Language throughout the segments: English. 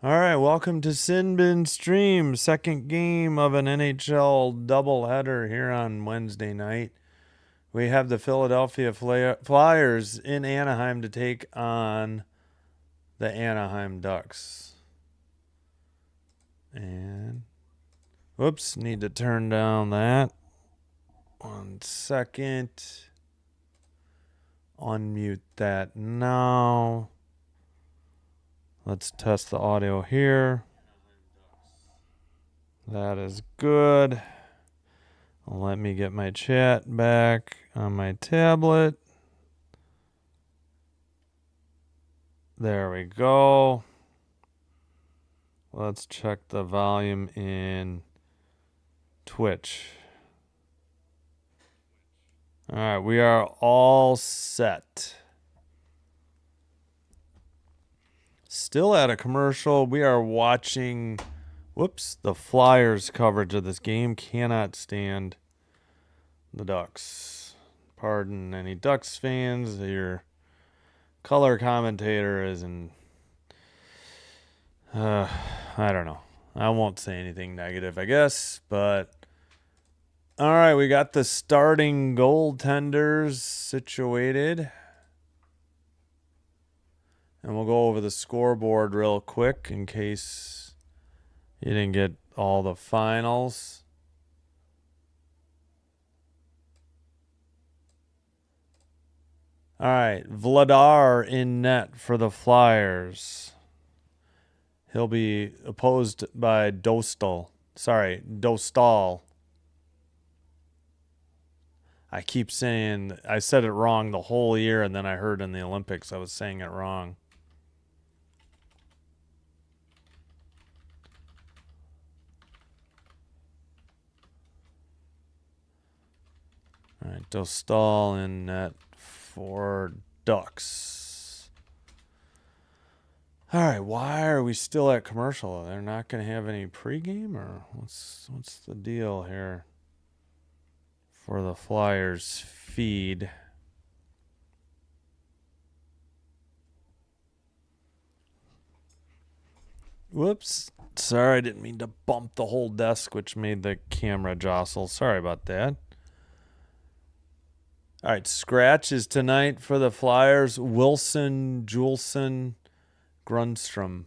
All right, welcome to Sinbin Stream, second game of an NHL doubleheader here on Wednesday night. We have the Philadelphia Flyers in Anaheim to take on the Anaheim Ducks. And, whoops, need to turn down that. 1 second. Unmute that now. Let's test the audio here. That is good. Let me get my chat back on my tablet. There we go. Let's check the volume in Twitch. All right, we are all set. Still at a commercial. We are watching, the Flyers coverage of this game. Cannot stand the Ducks. Pardon any Ducks fans. Your color commentator is I don't know. I won't say anything negative, I guess, but all right, we got the starting goaltenders situated. And we'll go over the scoreboard real quick in case you didn't get all the finals. All right, Vladar in net for the Flyers. He'll be opposed by Dostal. I keep saying, I said it wrong the whole year, and then I heard in the Olympics I was saying it wrong. All right, Dostal in net for Ducks. All right, why are we still at commercial? They're not going to have any pregame, or what's the deal here for the Flyers feed? Whoops. Sorry, I didn't mean to bump the whole desk, which made the camera jostle. Sorry about that. All right, scratch is tonight for the Flyers. Wilson, Juleson, Grundstrom.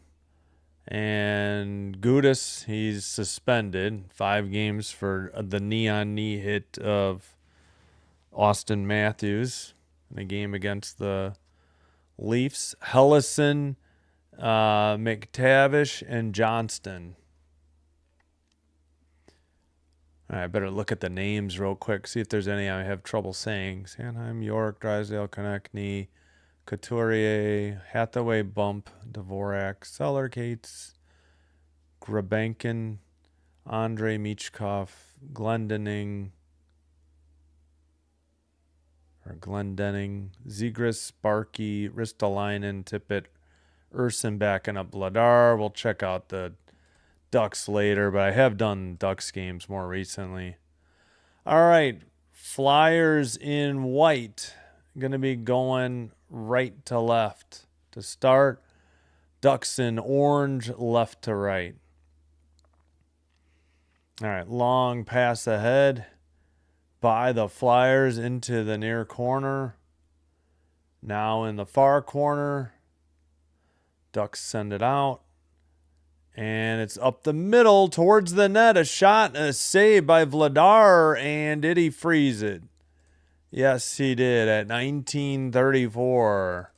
And Gudis, he's suspended 5 games for the knee-on-knee hit of Austin Matthews in a game against the Leafs. Hellison, McTavish, and Johnston. All right, I better look at the names real quick, see if there's any I have trouble saying. Sanheim, York, Drysdale, Konechny, Couturier, Hathaway, Bump, Dvorak, Seller, Cates, Grabenkin, Andre Michkov, Glendening, Zegras, Sparky, Ristolainen, Tippett, Urson backing up Vladar. We'll check out the Ducks later, but I have done Ducks games more recently. All right, Flyers in white. Going to be going right to left to start. Ducks in orange, left to right. All right, long pass ahead by the Flyers into the near corner. Now in the far corner. Ducks send it out. And it's up the middle towards the net. A shot and a save by Vladar. And did he freeze it? Yes, he did at 1934.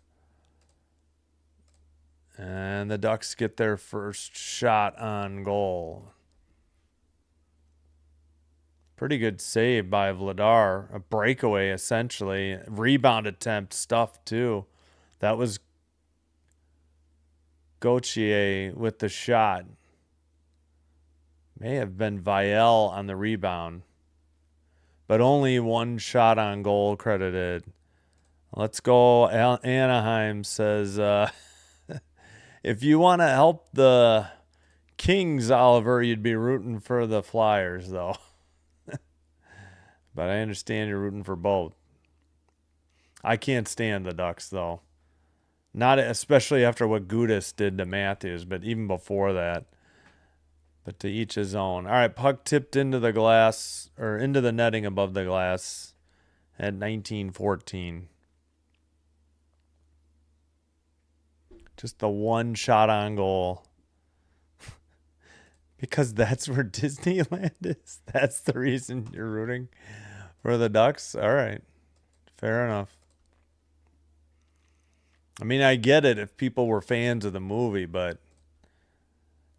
And the Ducks get their first shot on goal. Pretty good save by Vladar. A breakaway, essentially. Rebound attempt stuff, too. That was Gauthier with the shot. May have been Vielle on the rebound. But only 1 shot on goal credited. Let's go. Anaheim says, if you want to help the Kings, Oliver, you'd be rooting for the Flyers, though. But I understand you're rooting for both. I can't stand the Ducks, though. Not especially after what Gudis did to Matthews, but even before that. But to each his own. All right, puck tipped into the glass, or into the netting above the glass at 1914. Just the one shot on goal. Because that's where Disneyland is. That's the reason you're rooting for the Ducks? All right. Fair enough. I mean, I get it if people were fans of the movie, but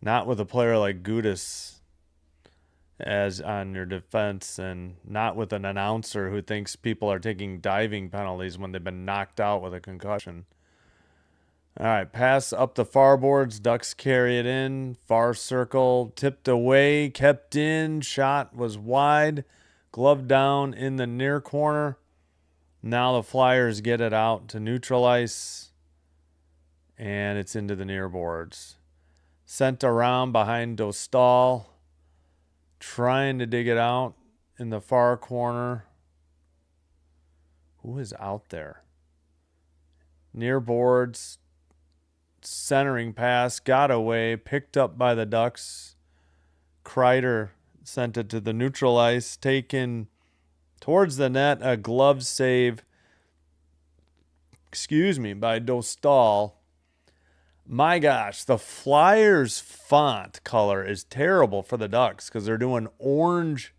not with a player like Gudis as on your defense, and not with an announcer who thinks people are taking diving penalties when they've been knocked out with a concussion. All right, pass up the far boards. Ducks carry it in. Far circle, tipped away, kept in. Shot was wide. Glove down in the near corner. Now the Flyers get it out to neutral ice. And it's into the near boards. Sent around behind Dostal. Trying to dig it out in the far corner. Who is out there? Near boards. Centering pass, got away, picked up by the Ducks. Kreider sent it to the neutral ice, taken towards the net, a glove save, by Dostal. My gosh, the Flyers font color is terrible for the Ducks because they're doing orange.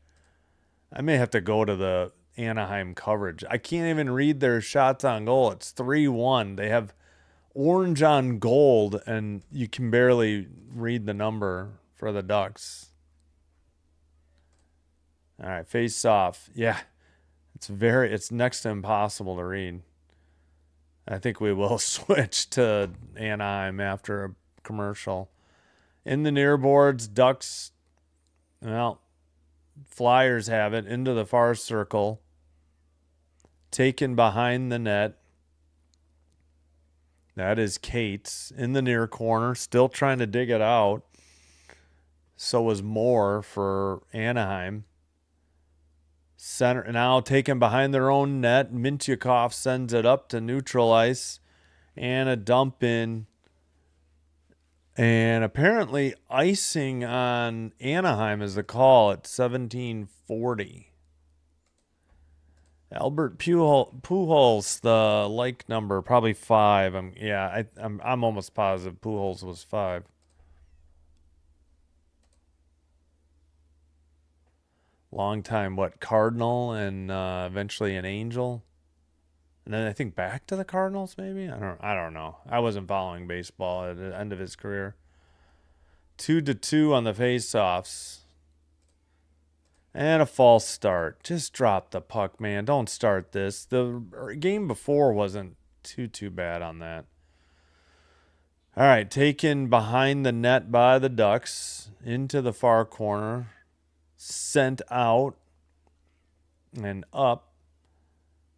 I may have to go to the Anaheim coverage. I can't even read their shots on goal. It's 3-1. They have orange on gold, and you can barely read the number for the Ducks. All right, face off. Yeah, it's next to impossible to read. I think we will switch to Anaheim after a commercial. In the near boards, Ducks, Flyers have it into the far circle. Taken behind the net. That is Cates in the near corner, still trying to dig it out. So was Moore for Anaheim. Center now taken behind their own net. Mintyukov sends it up to neutral ice, and a dump in. And apparently icing on Anaheim is the call at 17:40. Albert Pujols, the like number, probably 5. I'm almost positive Pujols was 5. Long time, Cardinal and eventually an Angel, and then I think back to the Cardinals. Maybe I don't know. I wasn't following baseball at the end of his career. 2-2 on the faceoffs. And a false start. Just drop the puck, man. Don't start this. The game before wasn't too bad on that. All right, taken behind the net by the Ducks into the far corner. Sent out and up.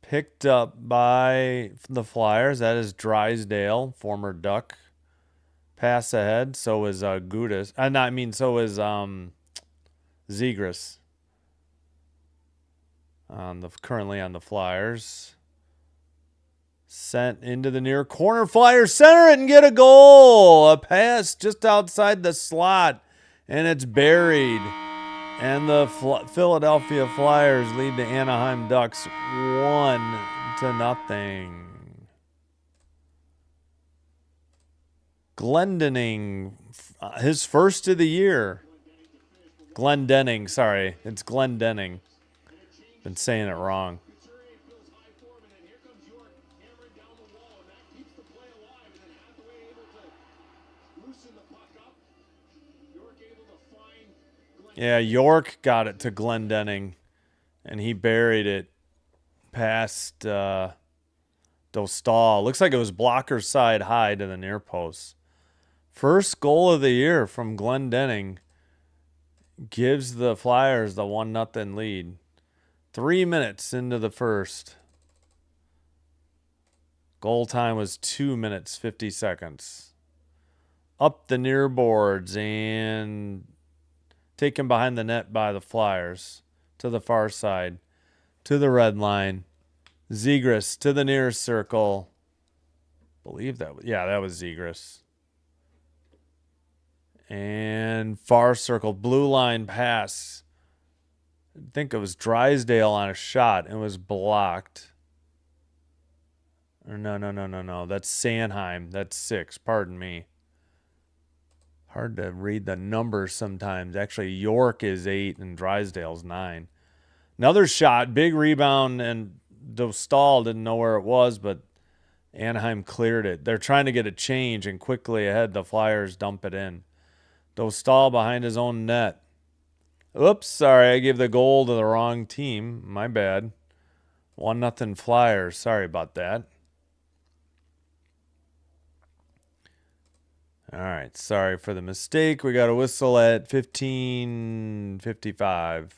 Picked up by the Flyers. That is Drysdale, former Duck. Pass ahead. So is Gudis. So is Zegras. Currently on the Flyers. Sent into the near corner. Flyers center it and get a goal. A pass just outside the slot, and it's buried. And the Philadelphia Flyers lead the Anaheim Ducks 1-0. Glendening, his first of the year. Glendening, sorry. It's Glendening. Been saying it wrong. Yeah, York got it to Glendening, and he buried it past Dostal. Looks like it was blocker side high to the near post. First goal of the year from Glendening gives the Flyers the 1-0 lead. 3 minutes into the first. Goal time was 2 minutes, 50 seconds. Up the near boards and taken behind the net by the Flyers to the far side, to the red line. Zegras to the near circle. Believe that. Yeah, that was Zegras. And far circle, blue line pass. I think it was Drysdale on a shot and was blocked. Or no. That's Sanheim. That's 6. Pardon me. Hard to read the numbers sometimes. Actually, York is 8 and Drysdale's 9. Another shot, big rebound, and Dostal didn't know where it was, but Anaheim cleared it. They're trying to get a change, and quickly ahead, the Flyers dump it in. Dostal behind his own net. Oops, sorry, I gave the goal to the wrong team. My bad. 1-0 Flyers. Sorry about that. All right, sorry for the mistake. We got a whistle at 15:55.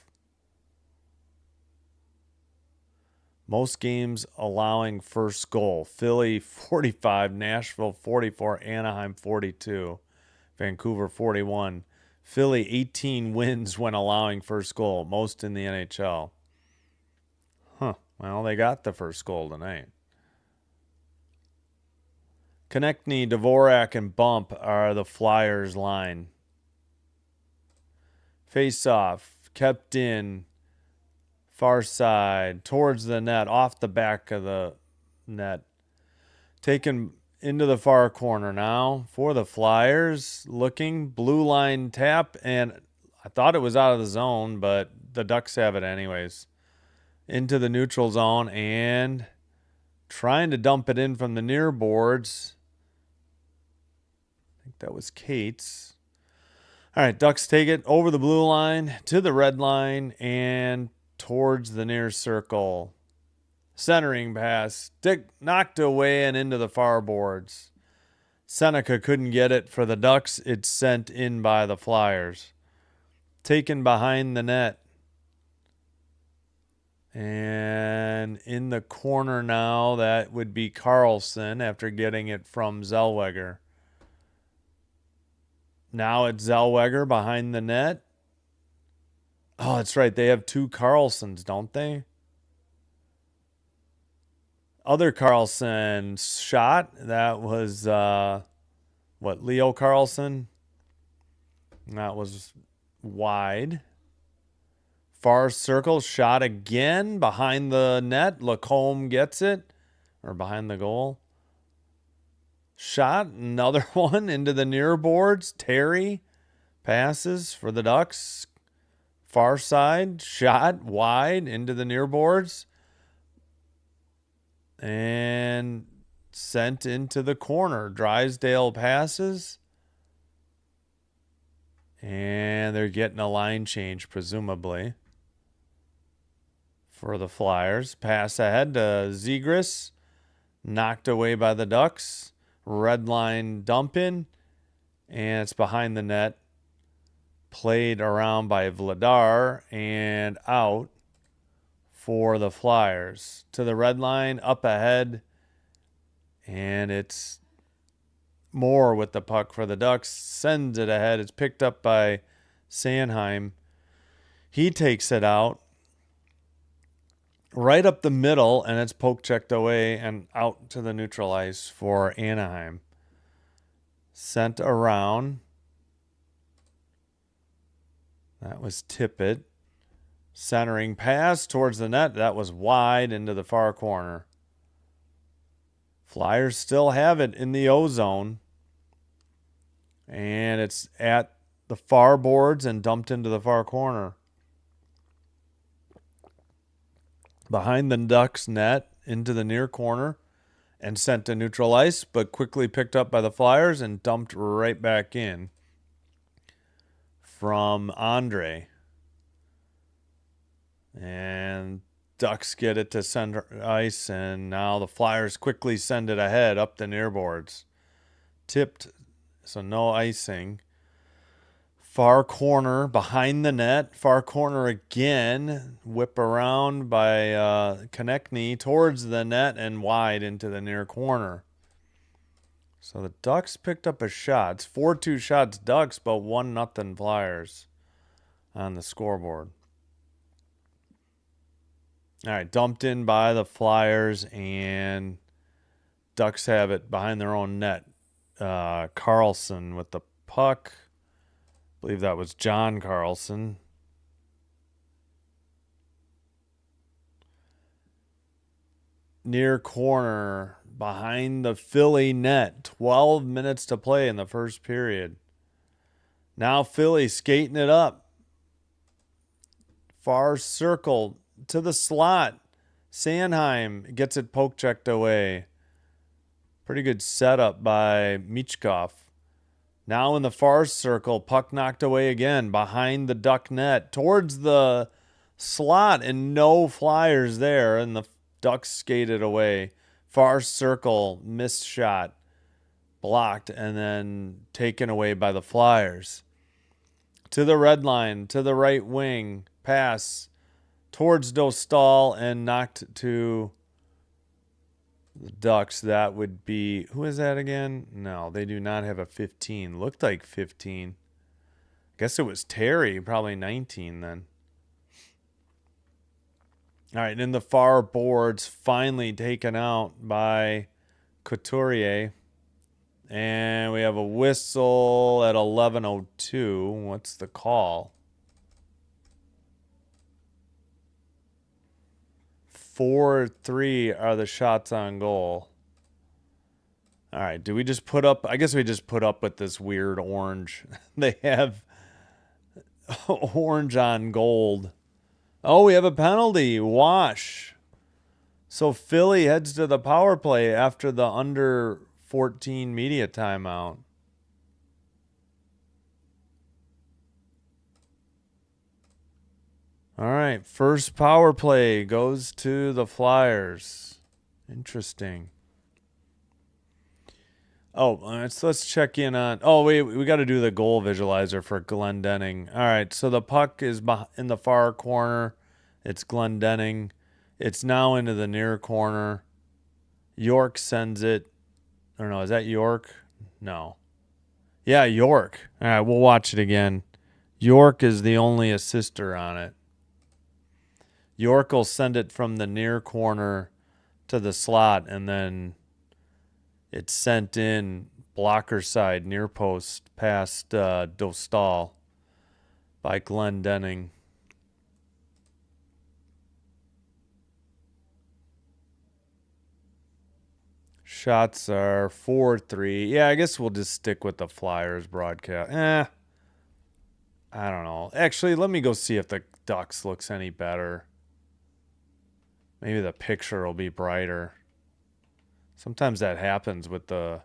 Most games allowing first goal. Philly 45, Nashville 44, Anaheim 42, Vancouver 41. Philly 18 wins when allowing first goal, most in the NHL. Huh, well, they got the first goal tonight. Konechny, Dvorak, and Bump are the Flyers' line. Face-off, kept in, far side, towards the net, off the back of the net. Taken into the far corner now for the Flyers. Looking, blue line tap, and I thought it was out of the zone, but the Ducks have it anyways. Into the neutral zone and trying to dump it in from the near boards. I think that was Cates. All right, Ducks take it over the blue line to the red line and towards the near circle. Centering pass, knocked away and into the far boards. Seneca couldn't get it for the Ducks. It's sent in by the Flyers. Taken behind the net. And in the corner now, that would be Carlson after getting it from Zellweger. Now it's Zellweger behind the net. Oh, that's right. They have 2 Carlsons, don't they? Other Carlson shot. That was, Leo Carlson? That was wide. Far circle shot again behind the net. Lacombe gets it. Or behind the goal. Shot, another one into the near boards. Terry passes for the Ducks. Far side, shot wide into the near boards. And sent into the corner. Drysdale passes. And they're getting a line change, presumably, for the Flyers. Pass ahead to Zegras. Knocked away by the Ducks. Red line dump in, and it's behind the net. Played around by Vladar and out for the Flyers. To the red line, up ahead, and it's Moore with the puck for the Ducks. Sends it ahead. It's picked up by Sanheim. He takes it out. Right up the middle, and it's poke checked away and out to the neutral ice for Anaheim. Sent around. That was Tippett. Centering pass towards the net. That was wide into the far corner. Flyers still have it in the O zone. And it's at the far boards and dumped into the far corner. Behind the Ducks net into the near corner and sent to neutral ice, but quickly picked up by the Flyers and dumped right back in from Andre. And Ducks get it to center ice, and now the Flyers quickly send it ahead up the near boards. Tipped, so no icing. Far corner behind the net. Far corner again. Whip around by Konechny towards the net and wide into the near corner. So the Ducks picked up a shot. It's 4-2 shots Ducks, but 1-0 Flyers on the scoreboard. All right, dumped in by the Flyers, and Ducks have it behind their own net. Carlson with the puck. I believe that was John Carlson. Near corner behind the Philly net. 12 minutes to play in the first period. Now Philly skating it up. Far circle to the slot. Sanheim gets it poke checked away. Pretty good setup by Michkov. Now in the far circle, puck knocked away again behind the Duck net towards the slot, and no Flyers there, and the Ducks skated away. Far circle, missed shot, blocked, and then taken away by the Flyers. To the red line, to the right wing, pass towards Dostal and knocked to the Ducks. That would be, who is that again? No, they do not have a 15. Looked like 15. Guess it was Terry, probably 19 then. All right, in the far boards, finally taken out by Couturier. And we have a whistle at 11:02. What's the call? 4-3 are the shots on goal. All right, do we just put up? I guess we just put up with this weird orange. They have orange on gold. Oh, we have a penalty. Wash. So Philly heads to the power play after the under 14 media timeout. All right, first power play goes to the Flyers. Interesting. Oh, let's check in on. Oh, wait, we got to do the goal visualizer for Glendening. All right, so the puck is in the far corner. It's Glendening. It's now into the near corner. York sends it. Or no, is that York? No. Yeah, York. All right, we'll watch it again. York is the only assister on it. York will send it from the near corner to the slot, and then it's sent in blocker side near post past Dostal by Glendening. Shots are 4-3. Yeah, I guess we'll just stick with the Flyers broadcast. I don't know. Actually, let me go see if the Ducks looks any better. Maybe the picture will be brighter. Sometimes that happens with the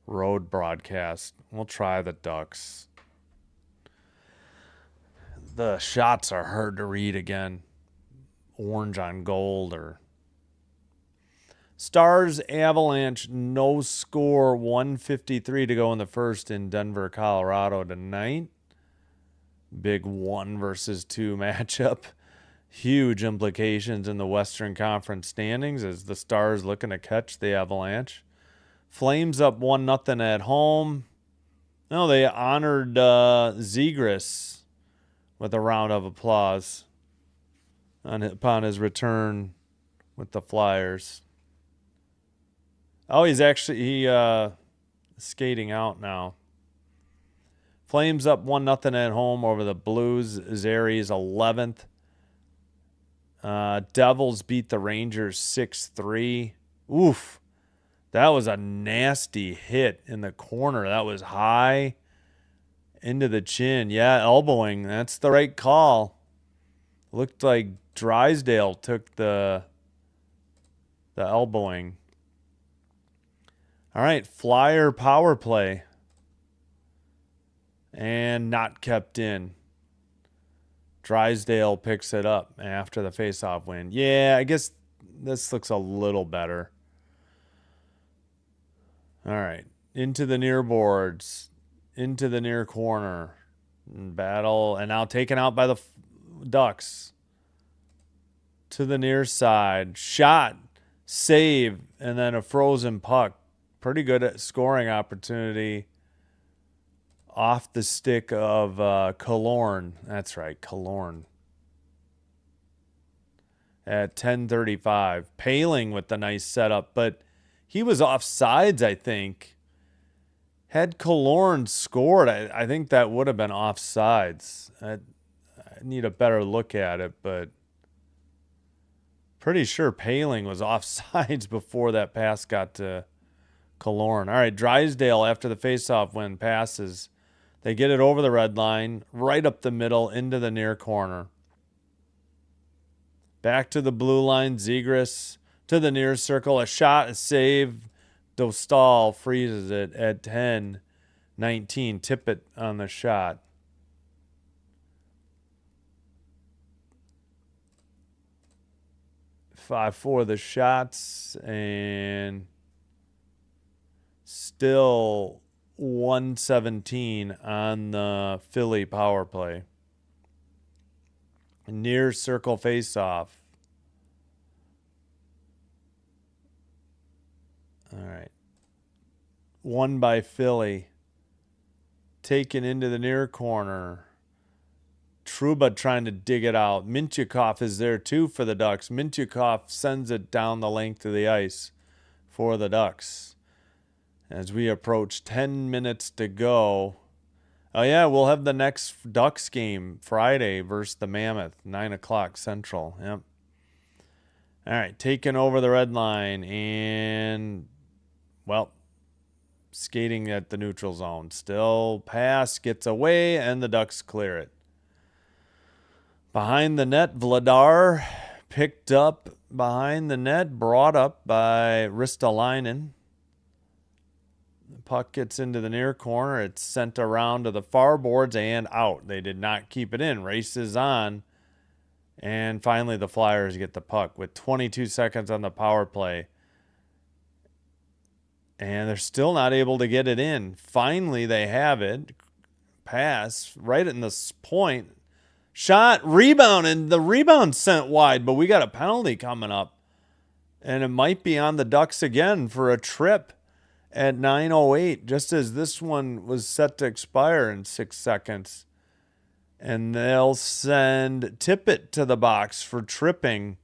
road broadcast. We'll try the Ducks. The shots are hard to read again. Orange on gold or... Stars Avalanche, no score, 1:53 to go in the first in Denver, Colorado tonight. Big 1 versus 2 matchup. Huge implications in the Western Conference standings as the Stars looking to catch the Avalanche. Flames up 1-0 at home. No, they honored Zegras with a round of applause upon his return with the Flyers. Oh, he's actually skating out now. Flames up 1-0 at home over the Blues. Zari's 11th. Devils beat the Rangers 6-3. Oof. That was a nasty hit in the corner. That was high into the chin. Yeah, elbowing. That's the right call. Looked like Drysdale took the elbowing. All right, Flyer power play. And not kept in. Drysdale picks it up after the faceoff win. Yeah, I guess this looks a little better. All right, into the near boards, into the near corner. Battle, and now taken out by the Ducks. To the near side. Shot, save, and then a frozen puck. Pretty good at scoring opportunity off the stick of Killorn. That's right, Killorn. At 10:35. Paling with the nice setup, but He was offsides, I think. Had Killorn scored, I think that would have been offsides. I need a better look at it, but pretty sure Paling was offsides before that pass got to Killorn. All right, Drysdale after the faceoff win passes. They get it over the red line, right up the middle into the near corner. Back to the blue line, Zegras to the near circle. A shot, a save. Dostal freezes it at 10-19. Tippett on the shot. Five for the shots, and still 117 on the Philly power play. Near circle faceoff. All right. Won by Philly. Taken into the near corner. Trouba trying to dig it out. Mintyukov is there too for the Ducks. Mintyukov sends it down the length of the ice for the Ducks. As we approach 10 minutes to go. Oh, yeah, we'll have the next Ducks game Friday versus the Mammoth, 9 o'clock Central. Yep. All right, taking over the red line and, well, skating at the neutral zone. Still pass, gets away, and the Ducks clear it. Behind the net, Vladar picked up behind the net, brought up by Ristolainen. The puck gets into the near corner. It's sent around to the far boards and out. They did not keep it in. Races on. And finally, the Flyers get the puck with 22 seconds on the power play. And they're still not able to get it in. Finally, they have it. Pass right in this point. Shot, rebound, and the rebound sent wide, but we got a penalty coming up. And it might be on the Ducks again for a trip at 9:08, just as this one was set to expire in 6 seconds. And they'll send Tippett to the box for tripping.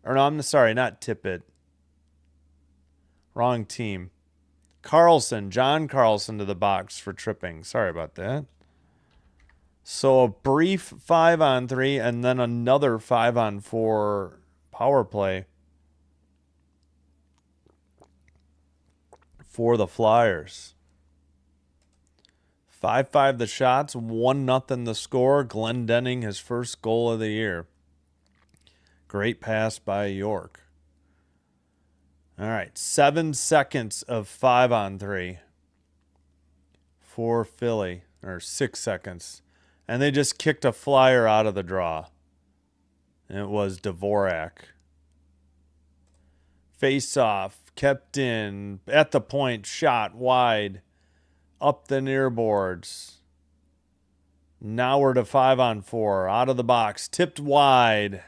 Or no, I'm sorry, not Tippett. Wrong team. John Carlson to the box for tripping. Sorry about that. So a brief 5-on-3 and then another 5-on-4 power play for the Flyers. 5-5 the shots, 1-0 the score. Glendening, his first goal of the year. Great pass by York. All right, 7 seconds of 5-on-3 for Philly, or 6 seconds. And they just kicked a Flyer out of the draw. And it was Dvorak. Face off, kept in, at the point, shot wide, up the near boards. Now we're to 5-on-4, out of the box, tipped wide.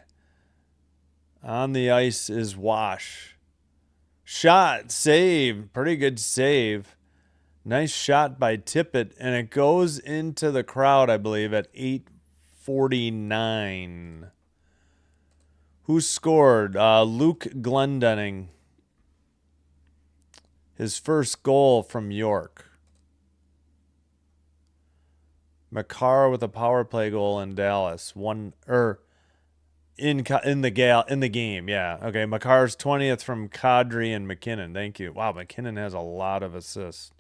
On the ice is Wash. Shot, save, pretty good save. Nice shot by Tippett, and it goes into the crowd, I believe, at 8:49. Who scored? Luke Glendening. His first goal from York. Makar with a power play goal in Dallas. In the game, yeah. Okay, Makar's 20th from Kadri and McKinnon. Thank you. Wow, McKinnon has a lot of assists.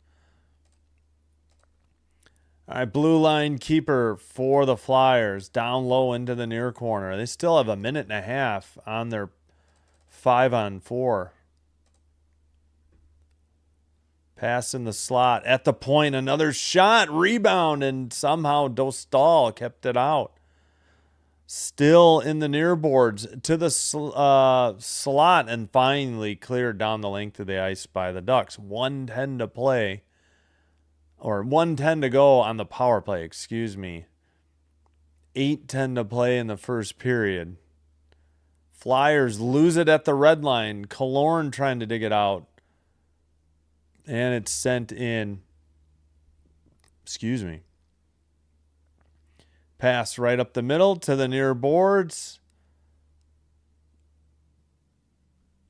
All right, blue line keeper for the Flyers. Down low into the near corner. They still have a minute and a half on their 5-on-4. Pass in the slot. At the point, another shot. Rebound, and somehow Dostal kept it out. Still in the near boards to the slot, and finally cleared down the length of the ice by the Ducks. 1:10 to play. Or 1:10 to go on the power play, excuse me. 8:10 to play in the first period. Flyers lose it at the red line. Killorn trying to dig it out. And it's sent in. Excuse me. Pass right up the middle to the near boards.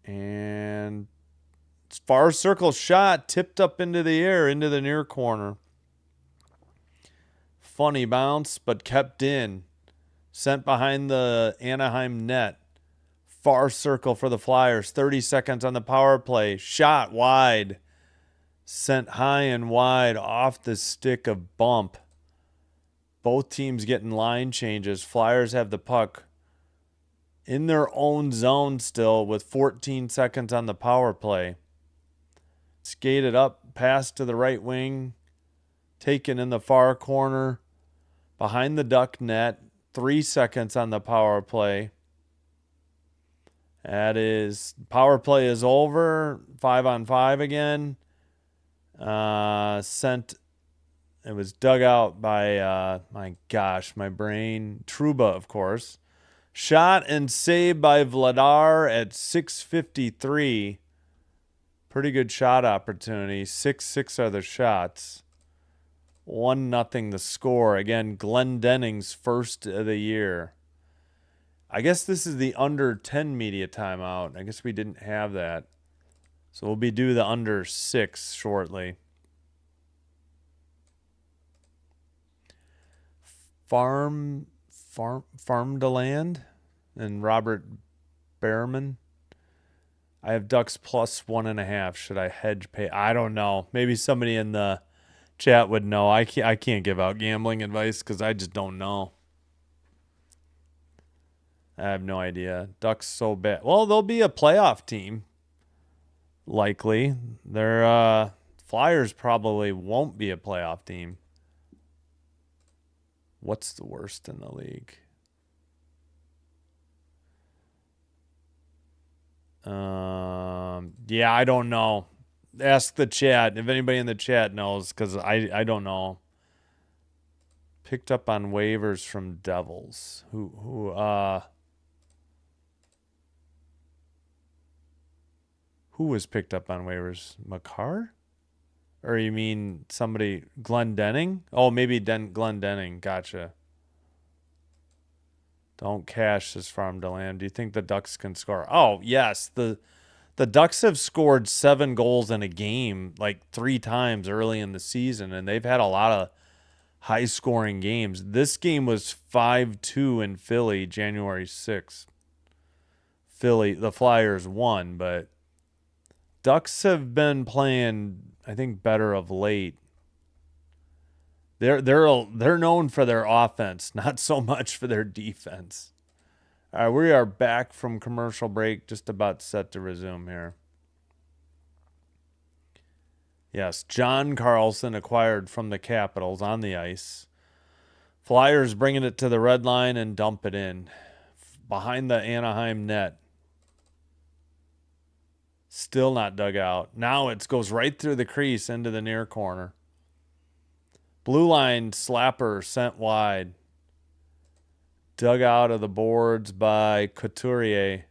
And it's Far circle shot tipped up into the air, into the near corner. Funny bounce, but kept in. Sent behind the Anaheim net. Far circle for the Flyers. 30 seconds on the power play. Shot wide. Sent high and wide off the stick of Bump. Both teams getting line changes. Flyers have the puck in their own zone still with 14 seconds on the power play. Skated up, passed to the right wing. Taken in the far corner. Behind the Duck net. 3 seconds on the power play. Power play is over. 5-on-5 again. It was dug out by, my gosh, my brain. Trouba, of course. Shot and saved by Vladar at 6:53. Pretty good shot opportunity. 6-6 are the shots. 1-0 the score. Again, Glendening's first of the year. I guess this is the under 10 media timeout. I guess we didn't have that. So we'll be due the under 6 shortly. Farm to Land and Robert Behrman. I have Ducks plus 1.5. Should I hedge pay? I don't know. Maybe somebody in the chat would know. I can't give out gambling advice because I just don't know. I have no idea. Ducks so bad. Well, they'll be a playoff team. Likely. Their Flyers probably won't be a playoff team. What's the worst in the league? Yeah, I don't know. Ask the chat if anybody in the chat knows, because I don't know. Picked up on waivers from Devils. Who was picked up on waivers? Makar? Or you mean somebody, Glendening? Oh, maybe Glendening. Gotcha. Don't cash this farm to land. Do you think the Ducks can score? Oh, yes. The Ducks have scored 7 goals in a game like 3 times early in the season, and they've had a lot of high-scoring games. This game was 5-2 in Philly, January 6th. The Flyers won, but Ducks have been playing, I think, better of late. They're known for their offense, not so much for their defense. All right, we are back from commercial break, just about set to resume here. Yes, John Carlson acquired from the Capitals on the ice. Flyers bringing it to the red line and dump it in behind the Anaheim net. Still not dug out. Now it goes right through the crease into the near corner. Blue line slapper sent wide. Dug out of the boards by Couturier.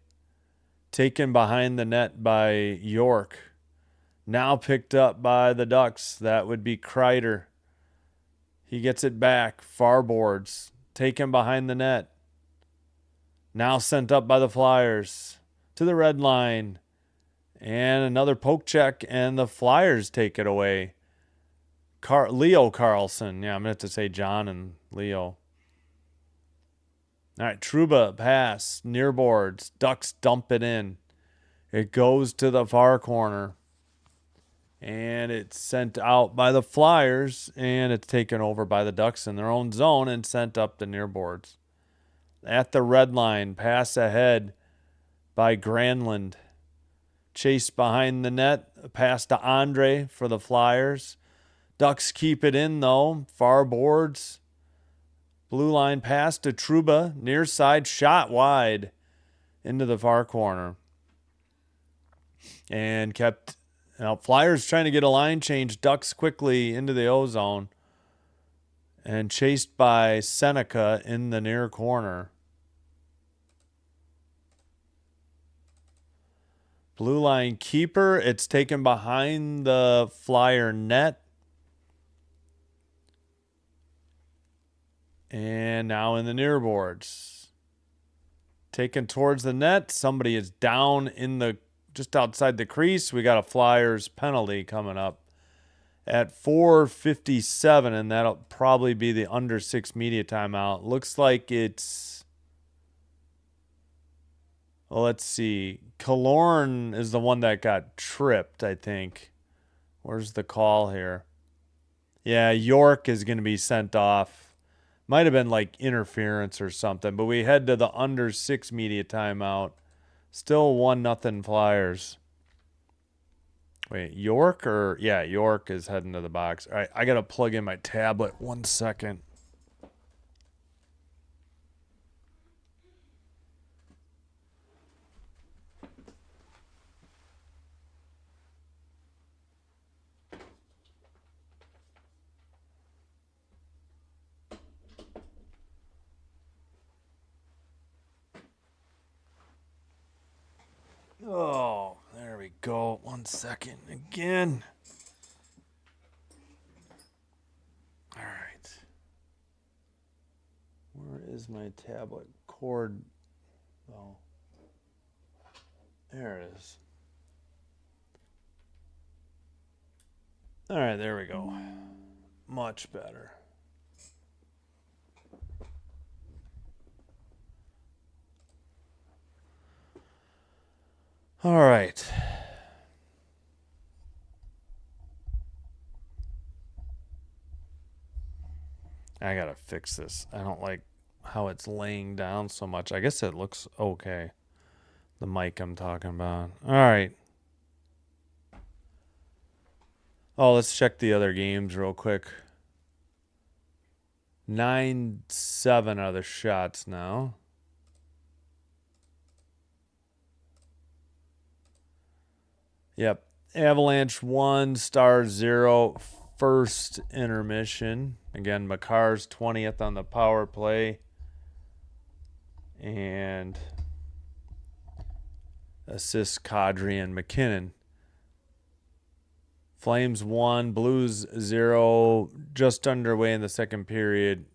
Taken behind the net by York. Now picked up by the Ducks. That would be Kreider. He gets it back. Far boards. Taken behind the net. Now sent up by the Flyers. To the red line. And another poke check, and the Flyers take it away. Leo Carlson. Yeah, I'm going to have to say John and Leo. All right, Trouba pass, near boards. Ducks dump it in. It goes to the far corner. And it's sent out by the Flyers, and it's taken over by the Ducks in their own zone and sent up the near boards. At the red line, pass ahead by Granlund. Chase behind the net. Pass to Andre for the Flyers. Ducks keep it in, though. Far boards. Blue line pass to Trouba. Near side shot wide into the far corner. And kept... Now, Flyers trying to get a line change. Ducks quickly into the O-zone. And chased by Seneca in the near corner. Blue line keeper. It's taken behind the Flyer net. And now in the near boards. Taken towards the net. Somebody is down in the just outside the crease. We got a Flyers penalty coming up at 4:57, and that'll probably be the under 6 media timeout. Looks like it's, well, let's see. Killorn is the one that got tripped, I think. Where's the call here? Yeah, York is going to be sent off. Might have been like interference or something, but we head to the under 6 media timeout. Still 1-0 Flyers. Wait, York or... Yeah, York is heading to the box. All right, I got to plug in my tablet. 1 second. Oh, there we go. 1 second again. All right. Where is my tablet cord? Oh, there it is. All right, there we go. Much better. All right. I gotta fix this. I don't like how it's laying down so much. I guess it looks okay. The mic I'm talking about. All right. Oh, let's check the other games real quick. 9-7 are the shots now. Yep. Avalanche 1, Stars 0, first intermission. Again, McCarr's 20th on the power play. And assists Kadri and McKinnon. Flames 1, Blues 0, just underway in the second period.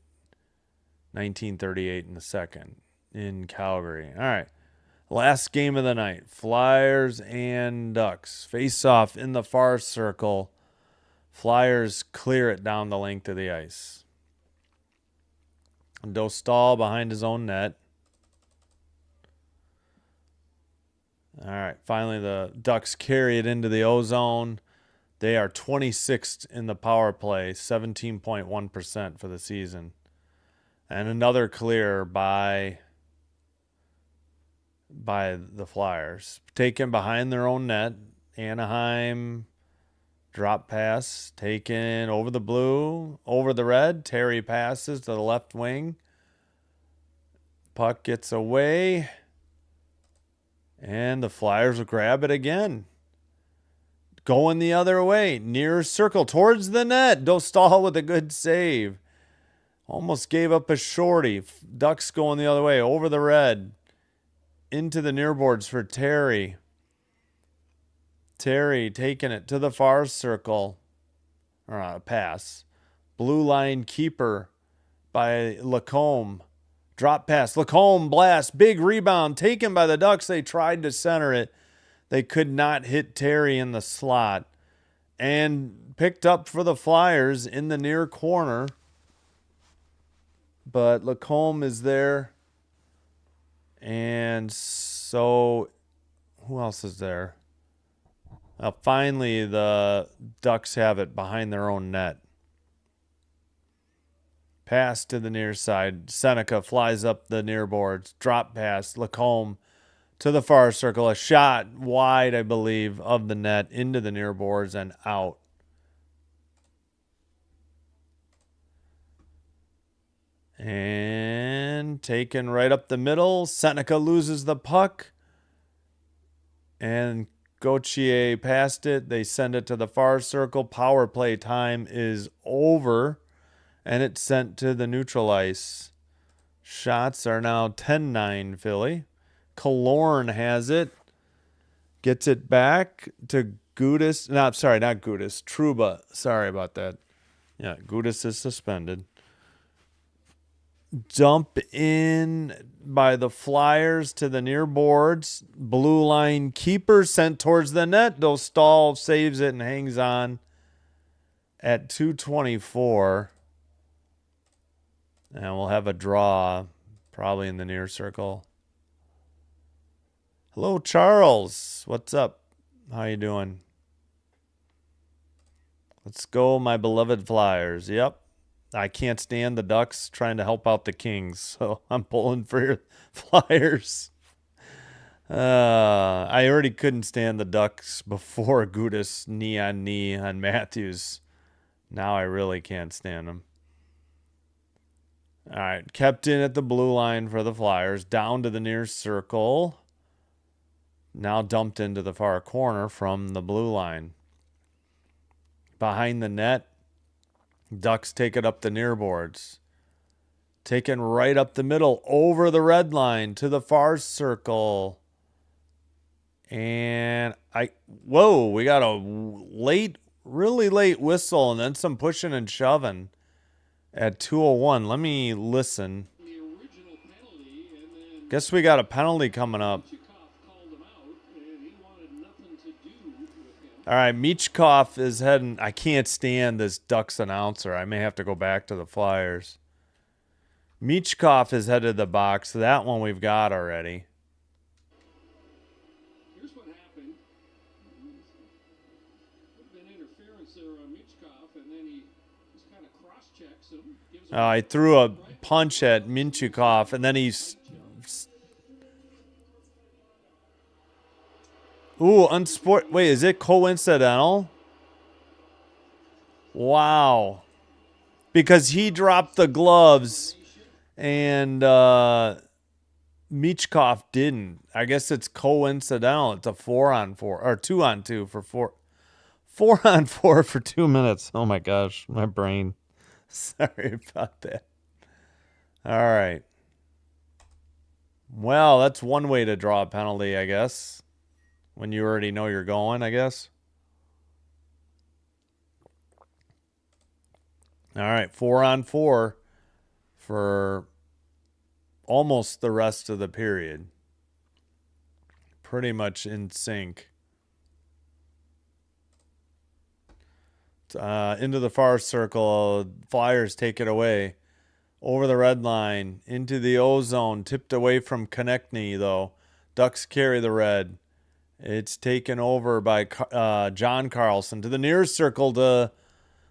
19:38 in the second in Calgary. All right. Last game of the night, Flyers and Ducks face off in the far circle. Flyers clear it down the length of the ice. Dostal behind his own net. All right, finally the Ducks carry it into the O-zone. They are 26th in the power play, 17.1% for the season. And another clear by the Flyers. Taken behind their own net. Anaheim drop pass. Taken over the blue, over the red. Terry passes to the left wing. Puck gets away. And the Flyers will grab it again. Going the other way. Near circle towards the net. Dostal with a good save. Almost gave up a shorty. Ducks going the other way. Over the red. Into the near boards for Terry. Terry taking it to the far circle. Or a pass. Blue line keeper by Lacombe. Drop pass. Lacombe blast. Big rebound taken by the Ducks. They tried to center it. They could not hit Terry in the slot. And picked up for the Flyers in the near corner. But Lacombe is there. And so, who else is there? Finally, the Ducks have it behind their own net. Pass to the near side. Seneca flies up the near boards. Drop pass. Lacombe to the far circle. A shot wide, I believe, of the net into the near boards and out. And taken right up the middle. Seneca loses the puck. And Gauthier passed it. They send it to the far circle. Power play time is over. And it's sent to the neutral ice. Shots are now 10-9 Philly. Killorn has it. Gets it back to Gudis. No, sorry, not Gudis. Trouba. Sorry about that. Yeah, Gudis is suspended. Dump in by the Flyers to the near boards. Blue line keeper sent towards the net. Dostal saves it and hangs on at 2:24. And we'll have a draw probably in the near circle. Hello, Charles. What's up? How you doing? Let's go, my beloved Flyers. Yep. I can't stand the Ducks trying to help out the Kings, so I'm pulling for your Flyers. I already couldn't stand the Ducks before Gudis knee on Matthews. Now I really can't stand them. All right, kept in at the blue line for the Flyers, down to the near circle. Now dumped into the far corner from the blue line. Behind the net, Ducks take it up the near boards. Taken right up the middle, over the red line to the far circle. And we got a really late whistle and then some pushing and shoving at 2:01. Let me listen. Guess we got a penalty coming up. All right, Michkov is heading. I can't stand this Ducks announcer. I may have to go back to the Flyers. Michkov is headed to the box. So that one we've got already. Here's what happened. Been interference there on Michkov, and then he just kind of cross-checks him. I threw a punch at Minchukov, and then he's... Ooh, wait, is it coincidental? Wow. Because he dropped the gloves and Michkov didn't. I guess it's coincidental. It's a 4-on-4 or 2-on-2 for 4-on-4 for 2 minutes. Oh my gosh, my brain. Sorry about that. All right. Well, that's one way to draw a penalty, I guess. When you already know you're going, I guess. All right, 4-on-4 for almost the rest of the period. Pretty much in sync. Into the far circle. Flyers take it away. Over the red line. Into the O-zone. Tipped away from Konechny, though. Ducks carry the red. It's taken over by John Carlson. To the near circle to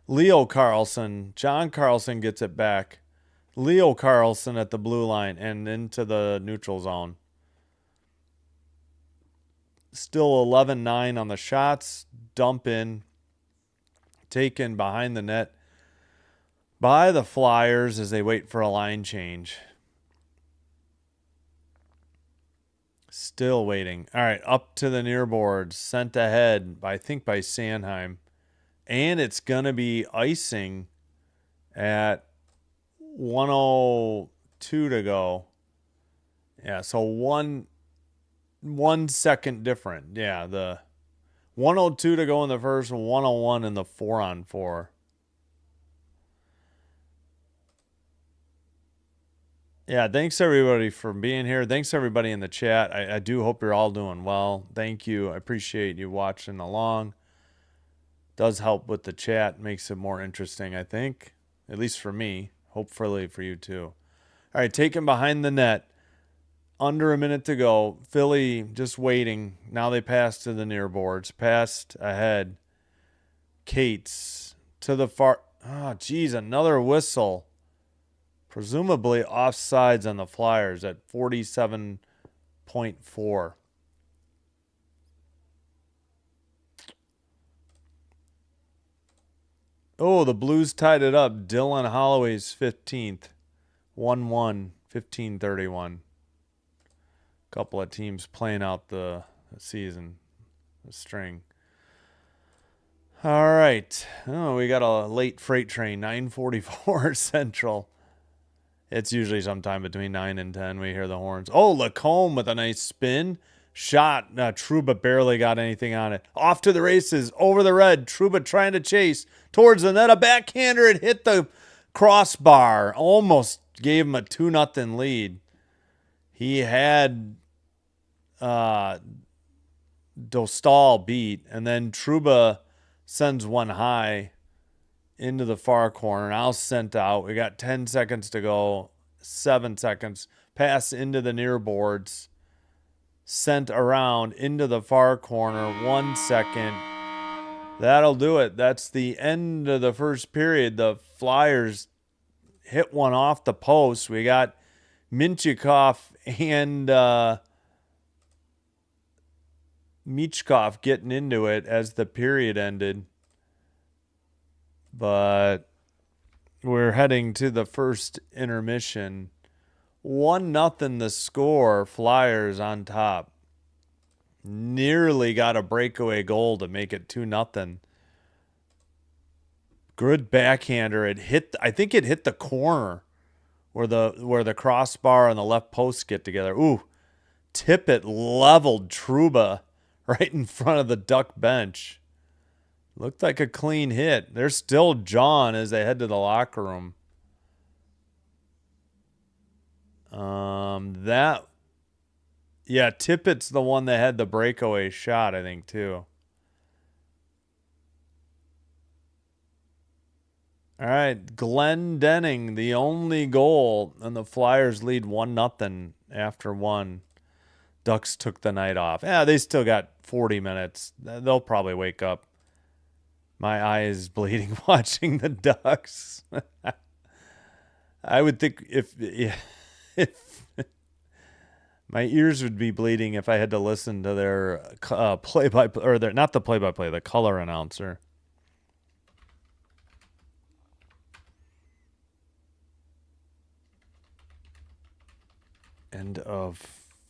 Leo Carlson. John Carlson gets it back. Leo Carlson at the blue line and into the neutral zone. Still 11-9 on the shots. Dump in. Taken behind the net by the Flyers as they wait for a line change. Still waiting. All right, up to the near boards. Sent ahead, I think, by Sanheim. And it's going to be icing at 1:02 to go. Yeah, so one second different. Yeah, the 1:02 to go in the first, 1:01 in the 4-on-4. Yeah, thanks everybody for being here. Thanks everybody in the chat. I do hope you're all doing well. Thank you. I appreciate you watching along. Does help with the chat. Makes it more interesting, I think. At least for me. Hopefully for you too. All right, taken behind the net. Under a minute to go. Philly just waiting. Now they pass to the near boards. Passed ahead. Cates to the far... Oh, geez, another whistle. Presumably offsides on the Flyers at 47.4. Oh, the Blues tied it up. Dylan Holloway's 15th. 1-1, 15-31. Couple of teams playing out the season, the string. All right. Oh, we got a late freight train, 9:44 Central. It's usually sometime between 9 and 10 we hear the horns. Oh, Lacombe with a nice spin. Shot. Trouba barely got anything on it. Off to the races. Over the red. Trouba trying to chase towards the net. A backhander. It hit the crossbar. Almost gave him a 2-0 lead. He had Dostal beat, and then Trouba sends one high into the far corner. Now sent out. We got 10 seconds to go. 7 seconds. Pass into the near boards. Sent around into the far corner. 1 second. That'll do it. That's the end of the first period. The Flyers hit one off the post. We got Minchikov and Michkov getting into it as the period ended. But we're heading to the first intermission. 1-0 the score. Flyers on top. Nearly got a breakaway goal to make it 2-0. Good backhander. I think it hit the corner where the crossbar and the left post get together. Ooh. Tippett leveled Trouba right in front of the Duck bench. Looked like a clean hit. They're still jawing as they head to the locker room. Tippett's the one that had the breakaway shot, I think, too. All right, Glenn Denning, the only goal, and the Flyers lead 1-0 after one. Ducks took the night off. Yeah, they still got 40 minutes. They'll probably wake up. My eye is bleeding watching the Ducks. I would think if my ears would be bleeding if I had to listen to their play-by-play, or not the play-by-play, the color announcer. End of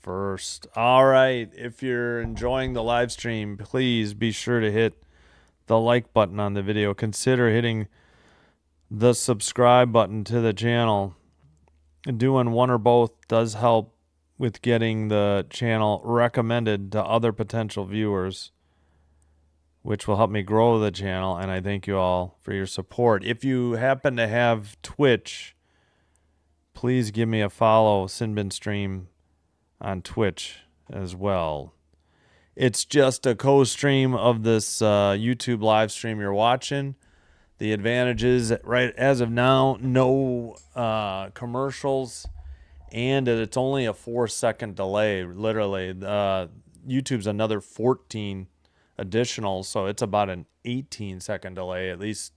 first. All right. If you're enjoying the live stream, please be sure to hit the like button on the video. Consider hitting the subscribe button to the channel. Doing one or both does help with getting the channel recommended to other potential viewers, which will help me grow the channel, and I thank you all for your support. If you happen to have Twitch, please give me a follow, Sinbin Stream, on Twitch as well. It's just a co-stream of this YouTube live stream you're watching. The advantages, right as of now, no commercials, and it's only a 4-second delay, literally. YouTube's another 14 additional, so it's about an 18-second delay, at least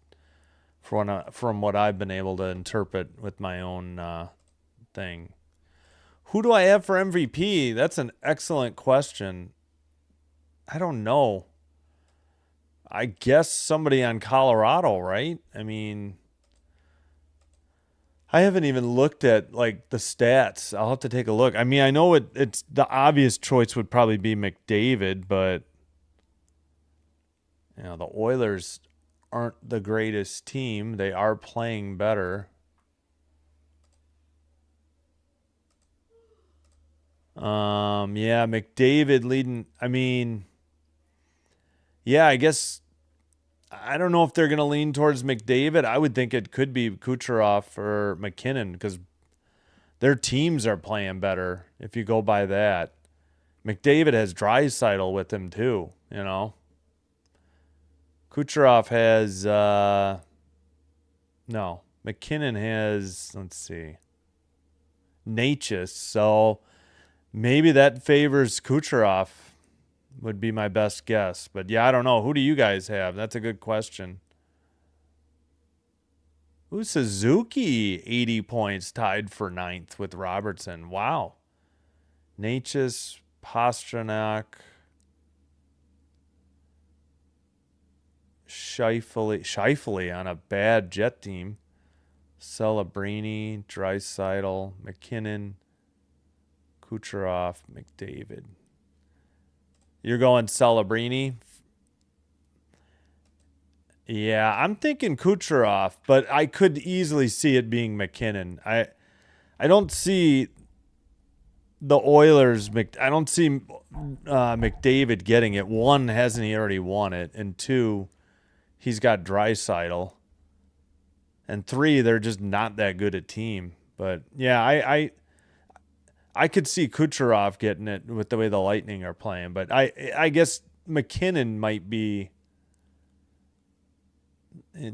from what I've been able to interpret with my own thing. Who do I have for MVP? That's an excellent question. I don't know. I guess somebody on Colorado, right? I mean, I haven't even looked at like the stats. I'll have to take a look. I mean, I know it's the obvious choice would probably be McDavid, but you know, the Oilers aren't the greatest team. They are playing better. Yeah, McDavid leading. I mean, yeah, I guess I don't know if they're going to lean towards McDavid. I would think it could be Kucherov or McKinnon because their teams are playing better if you go by that. McDavid has Draisaitl with him too, you know. Kucherov has no. McKinnon has, let's see, Natchez. So maybe that favors Kucherov would be my best guess. But yeah, I don't know. Who do you guys have? That's a good question. Ooh, Suzuki, 80 points, tied for 9th with Robertson. Wow. Natchez, Pasternak, Scheifele on a bad Jet team. Celebrini, Draisaitl, McKinnon, Kucherov, McDavid. You're going Celebrini? Yeah, I'm thinking Kucherov, but I could easily see it being McKinnon. I don't see the Oilers. I don't see McDavid getting it. One, hasn't he already won it? And two, he's got Draisaitl. And three, they're just not that good a team. But yeah, I could see Kucherov getting it with the way the Lightning are playing. But I guess McKinnon might be,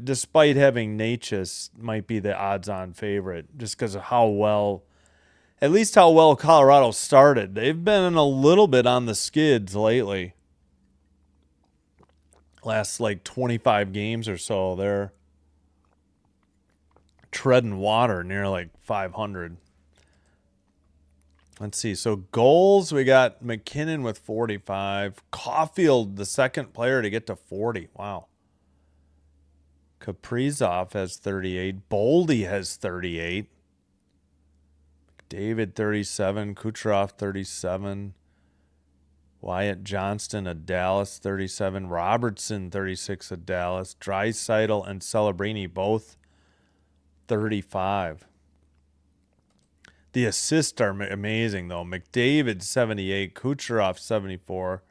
despite having Natchez, might be the odds-on favorite just because of how well, at least how well Colorado started. They've been a little bit on the skids lately. Last like 25 games or so, they're treading water near like 500. Let's see. So goals, we got McKinnon with 45. Caulfield, the second player to get to 40. Wow. Kaprizov has 38. Boldy has 38. David 37. Kucherov 37. Wyatt Johnston of Dallas 37. Robertson 36 of Dallas. Draisaitl and Celebrini both 35. The assists are amazing, though. McDavid, 78. Kucherov, 74.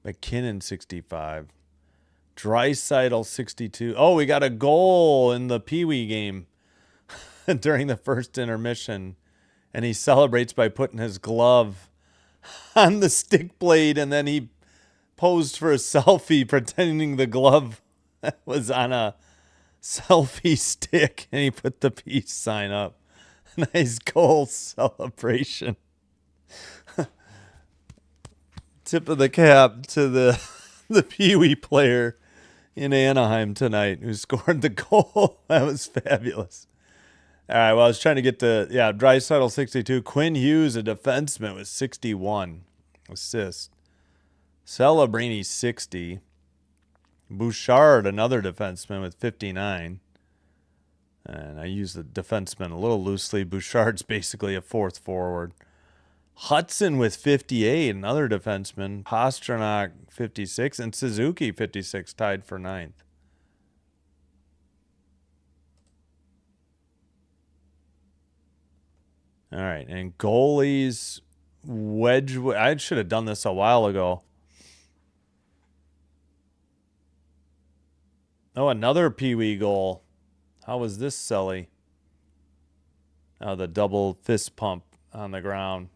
McKinnon, 65. Draisaitl, 62. Oh, we got a goal in the Pee Wee game during the first intermission. And he celebrates by putting his glove on the stick blade. And then he posed for a selfie pretending the glove was on a selfie stick. And he put the peace sign up. Nice goal celebration. Tip of the cap to the Pee Wee player in Anaheim tonight who scored the goal. That was fabulous. All right, well, I was trying to get to, Draisaitl 62. Quinn Hughes, a defenseman, with 61 assists. Celebrini 60. Bouchard, another defenseman, with 59. And I use the defenseman a little loosely. Bouchard's basically a fourth forward. Hudson with 58, another defenseman. Pastrnak 56, and Suzuki 56, tied for ninth. All right, and goalies, Wedgwood. I should have done this a while ago. Oh, another Pee Wee goal. How was this, Sully? Oh, the double fist pump on the ground.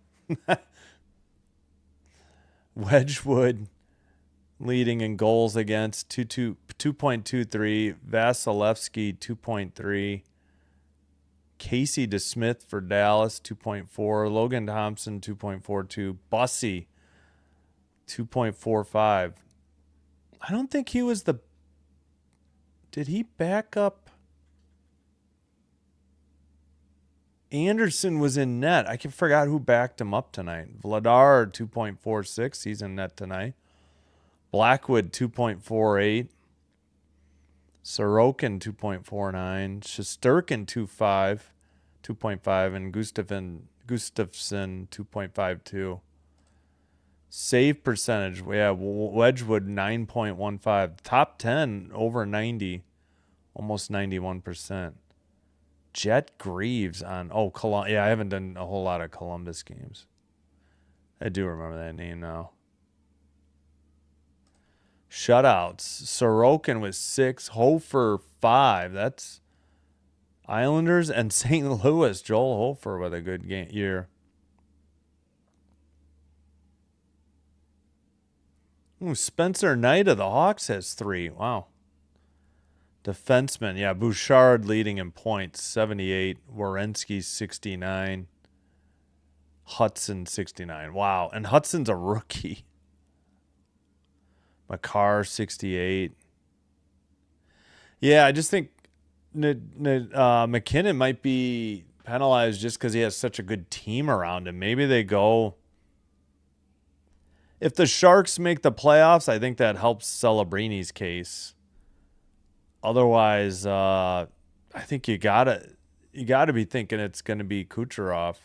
Wedgwood leading in goals against 2.23. Vasilevsky 2.3. Casey DeSmith for Dallas 2.4. Logan Thompson 2.42. Bussy 2.45. I don't think he was the. Did he back up? Anderson was in net. I forgot who backed him up tonight. Vladar 2.46. He's in net tonight. Blackwood 2.48. Sorokin 2.49. Shesterkin 2.5, and Gustafsson 2.52. Save percentage, Wedgwood 9.15. Top 10 over 90, almost 91%. Jet Greaves on I haven't done a whole lot of Columbus games. I do remember that name now. Shutouts. Sorokin with 6, Hofer 5. That's Islanders and St. Louis. Joel Hofer with a good year. Ooh, Spencer Knight of the Hawks has 3. Wow. Defenseman, Bouchard leading in points, 78. Werenski 69. Hudson 69. Wow, and Hudson's a rookie. Makar 68. Yeah, I just think McKinnon might be penalized just because he has such a good team around him. Maybe they go. If the Sharks make the playoffs, I think that helps Celebrini's case. Otherwise, I think you gotta be thinking it's going to be Kucherov.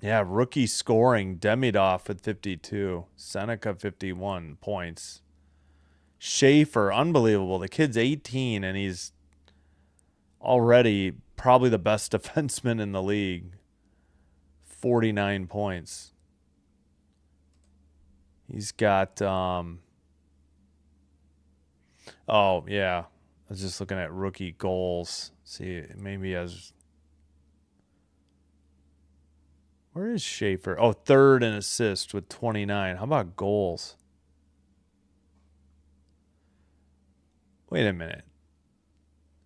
Yeah, rookie scoring, Demidov at 52, Seneca 51 points. Schaefer, unbelievable. The kid's 18 and he's already probably the best defenseman in the league. 49 points. He's got I was just looking at rookie goals. See, maybe as where is Schaefer? Oh, third in assist with 29. How about goals? Wait a minute.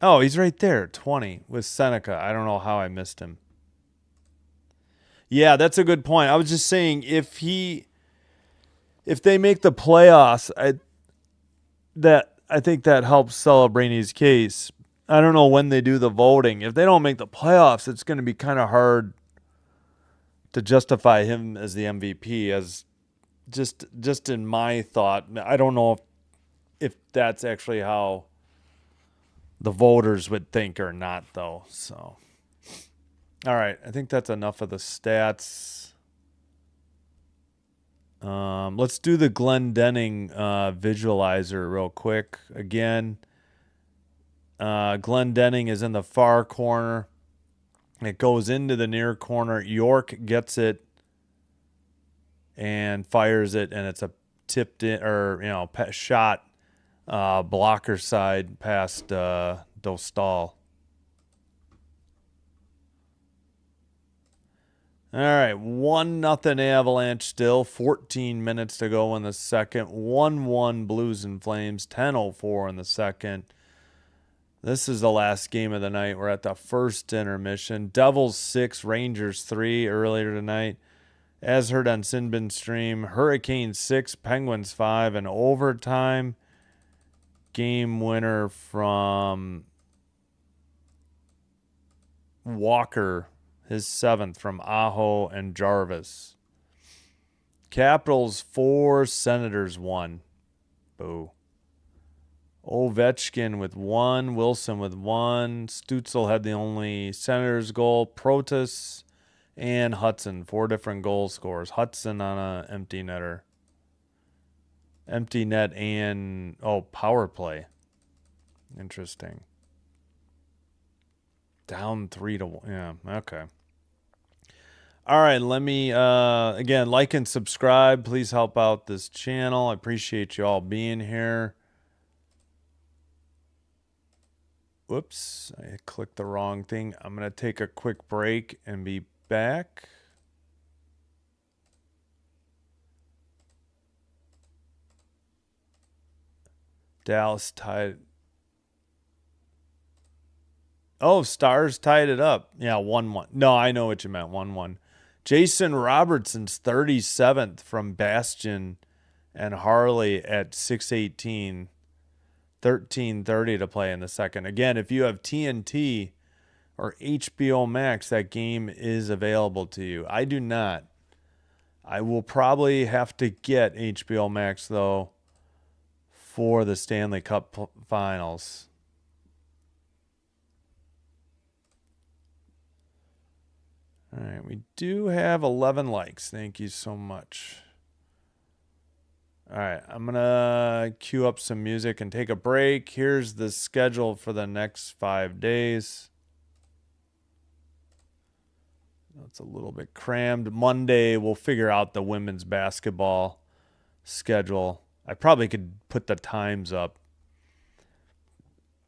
Oh, he's right there, 20 with Seneca. I don't know how I missed him. Yeah, that's a good point. I was just saying if they make the playoffs, I think that helps Celebrini's case. I don't know when they do the voting. If they don't make the playoffs, it's going to be kind of hard to justify him as the MVP. As just in my thought, I don't know if that's actually how the voters would think or not, though. So, all right, I think that's enough of the stats. Let's do the Glendenning visualizer real quick. Again, Glendenning is in the far corner. It goes into the near corner. York gets it and fires it, and it's a tipped in or shot blocker side past Dostal. All right, 1-0 Avalanche still. 14 minutes to go in the second. 1-1 Blues and Flames. 10:04 in the second. This is the last game of the night. We're at the first intermission. Devils 6, Rangers 3 earlier tonight. As heard on Sinbin stream, Hurricanes 6, Penguins 5, and overtime game winner from Walker, his 7th from Aho and Jarvis. Capitals 4, Senators 1. Boo. Ovechkin with 1, Wilson with 1. Stutzel had the only Senators goal. Protas and Hudson, 4 different goal scorers. Hudson on an empty netter. Empty net and, power play. Interesting. Down 3-1. Yeah, okay. All right, let me, again, like and subscribe. Please help out this channel. I appreciate you all being here. Whoops, I clicked the wrong thing. I'm going to take a quick break and be back. Dallas tied. Oh, Stars tied it up. Yeah, 1-1. No, I know what you meant. 1-1. Jason Robertson's 37th from Bastion and Harley at 6:18. 13:30 to play in the second. Again, if you have TNT or HBO Max, that game is available to you. I do not. I will probably have to get HBO Max, though, for the Stanley Cup Finals. All right, we do have 11 likes. Thank you so much. All right, I'm going to cue up some music and take a break. Here's the schedule for the next 5 days. It's a little bit crammed. Monday, we'll figure out the women's basketball schedule. I probably could put the times up.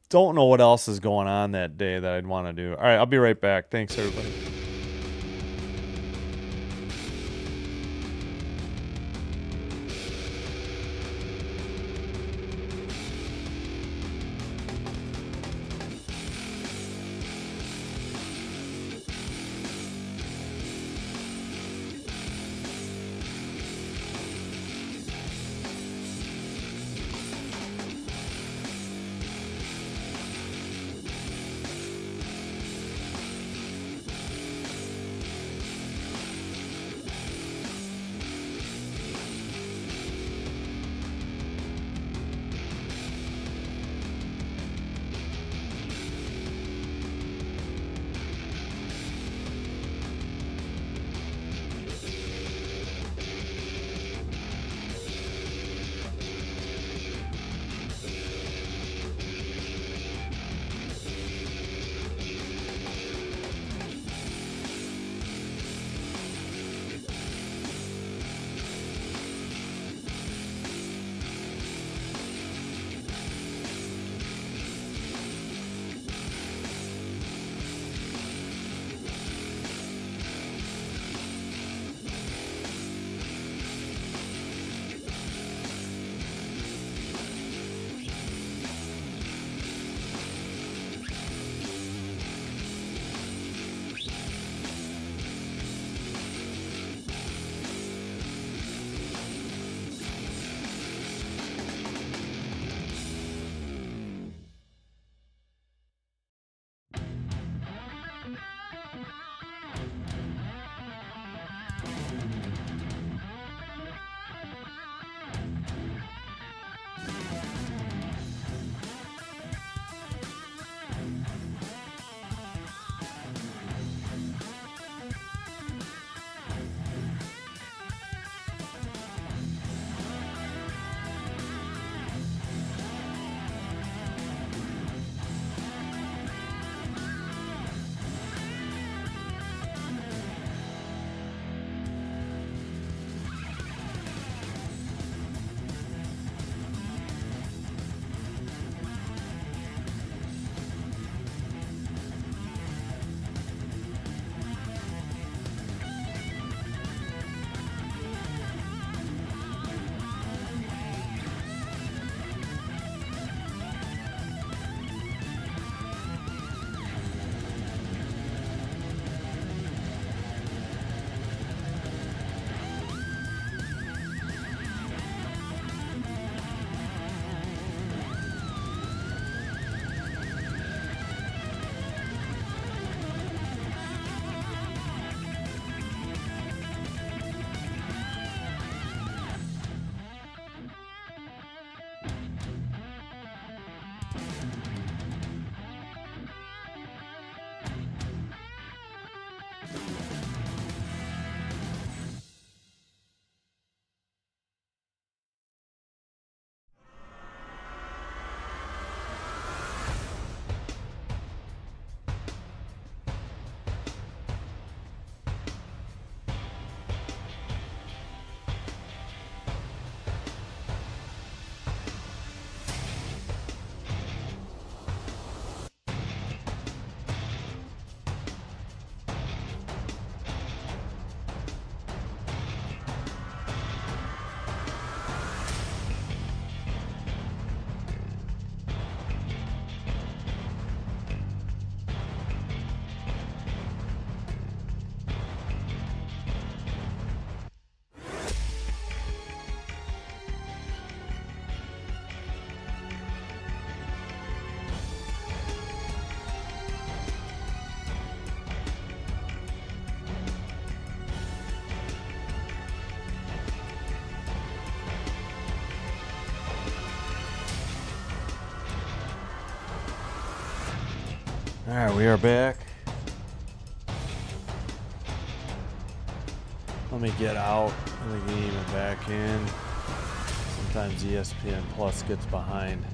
Don't know what else is going on that day that I'd want to do. All right, I'll be right back. Thanks, everybody. All right, we are back. Let me get out of the game and back in. Sometimes ESPN Plus gets behind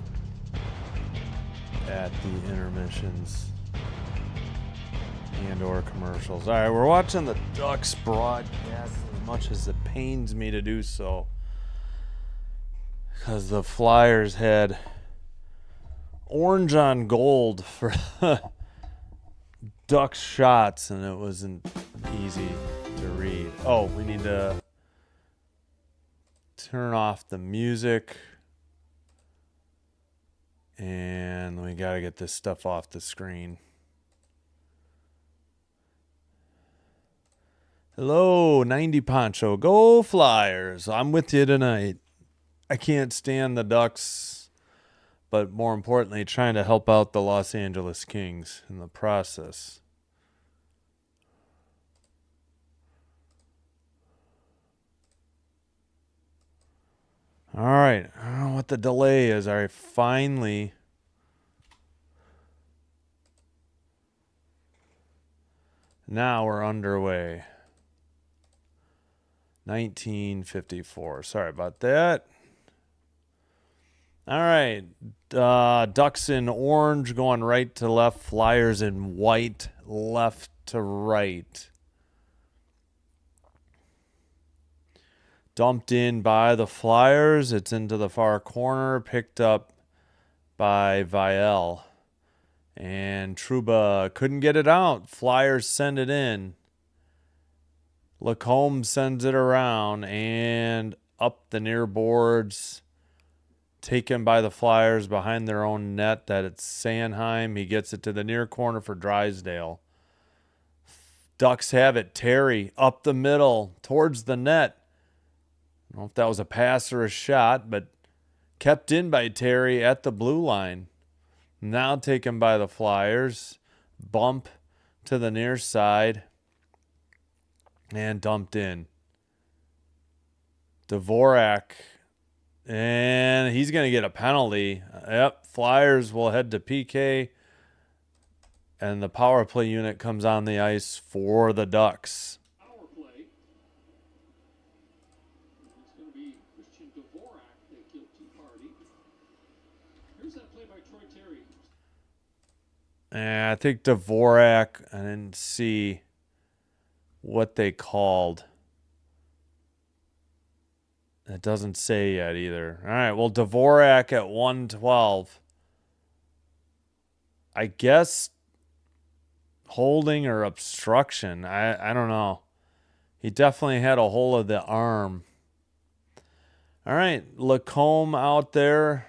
at the intermissions and or commercials. All right, we're watching the Ducks broadcast as much as it pains me to do so, because the Flyers had orange on gold for Ducks shots, and it wasn't easy to read. Oh, we need to turn off the music, and we got to get this stuff off the screen. Hello, 90 Poncho. Go Flyers. I'm with you tonight. I can't stand the Ducks, but more importantly, trying to help out the Los Angeles Kings in the process. All right. I don't know what the delay is. All right, finally. Now we're underway. 1954. Sorry about that. All right. Ducks in orange going right to left. Flyers in white left to right. Dumped in by the Flyers. It's into the far corner. Picked up by Vielle. And Trouba couldn't get it out. Flyers send it in. Lacombe sends it around and up the near boards. Taken by the Flyers behind their own net. That it's Sanheim. He gets it to the near corner for Drysdale. Ducks have it. Terry up the middle towards the net. I don't know if that was a pass or a shot, but kept in by Terry at the blue line. Now taken by the Flyers. Bump to the near side. And dumped in. Dvorak. And he's going to get a penalty. Yep. Flyers will head to PK. And the power play unit comes on the ice for the Ducks. Power play. It's going to be Christian Dvorak, the guilty party. Here's that play by Troy Terry. And I think Dvorak, I didn't see what they called. It doesn't say yet either. All right, well, Dvorak at 112. I guess holding or obstruction. I don't know. He definitely had a hold of the arm. All right, Lacombe out there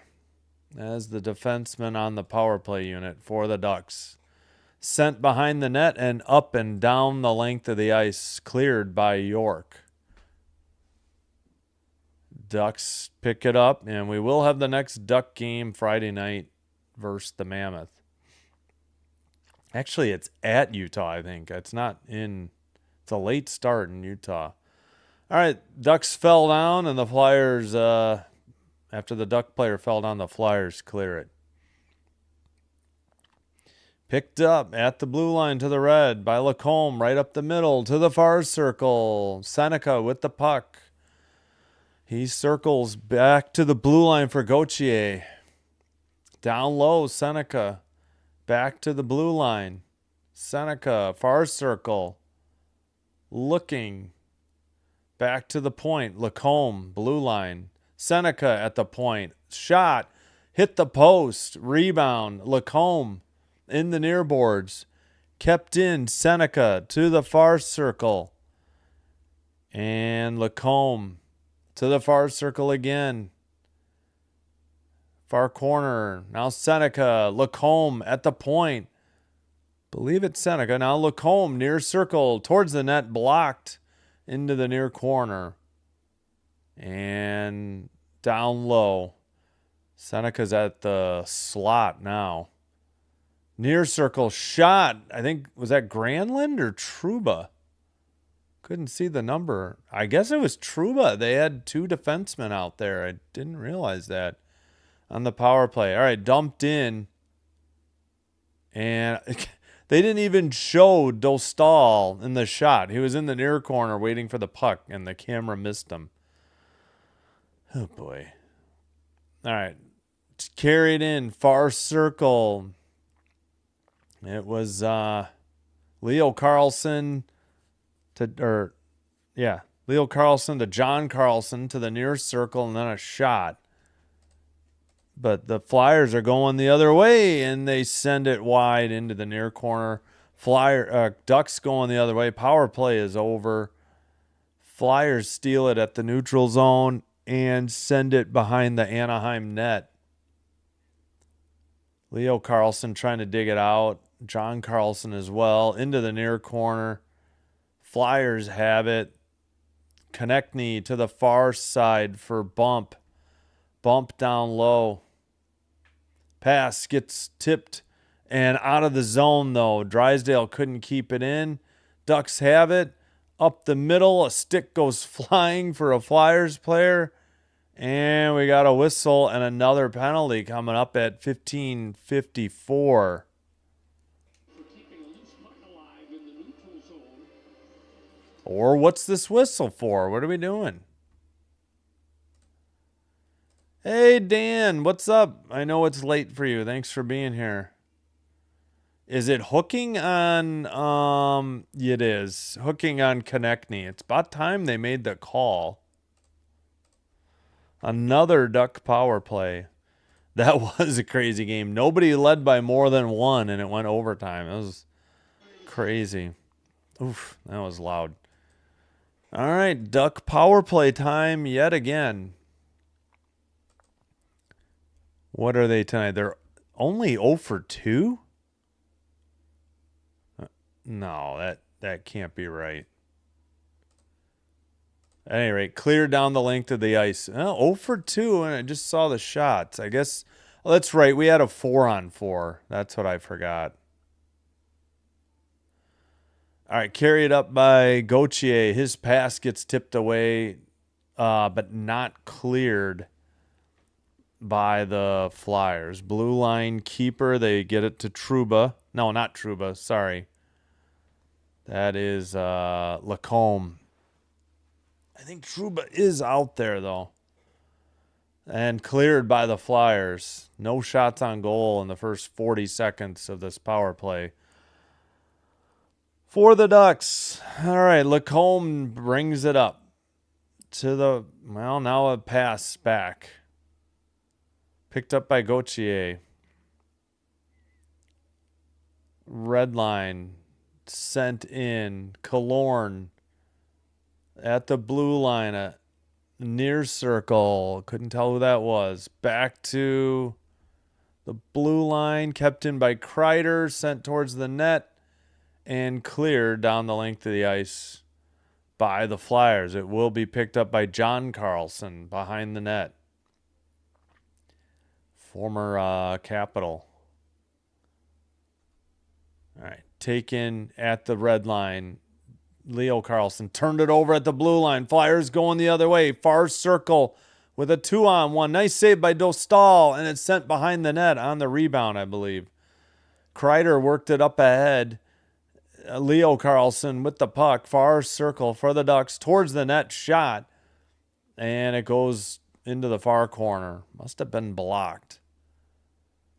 as the defenseman on the power play unit for the Ducks. Sent behind the net and up and down the length of the ice, cleared by York. Ducks pick it up, and we will have the next Duck game Friday night versus the Mammoth. Actually, it's at Utah, I think. It's not in... It's a late start in Utah. All right, Ducks fell down, and the Flyers... after the Duck player fell down, the Flyers clear it. Picked up at the blue line to the red by Lacombe, right up the middle to the far circle. Seneca with the puck. He circles back to the blue line for Gauthier. Down low, Seneca. Back to the blue line. Seneca, far circle. Looking. Back to the point. Lacombe, blue line. Seneca at the point. Shot. Hit the post. Rebound. Lacombe in the near boards. Kept in. Seneca to the far circle. And Lacombe to the far circle again. Far corner. Now Seneca. Lacombe at the point. Believe it's Seneca. Now Lacombe near circle. Towards the net. Blocked. Into the near corner. And down low. Seneca's at the slot now. Near circle shot. I think, was that Granlund or Trouba? Couldn't see the number. I guess it was Trouba. They had two defensemen out there. I didn't realize that on the power play. All right, dumped in. And they didn't even show Dostal in the shot. He was in the near corner waiting for the puck, and the camera missed him. Oh, boy. All right. Carried in, far circle. It was Leo Carlson Leo Carlson to John Carlson to the near circle, and then a shot. But the Flyers are going the other way, and they send it wide into the near corner. Ducks going the other way. Power play is over. Flyers steal it at the neutral zone and send it behind the Anaheim net. Leo Carlson trying to dig it out. John Carlson as well into the near corner. Flyers have it. Konechny to the far side for bump. Bump down low. Pass gets tipped and out of the zone, though. Drysdale couldn't keep it in. Ducks have it. Up the middle, a stick goes flying for a Flyers player. And we got a whistle and another penalty coming up at 15:54. For keeping a loose puck alive in the neutral zone. Or what's this whistle for? What are we doing? Hey, Dan, what's up? I know it's late for you. Thanks for being here. Is it hooking on, it is. Hooking on Konechny. It's about time they made the call. Another Duck power play. That was a crazy game. Nobody led by more than one, and it went overtime. It was crazy. Oof, that was loud. All right, Duck power play time yet again. What are they tonight? They're only 0 for 2? No, that can't be right. At any rate, clear down the length of the ice. 0 for 2, and I just saw the shots. I guess, that's right. We had a 4-on-4. That's what I forgot. All right, carried up by Gauthier. His pass gets tipped away, but not cleared by the Flyers. Blue line keeper. They get it to Trouba. No, not Trouba. Sorry. That is Lacombe. I think Trouba is out there, though. And cleared by the Flyers. No shots on goal in the first 40 seconds of this power play for the Ducks. All right, Lacombe brings it up to the, well, now a pass back. Picked up by Gauthier. Red line. Sent in. Killorn at the blue line. Near circle. Couldn't tell who that was. Back to the blue line. Kept in by Kreider. Sent towards the net. And cleared down the length of the ice by the Flyers. It will be picked up by John Carlson behind the net. Former Capital. All right. Taken at the red line. Leo Carlson turned it over at the blue line. Flyers going the other way. Far circle with a 2-on-1. Nice save by Dostal, and it's sent behind the net on the rebound, I believe. Kreider worked it up ahead. Leo Carlson with the puck. Far circle for the Ducks towards the net shot. And it goes into the far corner. Must have been blocked.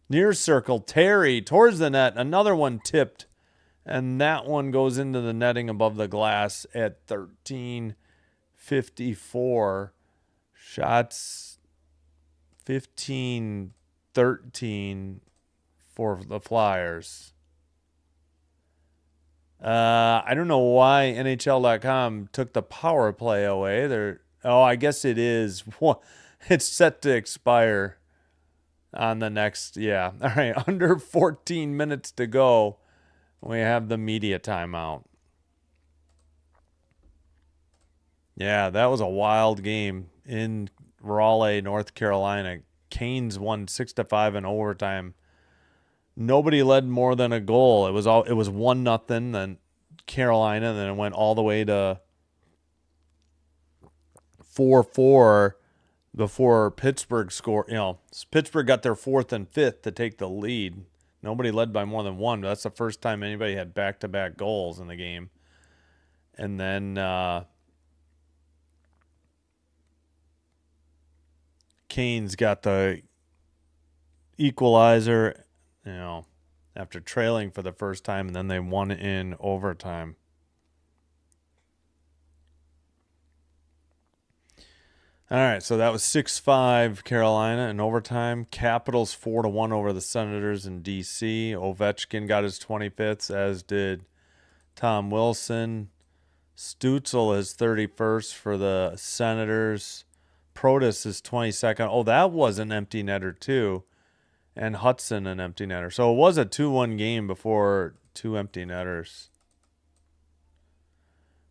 Near circle, Terry towards the net. Another one tipped. And that one goes into the netting above the glass at 13:54. Shots 15-13 for the Flyers. I don't know why NHL.com took the power play away. I guess it is. It's set to expire on the next. Yeah. All right. Under 14 minutes to go. We have the media timeout. Yeah, that was a wild game in Raleigh, North Carolina. Canes won 6-5 in overtime. Nobody led more than a goal. It was 1-0, then Carolina, and then it went all the way to 4-4 before Pittsburgh scored. Pittsburgh got their fourth and fifth to take the lead. Nobody led by more than one. But that's the first time anybody had back-to-back goals in the game. And then Canes got the equalizer, after trailing for the first time, and then they won in overtime. All right, so that was 6-5 Carolina in overtime. Capitals 4-1 over the Senators in D.C. Ovechkin got his 25th, as did Tom Wilson. Stützle is 31st for the Senators. Protas is 22nd. Oh, that was an empty netter too. And Hudson an empty netter. So it was a 2-1 game before 2 empty netters.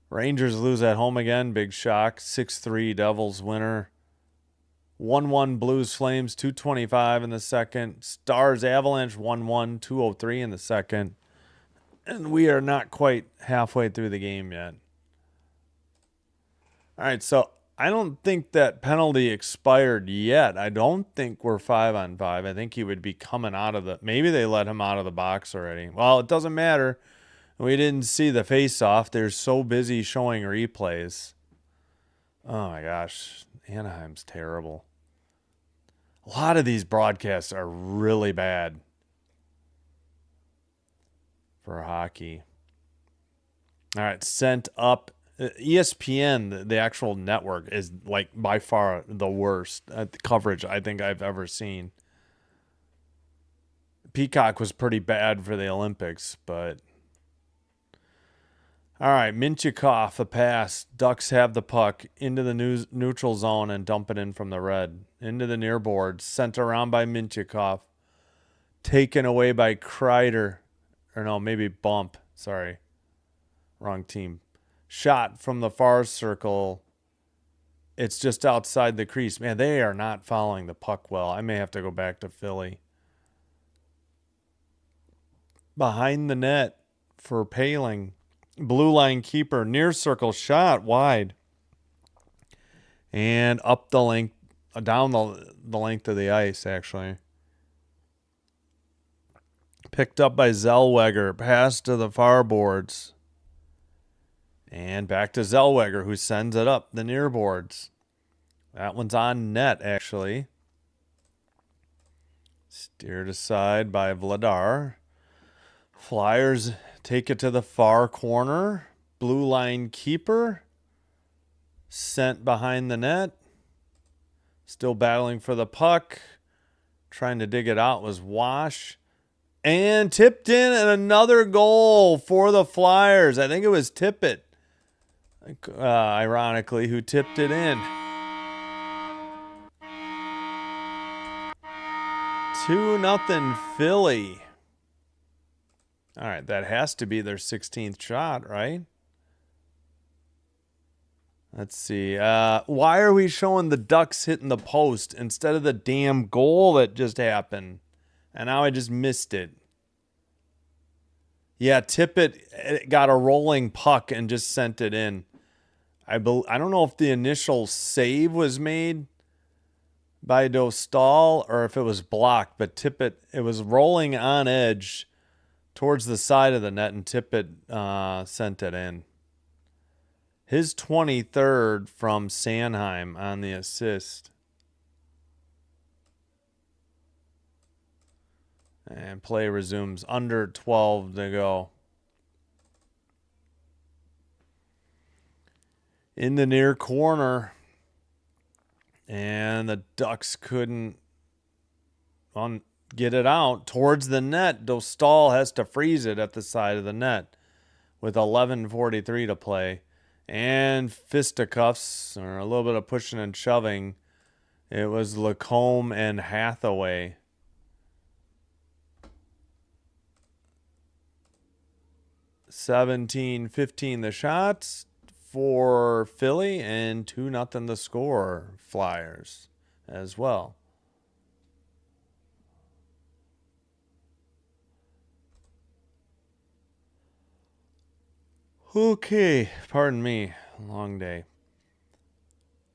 Rangers lose at home again. Big shock. 6-3 Devils winner. 1-1 Blues Flames. 2:25 in the second. Stars Avalanche 1-1. 2:03 in the second. And we are not quite halfway through the game yet. All right, so I don't think that penalty expired yet. I don't think we're 5-on-5. I think he would be coming out of the... Maybe they let him out of the box already. Well, it doesn't matter. We didn't see the face-off. They're so busy showing replays. Oh, my gosh. Anaheim's terrible. A lot of these broadcasts are really bad for hockey. All right, sent up. ESPN, the actual network, is like by far the worst coverage I think I've ever seen. Peacock was pretty bad for the Olympics, but... All right, Mintyukov, a pass. Ducks have the puck into the neutral zone and dump it in from the red. Into the near board, sent around by Mintyukov. Taken away by Kreider. Or no, maybe Bump. Sorry. Wrong team. Shot from the far circle. It's just outside the crease. Man, they are not following the puck well. I may have to go back to Philly. Behind the net for Paling. Blue line keeper. Near circle shot wide. And up the length. Down the length of the ice, actually. Picked up by Zellweger. Pass to the far boards. And back to Zellweger, who sends it up the near boards. That one's on net, actually. Steered aside by Vladar. Flyers take it to the far corner. Blue line keeper. Sent behind the net. Still battling for the puck. Trying to dig it out was Wash. And tipped in, and another goal for the Flyers. I think it was Tippett. Ironically, who tipped it in. 2-0 Philly. All right, that has to be their 16th shot, right? Let's see. Why are we showing the Ducks hitting the post instead of the damn goal that just happened? And now I just missed it. Yeah, Tippett got a rolling puck and just sent it in. I don't know if the initial save was made by Dostal or if it was blocked, but Tippett, it was rolling on edge towards the side of the net, and Tippett sent it in. His 23rd from Sanheim on the assist. And play resumes. Under 12 to go. In the near corner. And the Ducks couldn't get it out towards the net. Dostal has to freeze it at the side of the net with 11:43 to play. And fisticuffs, or a little bit of pushing and shoving. It was Lacombe and Hathaway. 17-15 the shots for Philly, and 2-0 the score, Flyers as well. Okay, pardon me, long day.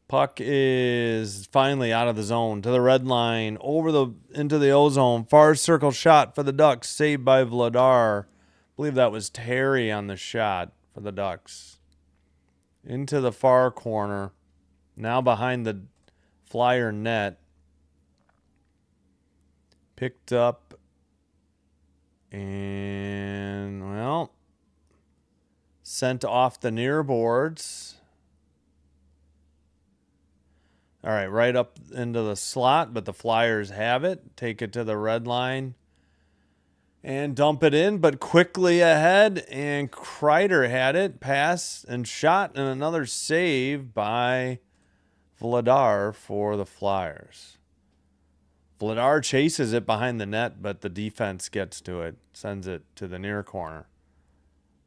Puck is finally out of the zone to the red line, into the O-zone. Far circle shot for the Ducks, saved by Vladar. I believe that was Terry on the shot for the Ducks. Into the far corner. Now behind the Flyer net. Picked up. And, well, sent off the near boards. All right, right up into the slot, but the Flyers have it. Take it to the red line and dump it in, but quickly ahead, and Kreider had it, pass and shot, and another save by Vladar for the Flyers. Vladar chases it behind the net, but the defense gets to it, sends it to the near corner.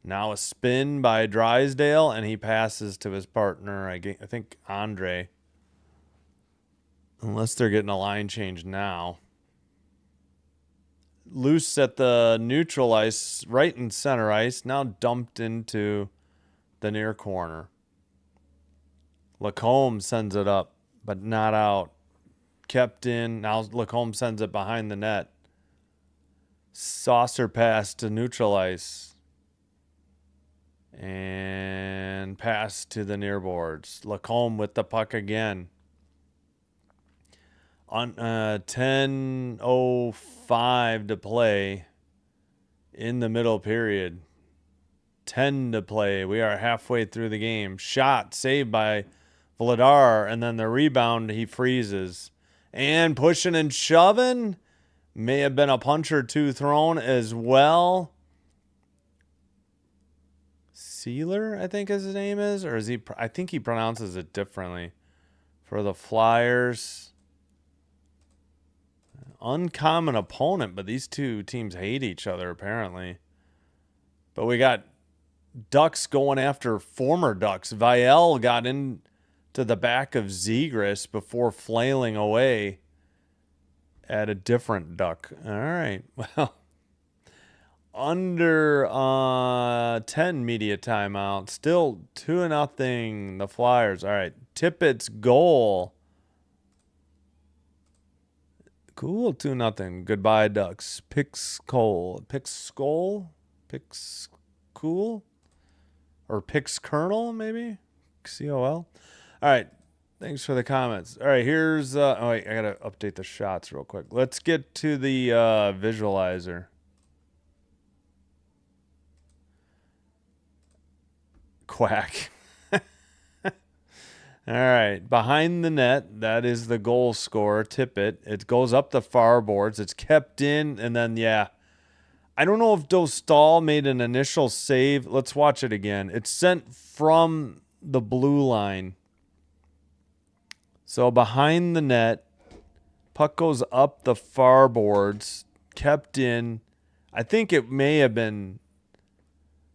Now a spin by Drysdale, and he passes to his partner, I think Andre. Unless they're getting a line change now. Loose at the neutral ice, right in center ice, now dumped into the near corner. Lacombe sends it up, but not out. Kept in. Now Lacombe sends it behind the net. Saucer pass to neutral ice. And pass to the near boards. Lacombe with the puck again. On 10:05 to play in the middle period. 10 to play. We are halfway through the game. Shot saved by Vladar, and then the rebound, he freezes. And pushing and shoving. May have been a punch or two thrown as well. Sealer, I think his name is. Or is he? I think he pronounces it differently. For the Flyers. Uncommon opponent, but these two teams hate each other apparently. But we got Ducks going after former Ducks. Vielle got into the back of Zegras before flailing away at a different Duck. All right. Well, under 10 media timeout. Still 2-0 the Flyers. All right. Tippett's goal. Cool, 2-0. Goodbye, Ducks. Pix Cool, or Pix Colonel, maybe. COL. All right, thanks for the comments. All right, here's. Oh wait, I gotta update the shots real quick. Let's get to the visualizer. Quack. All right, behind the net, that is the goal scorer, Tippett. It goes up the far boards. It's kept in, and then, yeah. I don't know if Dostal made an initial save. Let's watch it again. It's sent from the blue line. So behind the net, puck goes up the far boards, kept in. I think it may have been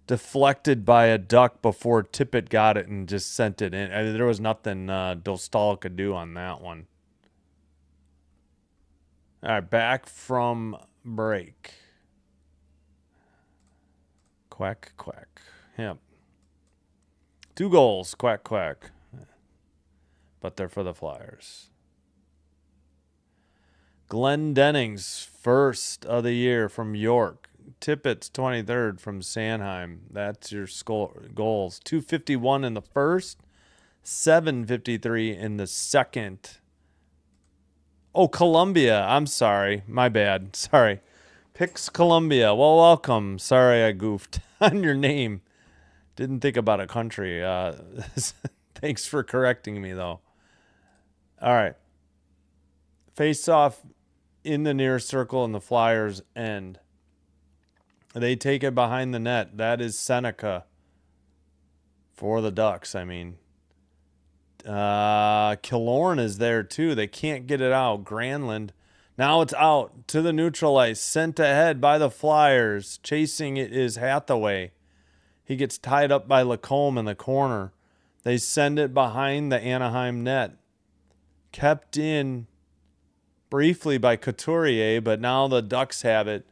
deflected by a Duck before Tippett got it and just sent it in. I mean, there was nothing Dostal could do on that one. All right, back from break. Quack, quack. Yep. 2 goals, quack, quack. But they're for the Flyers. Glenn Dennings, first of the year from York. Tippett's 23rd from Sanheim. That's your goals. 251 in the first, 753 in the second. Oh, Columbia. I'm sorry. My bad. Sorry. Pix Columbia. Well, welcome. Sorry I goofed on your name. Didn't think about a country. Thanks for correcting me, though. All right. Face off in the near circle and the Flyers end. They take it behind the net. That is Seneca for the Ducks. I mean, Killorn is there too. They can't get it out. Granlund. Now it's out to the neutral ice. Sent ahead by the Flyers. Chasing it is Hathaway. He gets tied up by Lacombe in the corner. They send it behind the Anaheim net. Kept in briefly by Couturier, but now the Ducks have it.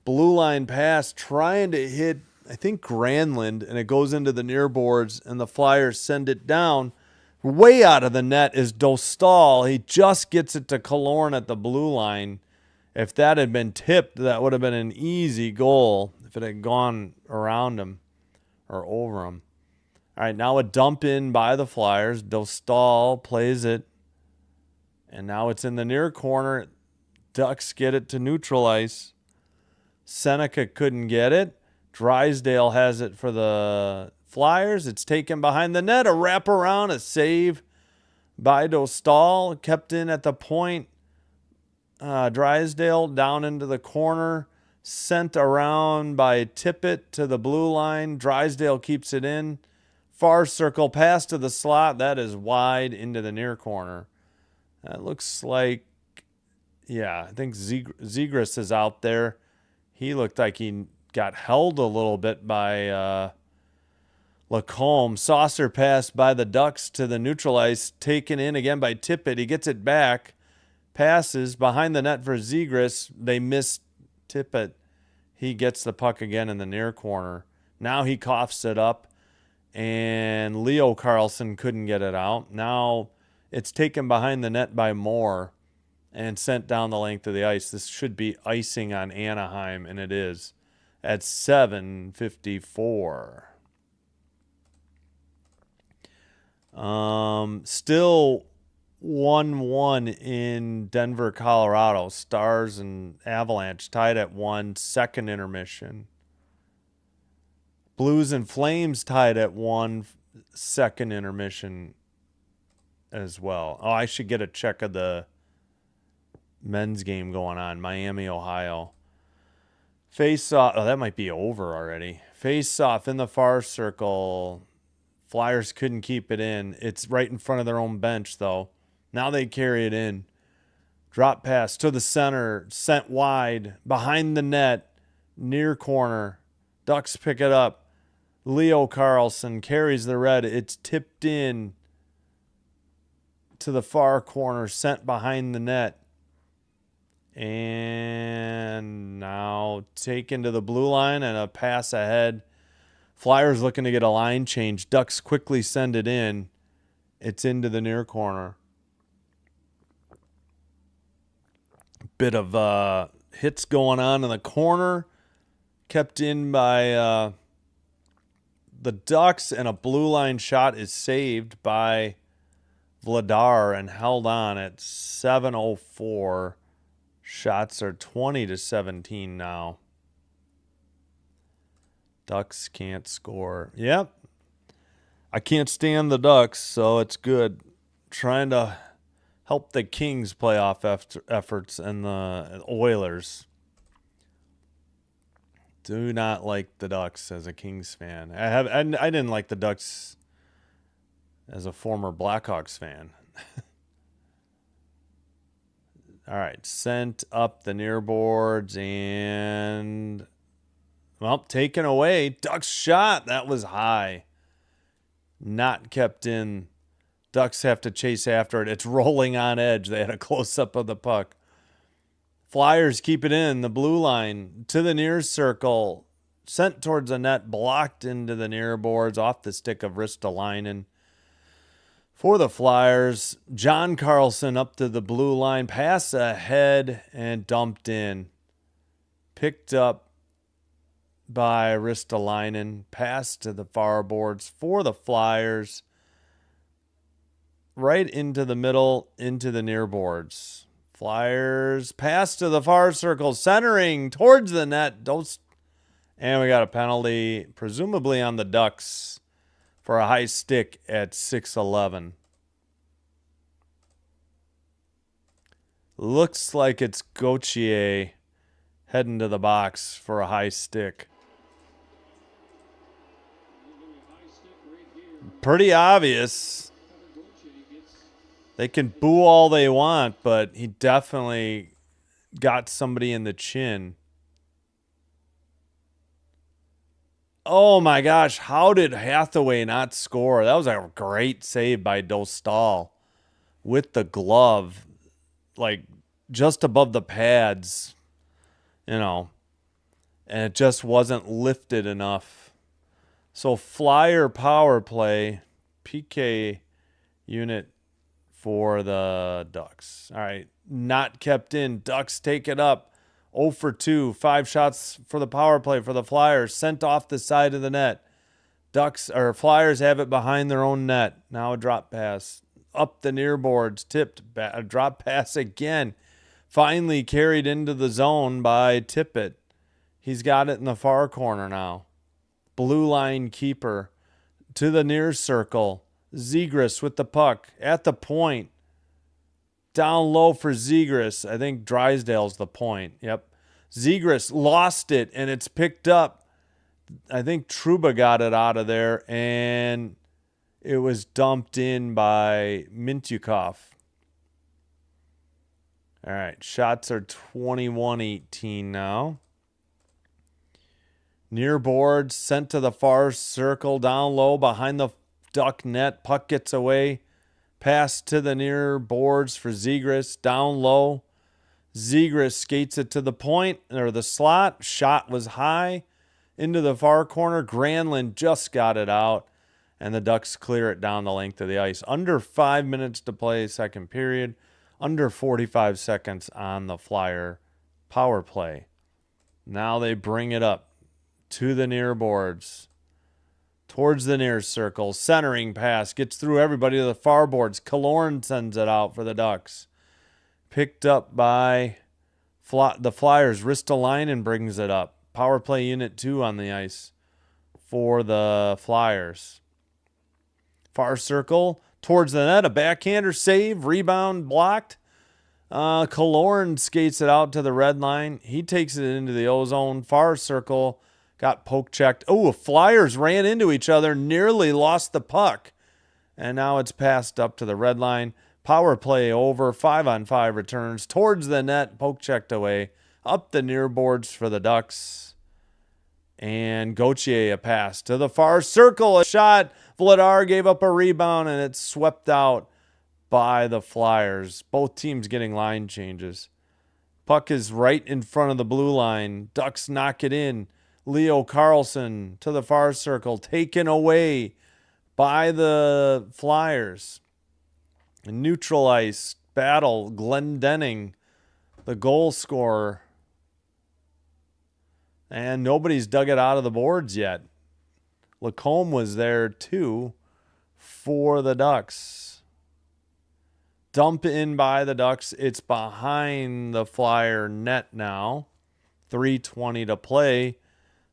Blue line pass, trying to hit, I think, Granlund, and it goes into the near boards, and the Flyers send it down. Way out of the net is Dostal. He just gets it to Killorn at the blue line. If that had been tipped, that would have been an easy goal if it had gone around him or over him. All right, now a dump in by the Flyers. Dostal plays it. And now it's in the near corner. Ducks get it to neutral ice. Seneca couldn't get it. Drysdale has it for the Flyers. It's taken behind the net. A wraparound, a save by Dostal. Kept in at the point. Drysdale down into the corner. Sent around by Tippett to the blue line. Drysdale keeps it in. Far circle pass to the slot. That is wide into the near corner. That looks like, yeah, I think Zegras is out there. He looked like he got held a little bit by Lacombe. Saucer pass by the Ducks to the neutral ice. Taken in again by Tippett. He gets it back. Passes behind the net for Zegras. They miss Tippett. He gets the puck again in the near corner. Now he coughs it up. And Leo Carlson couldn't get it out. Now it's taken behind the net by Moore and sent down the length of the ice. This should be icing on Anaheim, and it is at 7:54. Still 1-1 in Denver, Colorado. Stars and Avalanche tied at 1, second intermission. Blues and Flames tied at 1, second intermission as well. Oh, I should get a check of the men's game going on. Miami, Ohio. Face off. Oh, that might be over already. Face off in the far circle. Flyers couldn't keep it in. It's right in front of their own bench, though. Now they carry it in. Drop pass to the center. Sent wide. Behind the net. Near corner. Ducks pick it up. Leo Carlson carries the red. It's tipped in to the far corner. Sent behind the net. And now taken to the blue line and a pass ahead. Flyers looking to get a line change. Ducks quickly send it in. It's into the near corner. Bit of hits going on in the corner. Kept in by the Ducks, and a blue line shot is saved by Vladar and held on at 7:04. Shots are 20-17 now. Ducks can't score. Yep. I can't stand the Ducks, so it's good. Trying to help the Kings playoff efforts and the Oilers. Do not like the Ducks as a Kings fan. I didn't like the Ducks as a former Blackhawks fan. All right, sent up the near boards and, well, taken away. Ducks shot. That was high. Not kept in. Ducks have to chase after it. It's rolling on edge. They had a close-up of the puck. Flyers keep it in. The blue line to the near circle. Sent towards the net. Blocked into the near boards off the stick of Ristolainen. For the Flyers, John Carlson up to the blue line. Pass ahead and dumped in. Picked up by Ristolainen. Pass to the far boards for the Flyers. Right into the middle, into the near boards. Flyers pass to the far circle, centering towards the net. And we got a penalty, presumably on the Ducks, for a high stick at 6:11. Looks like it's Gauthier heading to the box for a high stick. Pretty obvious. They can boo all they want, but he definitely got somebody in the chin. Oh my gosh, how did Hathaway not score? That was a great save by Dostal with the glove, like just above the pads, and it just wasn't lifted enough. So Flyer power play, PK unit for the Ducks. All right, not kept in. Ducks take it up. 0 for 2. 5 shots for the power play for the Flyers. Sent off the side of the net. Flyers have it behind their own net. Now a drop pass. Up the near boards. Tipped. A drop pass again. Finally carried into the zone by Tippett. He's got it in the far corner now. Blue line keeper. To the near circle. Zegras with the puck at the point. Down low for Zegras. I think Drysdale's the point. Yep. Zegras lost it, and it's picked up. I think Trouba got it out of there, and it was dumped in by Mintyukov. All right. Shots are 21-18 now. Near boards, sent to the far circle, down low behind the Duck net. Puck gets away. Pass to the near boards for Zegras. Down low. Zegras skates it to the point or the slot. Shot was high into the far corner. Granlund just got it out, and the Ducks clear it down the length of the ice. Under 5 minutes to play, second period. Under 45 seconds on the Flyer power play. Now they bring it up to the near boards. Towards the near circle. Centering pass. Gets through everybody to the far boards. Killorn sends it out for the Ducks. Picked up by the Flyers. Ristolainen brings it up. Power play unit 2 on the ice for the Flyers. Far circle. Towards the net. A backhander save. Rebound blocked. Killorn skates it out to the red line. He takes it into the ozone. Far circle. Got poke checked. Oh, Flyers ran into each other, nearly lost the puck. And now it's passed up to the red line. Power play over. 5-on-5 returns towards the net. Poke checked away. Up the near boards for the Ducks. And Gauthier a pass to the far circle. A shot. Vladar gave up a rebound, and it's swept out by the Flyers. Both teams getting line changes. Puck is right in front of the blue line. Ducks knock it in. Leo Carlson to the far circle, taken away by the Flyers. A neutral ice battle. Glendening, the goal scorer. And nobody's dug it out of the boards yet. Lacombe was there too for the Ducks. Dump in by the Ducks. It's behind the Flyer net now. 3:20 to play.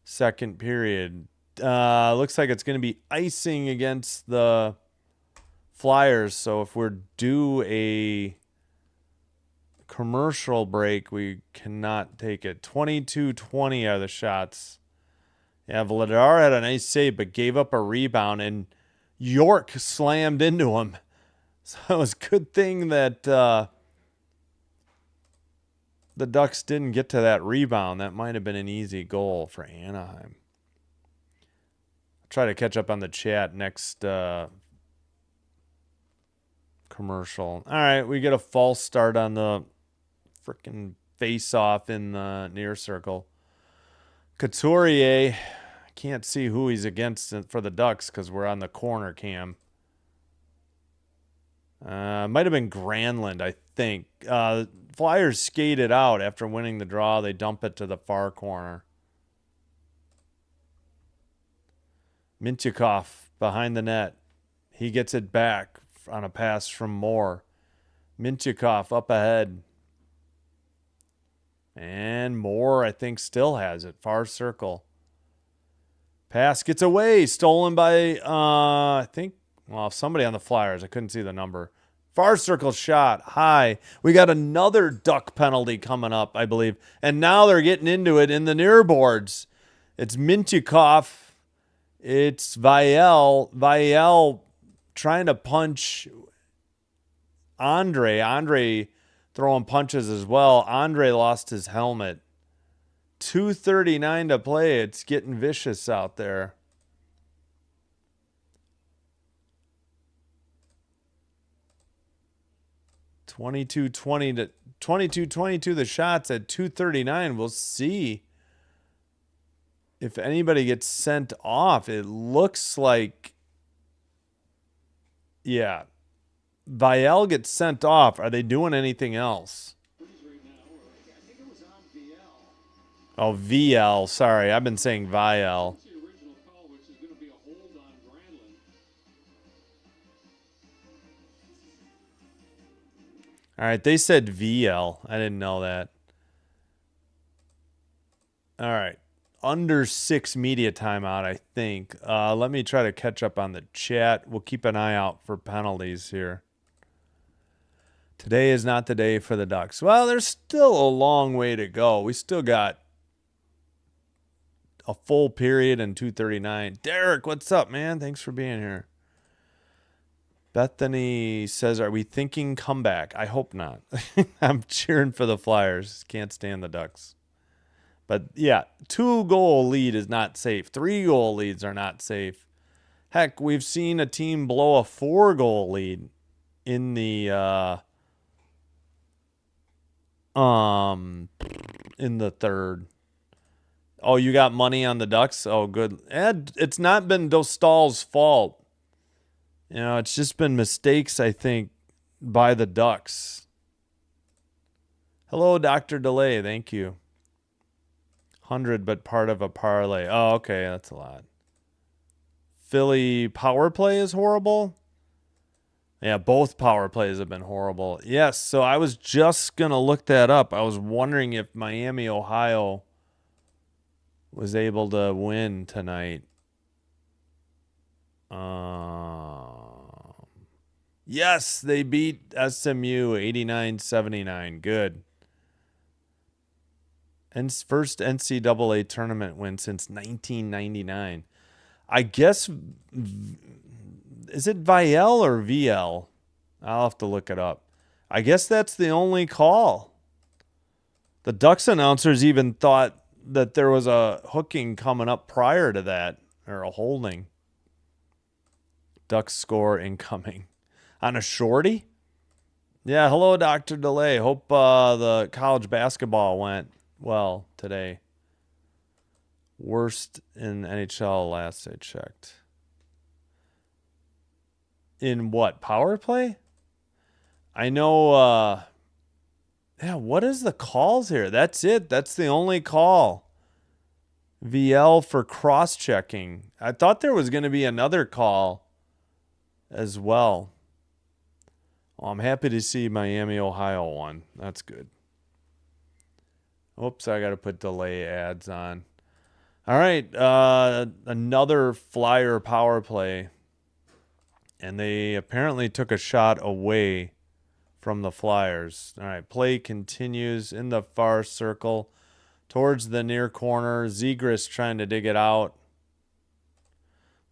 Second period. Looks like it's going to be icing against the Flyers. So if we're due a commercial break, we cannot take it. 22-20 are the shots. Yeah, Vladar had a nice save, but gave up a rebound, and York slammed into him. So it was a good thing that the Ducks didn't get to that rebound. That might have been an easy goal for Anaheim. I'll try to catch up on the chat next commercial. All right, we get a false start on the freaking face-off in the near circle. Couturier, I can't see who he's against for the Ducks because we're on the corner cam. Might have been Granlund, I think. Flyers skated out after winning the draw. They dump it to the far corner. Mintyukov behind the net. He gets it back on a pass from Moore. Mintyukov up ahead. And Moore, I think, still has it. Far circle. Pass gets away. Stolen by, I think, well, somebody on the Flyers. I couldn't see the number. Far circle shot. High. We got another Duck penalty coming up, I believe. And now they're getting into it in the near boards. It's Mintyukov. It's Vielle. Vielle trying to punch Andre. Andre throwing punches as well. Andre lost his helmet. 2:39 to play. It's getting vicious out there. $22-20 to $22-22 the shots at 2:39. We'll see if anybody gets sent off. It looks like, yeah, Vial gets sent off, are they doing anything else? I think it was on VL. Oh, VL. Sorry, I've been saying Vial. That's the original call, which is going to be a hold on Granlund. All right, they said VL. I didn't know that. All right. Under 6 media timeout, I think. Let me try to catch up on the chat. We'll keep an eye out for penalties here. Today is not the day for the Ducks. Well, there's still a long way to go. We still got a full period and 2:39. Derek, what's up, man? Thanks for being here. Bethany says, are we thinking comeback? I hope not. I'm cheering for the Flyers. Can't stand the Ducks. But yeah, 2-goal lead is not safe. 3-goal leads are not safe. Heck, we've seen a team blow a 4-goal lead in the third. Oh, you got money on the Ducks? Oh, good. And it's not been Dostal's fault. You know, it's just been mistakes, I think, by the Ducks. Hello, Dr. Delay. Thank you. 100, but part of a parlay. Oh, okay. That's a lot. Philly power play is horrible. Yeah, both power plays have been horrible. Yes, so I was just going to look that up. I was wondering if Miami, Ohio was able to win tonight. Yes, they beat SMU 89-79. Good. And first NCAA tournament win since 1999. I guess, is it Vial or VL? I'll have to look it up. I guess that's the only call. The Ducks announcers even thought that there was a hooking coming up prior to that, or a holding. Ducks score incoming. On a shorty? Yeah, hello, Dr. Delay. Hope the college basketball went well today. Worst in NHL last I checked. In what? Power play? I know, yeah, what is the calls here? That's it. That's the only call. VL for cross-checking. I thought there was going to be another call as well. Well, I'm happy to see Miami, Ohio won. That's good. Oops, I got to put delay ads on. All right, another Flyer power play. And they apparently took a shot away from the Flyers. All right, play continues in the far circle towards the near corner. Zegras trying to dig it out.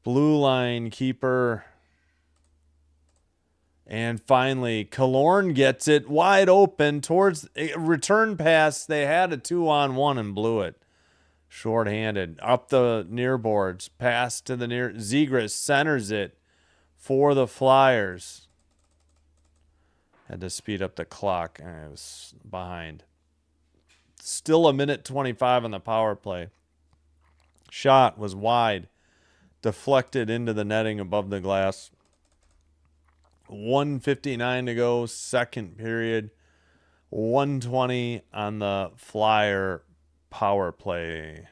Blue line keeper. And finally, Killorn gets it wide open towards a return pass. They had a 2-on-1 and blew it. Short-handed. Up the near boards. Pass to the near. Zegras centers it for the Flyers. Had to speed up the clock. I was behind. Still a minute 25 on the power play. Shot was wide. Deflected into the netting above the glass. 1:59 to go, second period. 1:20 on the Flyer power play.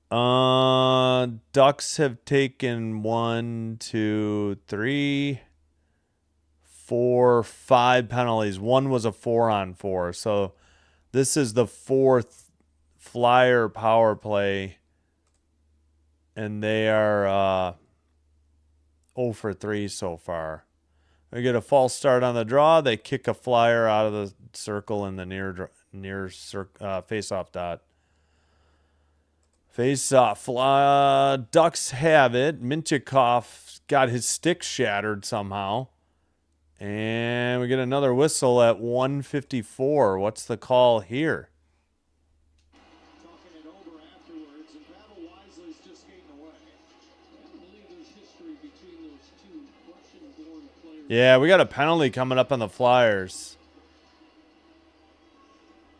Ducks have taken 1, 2, 3, 4, 5 penalties. One was a 4-on-4. So this is the fourth Flyer power play. And they are 0 for 3 so far. They get a false start on the draw. They kick a Flyer out of the circle in the near face-off dot. Face-off. Ducks have it. Mintyukov got his stick shattered somehow. And we get another whistle at 1:54. What's the call here? Talking it over afterwards, and Battle Wisely's just skating away. I don't believe there's history between those two Russian-born players. Yeah, we got a penalty coming up on the Flyers.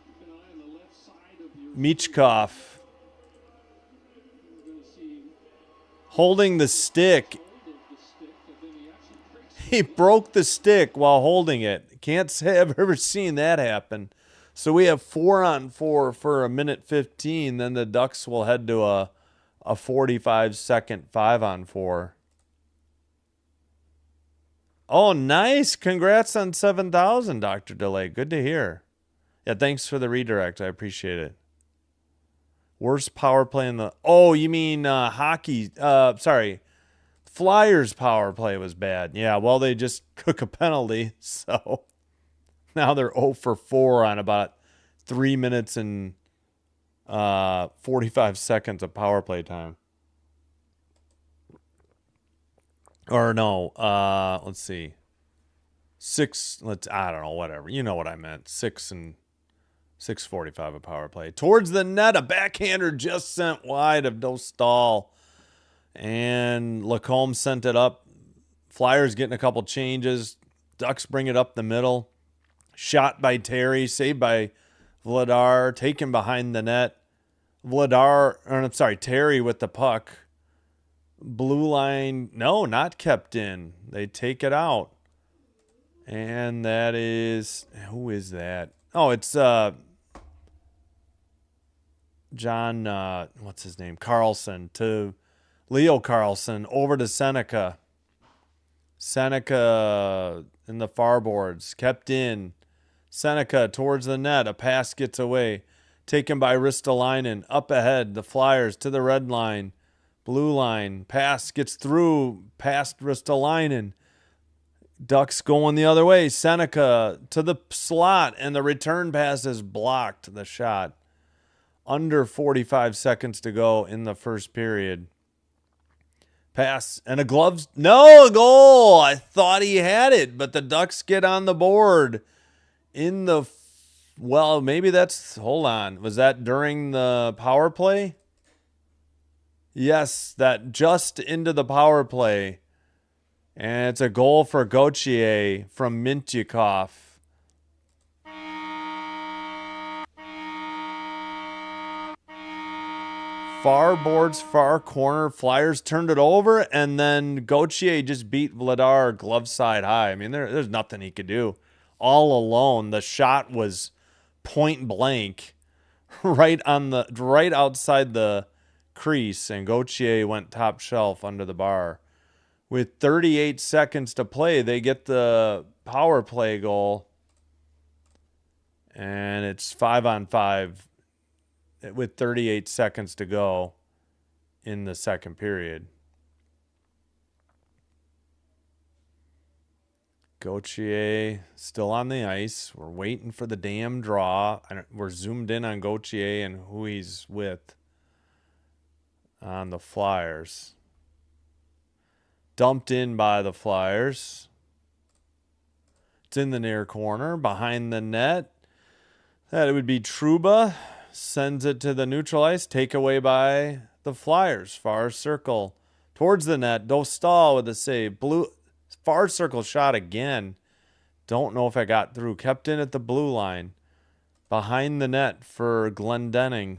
Keep an eye on the left side of your Michkov We're going to see holding the stick. hold of the stick, but then he actually He broke the stick while holding it. Can't say I've ever seen that happen. So we have 4-on-4 for a minute 15. Then the Ducks will head to a 45-second 5-on-4. Oh, nice. Congrats on 7,000, Dr. Delay. Good to hear. Yeah, thanks for the redirect. I appreciate it. Worst power play in the... Oh, you mean hockey. Sorry. Flyers power play was bad. Yeah, well, they just took a penalty. So now they're 0 for 4 on about 3 minutes and 45 seconds of power play time. Or no, let's see. 6, I don't know, whatever. You know what I meant. 6:45 of power play. Towards the net, a backhander just sent wide of Dostal. And Lacombe sent it up. Flyers getting a couple changes. Ducks bring it up the middle. Shot by Terry, saved by Vladar, taken behind the net. Terry with the puck. Blue line, no, not kept in. They take it out. And that is, who is that? Oh, it's John, what's his name? Carlson to Leo Carlson over to Seneca. Seneca in the far boards, kept in. Seneca towards the net. A pass gets away. Taken by Ristolainen. Up ahead. The Flyers to the red line. Blue line. Pass gets through past Ristolainen. Ducks going the other way. Seneca to the slot. And the return pass is blocked. The shot. Under 45 seconds to go in the first period. Pass and a glove. No, a goal. I thought he had it, but the Ducks get on the board in the, well, maybe that's, hold on. Was that during the power play? Yes, that just into the power play. And it's a goal for Gauthier from Mintyukov. Far boards, far corner. Flyers turned it over, and then Gauthier just beat Vladar glove side high. I mean, there's nothing he could do. All alone. The shot was point blank, right outside the crease, and Gauthier went top shelf under the bar. With 38 seconds to play, they get the power play goal, and it's 5-on-5. With 38 seconds to go in the second period. Gauthier still on the ice. We're waiting for the damn draw. We're zoomed in on Gauthier and who he's with on the Flyers. Dumped in by the Flyers. It's in the near corner, behind the net. That would be Trouba. Sends it to the neutral ice. Takeaway by the Flyers. Far circle towards the net. Dostal with a save. Blue far circle shot again. Don't know if I got through. Kept in at the blue line. Behind the net for Glendenning.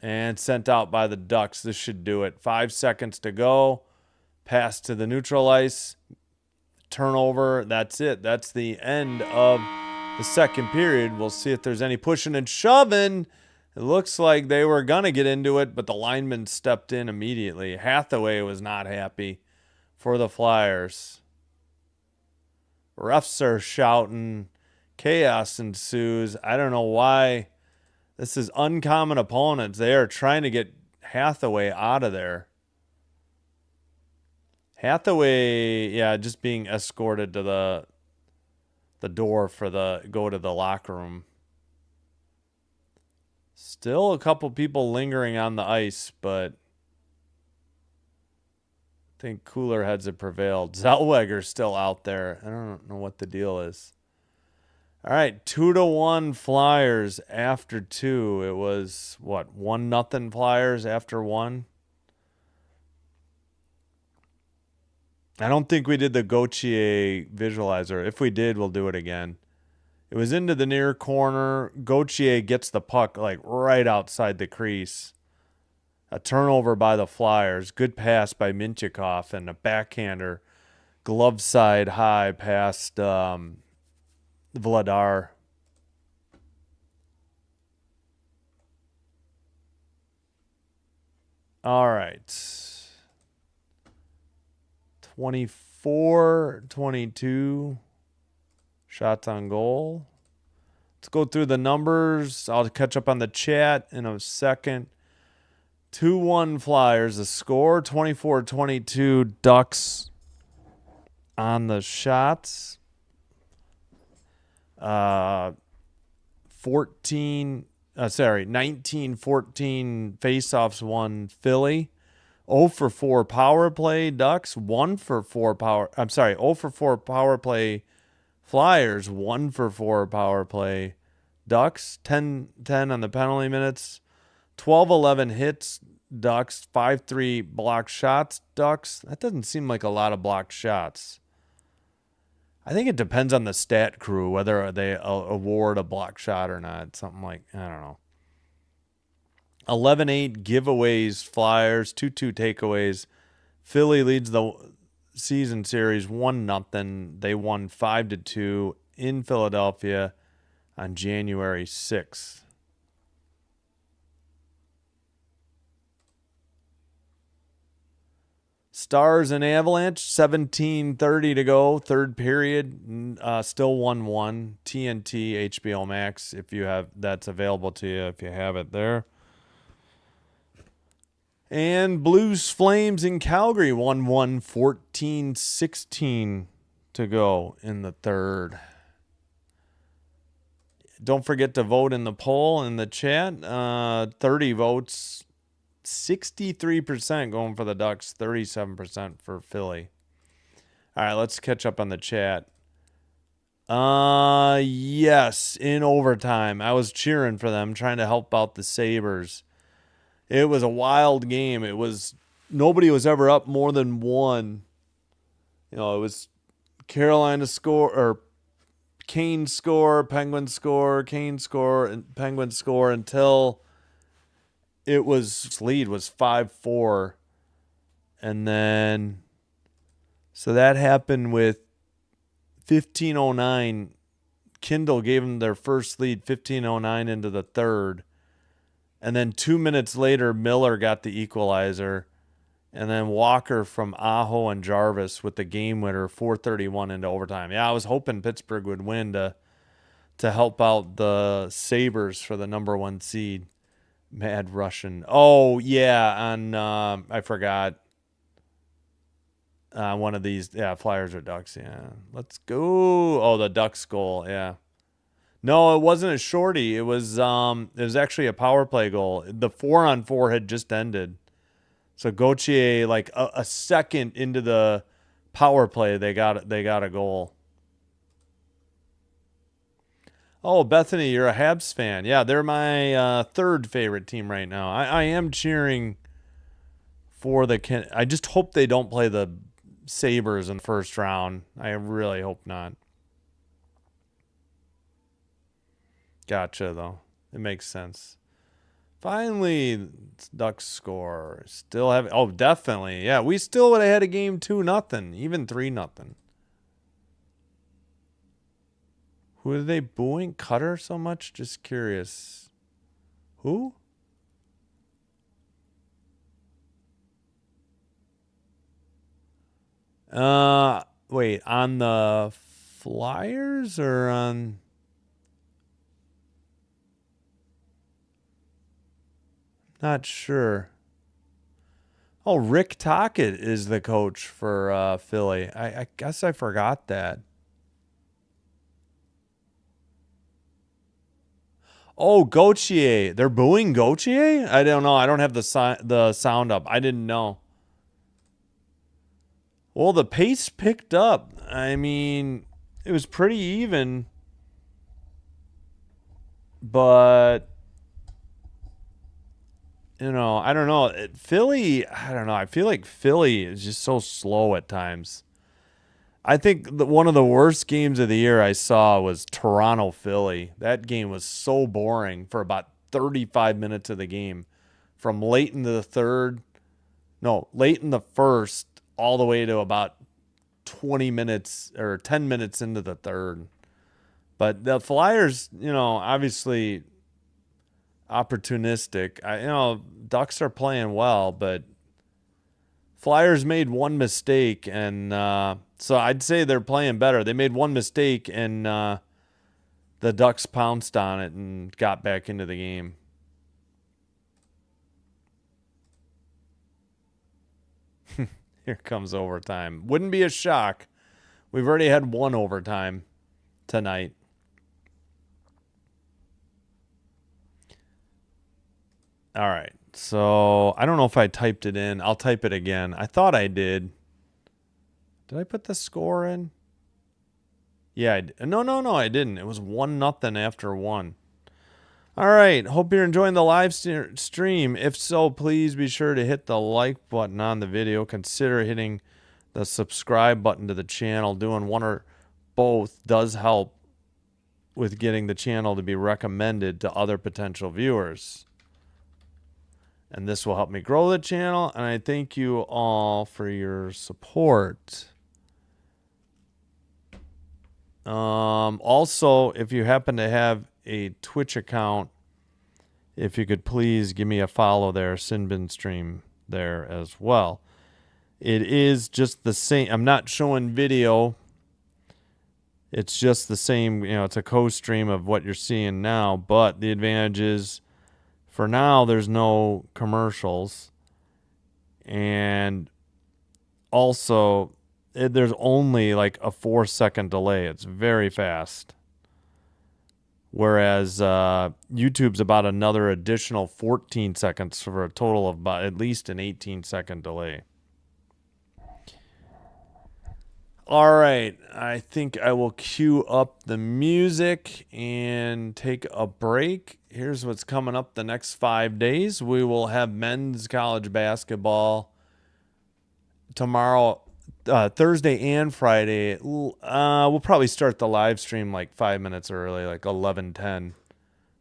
And sent out by the Ducks. This should do it. 5 seconds to go. Pass to the neutral ice. Turnover. That's it. That's the end of the second period. We'll see if there's any pushing and shoving. It looks like they were going to get into it, but the lineman stepped in immediately. Hathaway was not happy for the Flyers. Refs are shouting. Chaos ensues. I don't know why. This is uncommon opponents. They are trying to get Hathaway out of there. Hathaway, yeah, just being escorted to the door for go to the locker room. Still a couple people lingering on the ice, but I think cooler heads have prevailed. Zellweger's still out there. I don't know what the deal is. All right, 2-1 Flyers after 2. It was, 1-0 Flyers after 1? I don't think we did the Gauthier visualizer. If we did, we'll do it again. It was into the near corner. Gauthier gets the puck like right outside the crease. A turnover by the Flyers. Good pass by Mintyukov and a backhander glove side high past Vladar. All right. 24-22 shots on goal. Let's go through the numbers. I'll catch up on the chat in a second. 2-1 Flyers. The score, 24-22 Ducks on the shots. 19-14 faceoffs won Philly. 0 for 4 power play Ducks, 1 for 4 power. I'm sorry, 0 for 4 power play Flyers, 1 for 4 power play Ducks. 10 on the penalty minutes. 12-11 hits Ducks, 5-3 blocked shots Ducks. That doesn't seem like a lot of blocked shots. I think it depends on the stat crew whether they award a block shot or not. Something like, I don't know. 11-8 giveaways Flyers, 2-2 takeaways. Philly leads the season series 1-0. They won 5-2 in Philadelphia on January 6th. Stars and Avalanche, 17:30 to go, third period, still 1-1. TNT, HBO Max, if you have, that's available to you if you have it there. And Blues Flames in Calgary, 1-1, 14-16 to go in the third. Don't forget to vote in the poll in the chat. 30 votes. 63% going for the Ducks, 37% for Philly. All right, let's catch up on the chat. Yes, in overtime. I was cheering for them, trying to help out the Sabres. It was a wild game. Nobody was ever up more than one. It was Carolina score or Kane score, Penguin score, Kane score, and Penguin score until lead was 5-4. And then, so that happened with 15:09. Kindle gave them their first lead, 15:09 into the third. And then 2 minutes later, Miller got the equalizer. And then Walker from Aho and Jarvis with the game winner, 4:31 into overtime. Yeah, I was hoping Pittsburgh would win to help out the Sabres for the number 1 seed. Mad Russian. Oh, yeah, on I forgot. One of these, yeah, Flyers or Ducks, yeah. Let's go. Oh, the Ducks goal, yeah. No, it wasn't a shorty. It was actually a power play goal. The 4-on-4 had just ended. So Gauthier, like a second into the power play, they got a goal. Oh, Bethany, you're a Habs fan. Yeah, they're my third favorite team right now. I am cheering for I just hope they don't play the Sabres in the first round. I really hope not. Gotcha, though. It makes sense. Finally, Ducks score. Still have. Oh, definitely. Yeah, we still would have had a game 2-0, even 3-0. Who are they booing? Cutter so much? Just curious. Who? Wait, on the Flyers or on? Not sure. Oh, Rick Tocchet is the coach for Philly. I guess I forgot that. Oh, Gauthier. They're booing Gauthier? I don't know. I don't have the sound up. I didn't know. Well, the pace picked up. I mean, it was pretty even. But, I don't know. Philly, I don't know. I feel like Philly is just so slow at times. I think one of the worst games of the year I saw was Toronto-Philly. That game was so boring for about 35 minutes of the game. From late in the first, all the way to about 20 minutes or 10 minutes into the third. But the Flyers, obviously opportunistic. Ducks are playing well, but Flyers made one mistake, and so I'd say they're playing better. They made one mistake, and the Ducks pounced on it and got back into the game. Here comes overtime. Wouldn't be a shock. We've already had one overtime tonight. All right. So I don't know if I typed it in. I'll type it again. I thought I did. Did I put the score in? Yeah. No, I didn't. It was 1-0 after 1. All right. Hope you're enjoying the live stream. If so, please be sure to hit the like button on the video. Consider hitting the subscribe button to the channel. Doing one or both does help with getting the channel to be recommended to other potential viewers. And this will help me grow the channel. And I thank you all for your support. Also, if you happen to have a Twitch account, if you could please give me a follow there, Sinbin Stream there as well. It is just the same. I'm not showing video. It's just the same. It's a co-stream of what you're seeing now. But the advantage is, for now, there's no commercials. And also, there's only like a 4-second delay. It's very fast. Whereas YouTube's about another additional 14 seconds for a total of about at least an 18-second delay. All right, I think I will cue up the music and take a break. Here's what's coming up the next 5 days. We will have men's college basketball tomorrow, Thursday and Friday. We'll probably start the live stream like 5 minutes early, like 11:10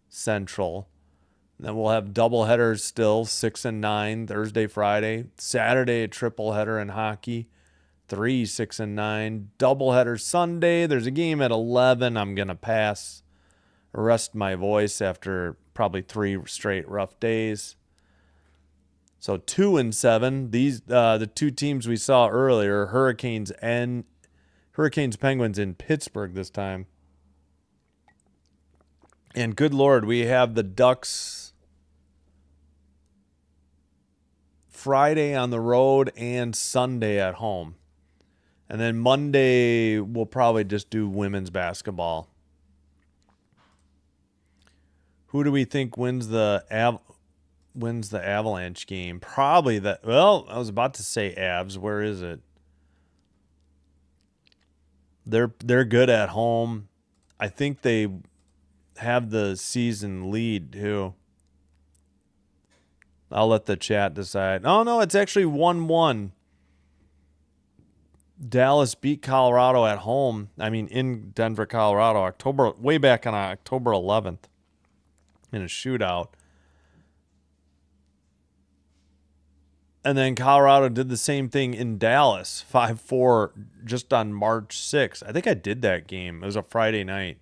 Central. Then we'll have double headers still, 6 and 9, Thursday, Friday. Saturday, a triple header in hockey. 3, 6, and 9. Doubleheader Sunday. There's a game at 11. I'm going to pass. Rest my voice after probably 3 straight rough days. So 2 and 7. These the two teams we saw earlier, Hurricanes Penguins in Pittsburgh this time. And good Lord, we have the Ducks Friday on the road and Sunday at home. And then Monday, we'll probably just do women's basketball. Who do we think wins the Avalanche game? Probably I was about to say Avs. Where is it? They're good at home. I think they have the season lead too. I'll let the chat decide. Oh no, it's actually 1-1. Dallas beat Colorado at home. I mean, in Denver, Colorado, way back on October 11th in a shootout. And then Colorado did the same thing in Dallas, 5-4, just on March 6th. I think I did that game. It was a Friday night.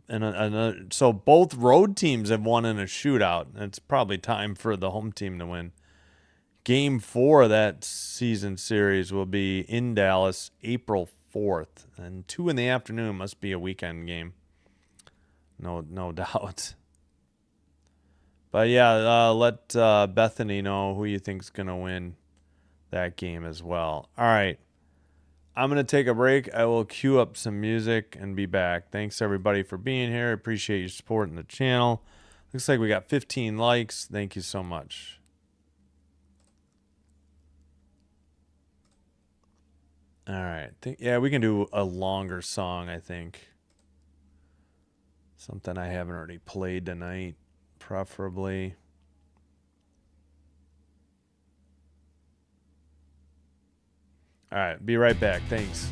And so both road teams have won in a shootout. It's probably time for the home team to win. Game 4 of that season series will be in Dallas, April 4th. And 2 in the afternoon must be a weekend game. No doubt. But yeah, let Bethany know who you think's going to win that game as well. All right. I'm going to take a break. I will cue up some music and be back. Thanks, everybody, for being here. I appreciate your support in the channel. Looks like we got 15 likes. Thank you so much. All right. Yeah, we can do a longer song, I think. Something I haven't already played tonight, preferably. All right. Be right back. Thanks.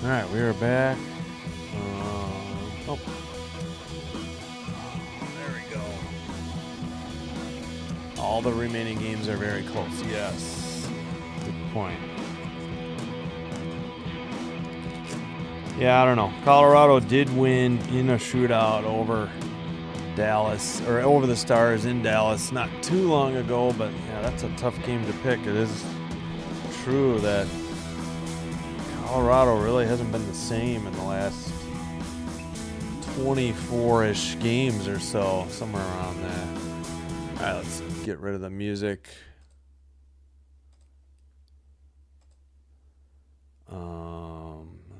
All right, we are back. Oh, there we go. All the remaining games are very close. Yes. Good point. Yeah, I don't know. Colorado did win in a shootout over Dallas, or over the Stars in Dallas not too long ago, but yeah, that's a tough game to pick. It is true that Colorado really hasn't been the same in the last 24-ish games or so, somewhere around that. All right, let's get rid of the music.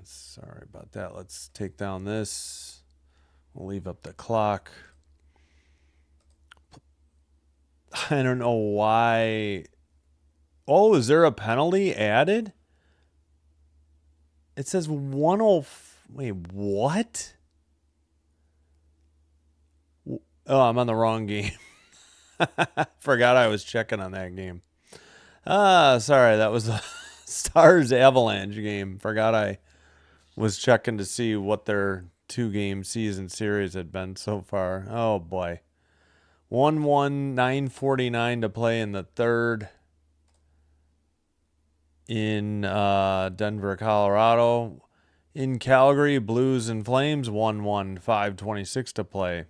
Sorry about that. Let's take down this. We'll leave up the clock. I don't know why. Oh, is there a penalty added? It says 10. Wait, what? Oh, I'm on the wrong game. Forgot I was checking on that game. Sorry, that was the Stars Avalanche game. Forgot I was checking to see what their 2-game season series had been so far. Oh boy. 1-1, 9:49 to play in the third in Denver, Colorado. In Calgary, Blues and Flames 1-1, 5:26 to play.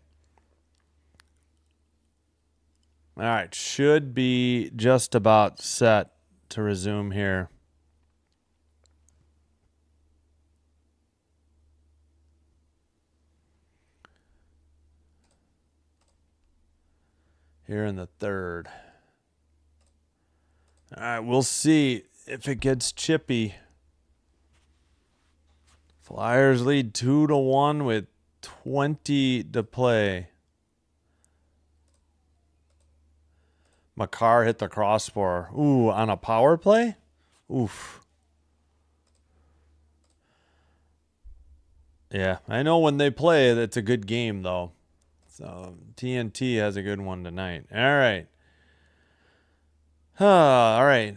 All right, should be just about set to resume here. Here in the third. All right, we'll see if it gets chippy. Flyers lead 2-1 with 20 to play. Makar hit the crossbar. Ooh, on a power play? Oof. Yeah, I know when they play, it's a good game, though. So TNT has a good one tonight. All right. All right.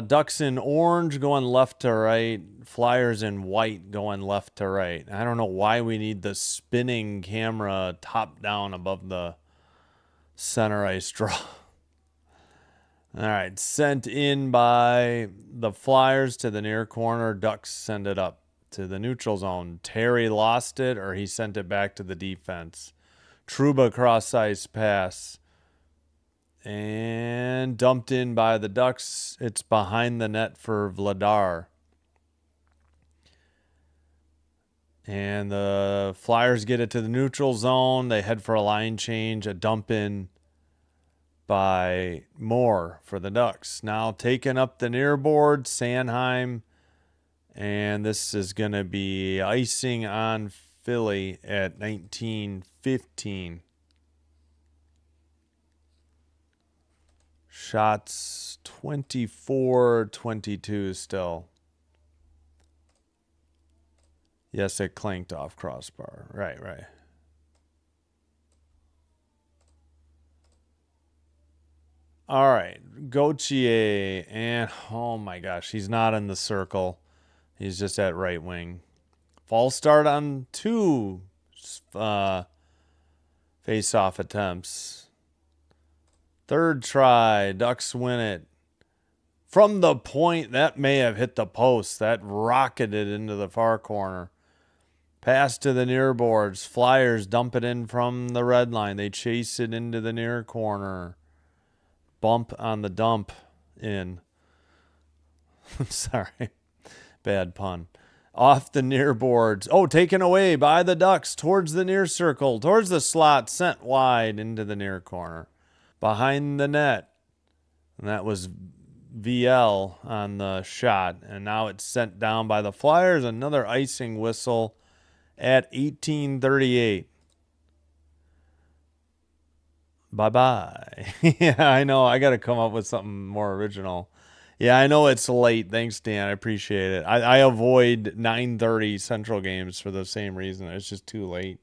Ducks in orange going left to right. Flyers in white going left to right. I don't know why we need the spinning camera top down above the center ice draw. All right. Sent in by the Flyers to the near corner. Ducks send it up to the neutral zone. Terry lost it, or he sent it back to the defense. Trouba cross ice pass. And dumped in by the Ducks. It's behind the net for Vladar. And the Flyers get it to the neutral zone. They head for a line change. A dump in by Moore for the Ducks. Now taking up the near board, Sanheim. And this is going to be icing on Philly at 19:15. Shots 24-22 still. Yes, it clanked off crossbar. Right. All right. Gauthier. And, oh my gosh, he's not in the circle. He's just at right wing. False start on 2 face-off attempts. Third try. Ducks win it. From the point, that may have hit the post. That rocketed into the far corner. Pass to the near boards. Flyers dump it in from the red line. They chase it into the near corner. Bump on the dump in. I'm sorry. Bad pun. Off the near boards. Oh, taken away by the Ducks towards the near circle, towards the slot, sent wide into the near corner. Behind the net. And that was VL on the shot. And now it's sent down by the Flyers. Another icing whistle at 18:38. Bye-bye. Yeah, I know. I got to come up with something more original. Yeah, I know it's late. Thanks, Dan. I appreciate it. I avoid 9:30 Central games for the same reason. It's just too late.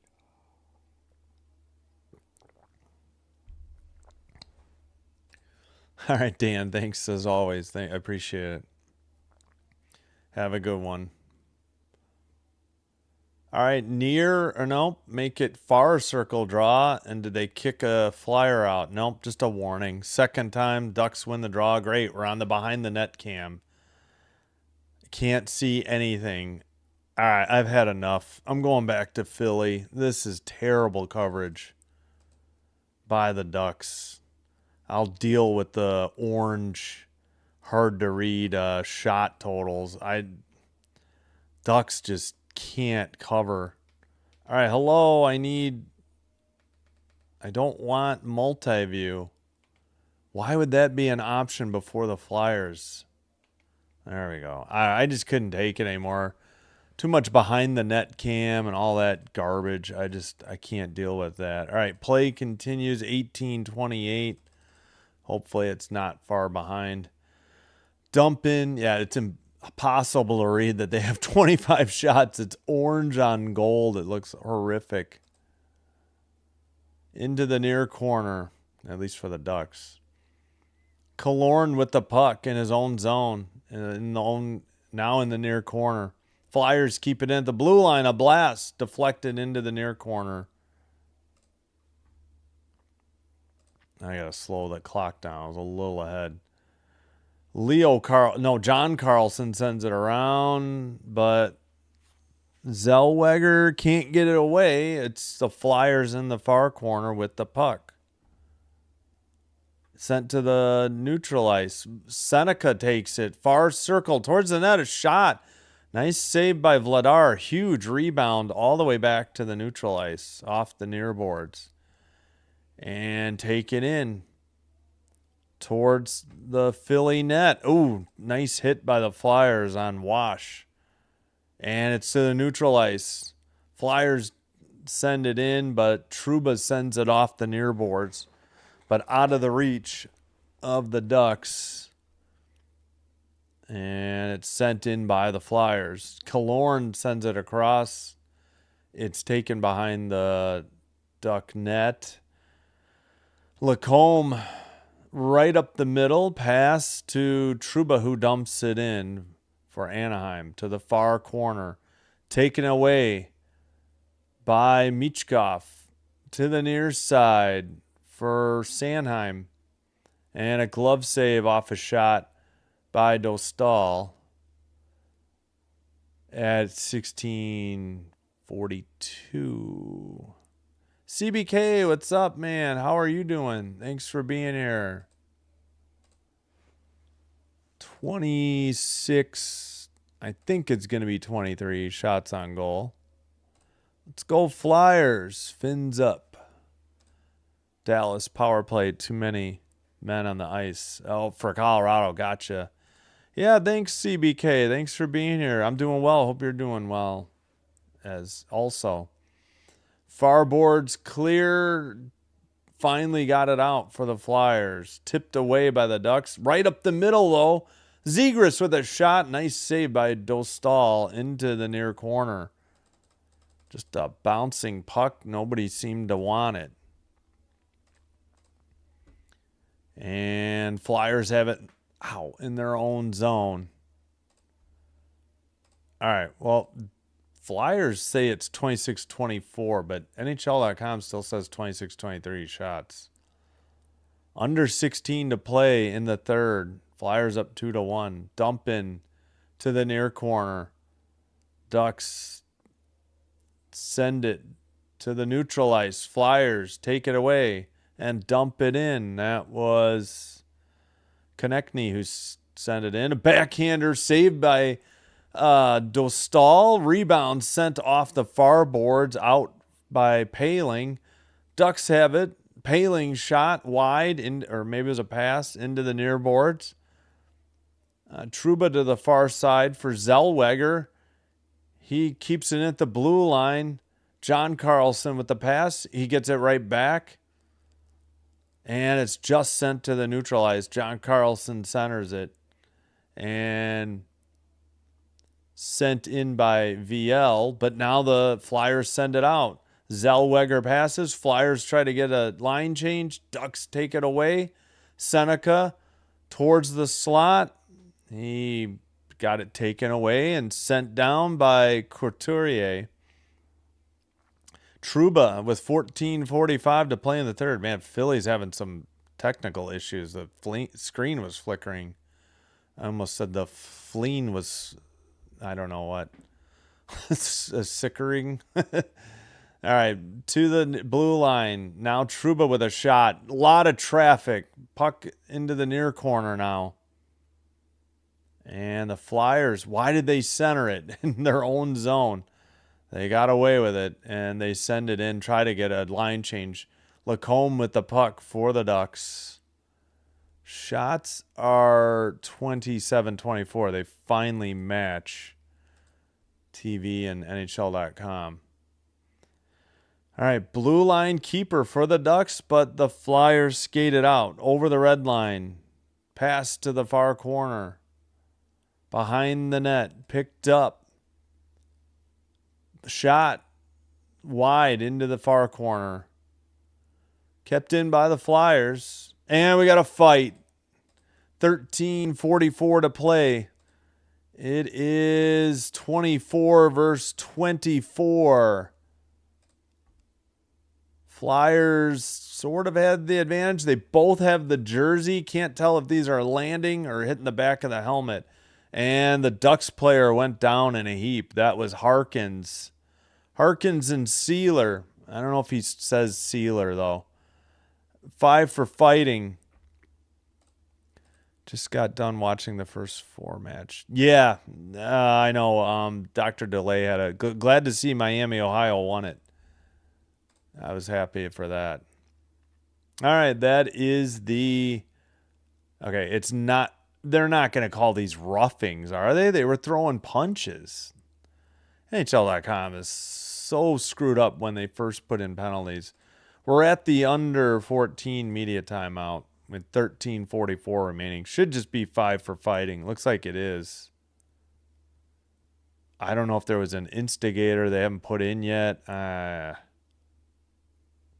All right, Dan. Thanks as always. I appreciate it. Have a good one. All right, near or nope, make it far circle draw. And did they kick a flyer out? Nope, just a warning. Second time, Ducks win the draw. Great, we're on the behind the net cam. Can't see anything. All right, I've had enough. I'm going back to Philly. This is terrible coverage by the Ducks. I'll deal with the orange, hard to read shot totals. Ducks just can't cover. All right, hello. I don't want multi-view. Why would that be an option before the Flyers? There we go. I just couldn't take it anymore. Too much behind the net cam and all that garbage. I can't deal with that. All right, play continues 18-28. Hopefully it's not far behind. Dump in. Yeah, it's impossible to read that they have 25 shots. It's orange on gold. It looks horrific. Into the near corner, at least for the Ducks. Killorn with the puck in his own zone. Now in the near corner. Flyers keep it in at the blue line. A blast deflected into the near corner. I gotta slow the clock down. I was a little ahead. John Carlson sends it around, but Zellweger can't get it away. It's the Flyers in the far corner with the puck. Sent to the neutral ice. Seneca takes it. Far circle towards the net. A shot. Nice save by Vladar. Huge rebound all the way back to the neutral ice off the near boards. And take it in towards the Philly net. Ooh, nice hit by the Flyers on Wash. And it's to the neutral ice. Flyers send it in, but Trouba sends it off the near boards. But out of the reach of the Ducks. And it's sent in by the Flyers. Killorn sends it across. It's taken behind the Duck net. Lacombe right up the middle. Pass to Trouba, who dumps it in for Anaheim to the far corner. Taken away by Michkov to the near side for Sanheim. And a glove save off a shot by Dostal at 16:42. CBK, what's up, man? How are you doing? Thanks for being here. 26, I think it's going to be 23 shots on goal. Let's go Flyers. Fins up. Dallas power play. Too many men on the ice. Oh, for Colorado. Gotcha. Yeah, thanks, CBK. Thanks for being here. I'm doing well. Hope you're doing well as also. Far boards clear. Finally got it out for the Flyers. Tipped away by the Ducks. Right up the middle, though. Zegras with a shot. Nice save by Dostal into the near corner. Just a bouncing puck. Nobody seemed to want it. And Flyers have it in their own zone. All right, well, Flyers say it's 26-24, but NHL.com still says 26-23 shots. Under 16 to play in the third. Flyers up 2-1. Dump in to the near corner. Ducks send it to the neutral ice. Flyers take it away and dump it in. That was Konechny who sent it in. A backhander saved by Dostal. Rebound sent off the far boards out by Paling. Ducks have it. Paling shot wide, or maybe it was a pass into the near boards. Trouba to the far side for Zellweger. He keeps it at the blue line. John Carlson with the pass. He gets it right back. And it's just sent to the neutral ice. John Carlson centers it. And sent in by VL. But now the Flyers send it out. Zellweger passes. Flyers try to get a line change. Ducks take it away. Seneca towards the slot. He got it taken away and sent down by Couturier. Trouba with 14:45 to play in the third. Man, Philly's having some technical issues. The screen was flickering. I almost said the fleen was, I don't know what. Sickering. All right, to the blue line. Now Trouba with a shot. A lot of traffic. Puck into the near corner now. And the Flyers, why did they center it in their own zone? They got away with it, and they send it in, try to get a line change. Lacombe with the puck for the Ducks. Shots are 27-24. They finally match TV and NHL.com. All right, blue line keeper for the Ducks, but the Flyers skated out over the red line. Pass to the far corner. Behind the net, picked up. Shot wide into the far corner. Kept in by the Flyers. And we got a fight. 13:44 to play. It is 24 versus 24. Flyers sort of had the advantage. They both have the jersey. Can't tell if these are landing or hitting the back of the helmet. And the Ducks player went down in a heap. That was Harkins. Harkins and Sealer. I don't know if he says Sealer, though. 5 for fighting. Just got done watching the first 4 match. Yeah, I know. Dr. DeLay had a glad to see Miami, Ohio won it. I was happy for that. All right, that is the... Okay, it's not... They're not going to call these roughings, are they? They were throwing punches. NHL.com is so screwed up when they first put in penalties. We're at the under 14 media timeout with 13:44 remaining. Should just be 5 for fighting. Looks like it is. I don't know if there was an instigator they haven't put in yet.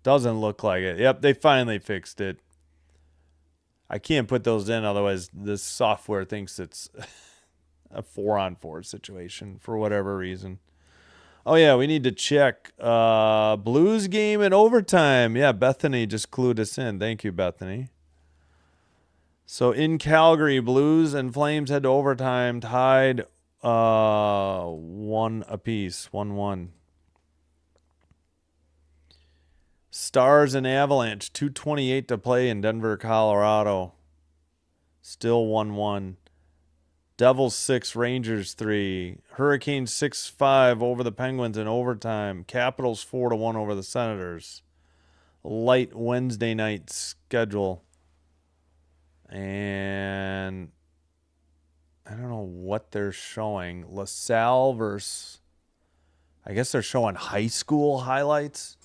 Doesn't look like it. Yep, they finally fixed it. I can't put those in, otherwise this software thinks it's a 4-on-4 situation for whatever reason. Oh, yeah, we need to check Blues game in overtime. Yeah, Bethany just clued us in. Thank you, Bethany. So in Calgary, Blues and Flames head to overtime, tied 1 apiece, 1-1. Stars and Avalanche, 2:28 to play in Denver, Colorado. Still 1-1. Devils 6, Rangers 3. Hurricanes 6-5 over the Penguins in overtime. Capitals 4-1 over the Senators. Light Wednesday night schedule. And I don't know what they're showing. LaSalle versus... I guess they're showing high school highlights.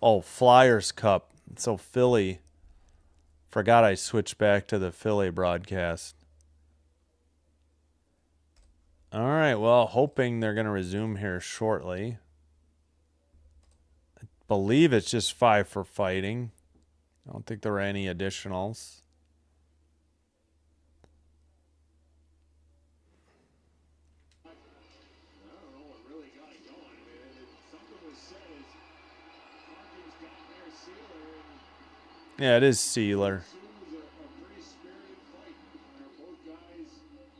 Oh, Flyers Cup. So Philly. Forgot I switched back to the Philly broadcast. All right, well, hoping they're going to resume here shortly. I believe it's just 5 for fighting. I don't think there were any additionals. I don't know what really got it going. Something was said as Harkins got near Sealer, and Yeah, it is Sealer. soon was a pretty spirited fight. Both guys,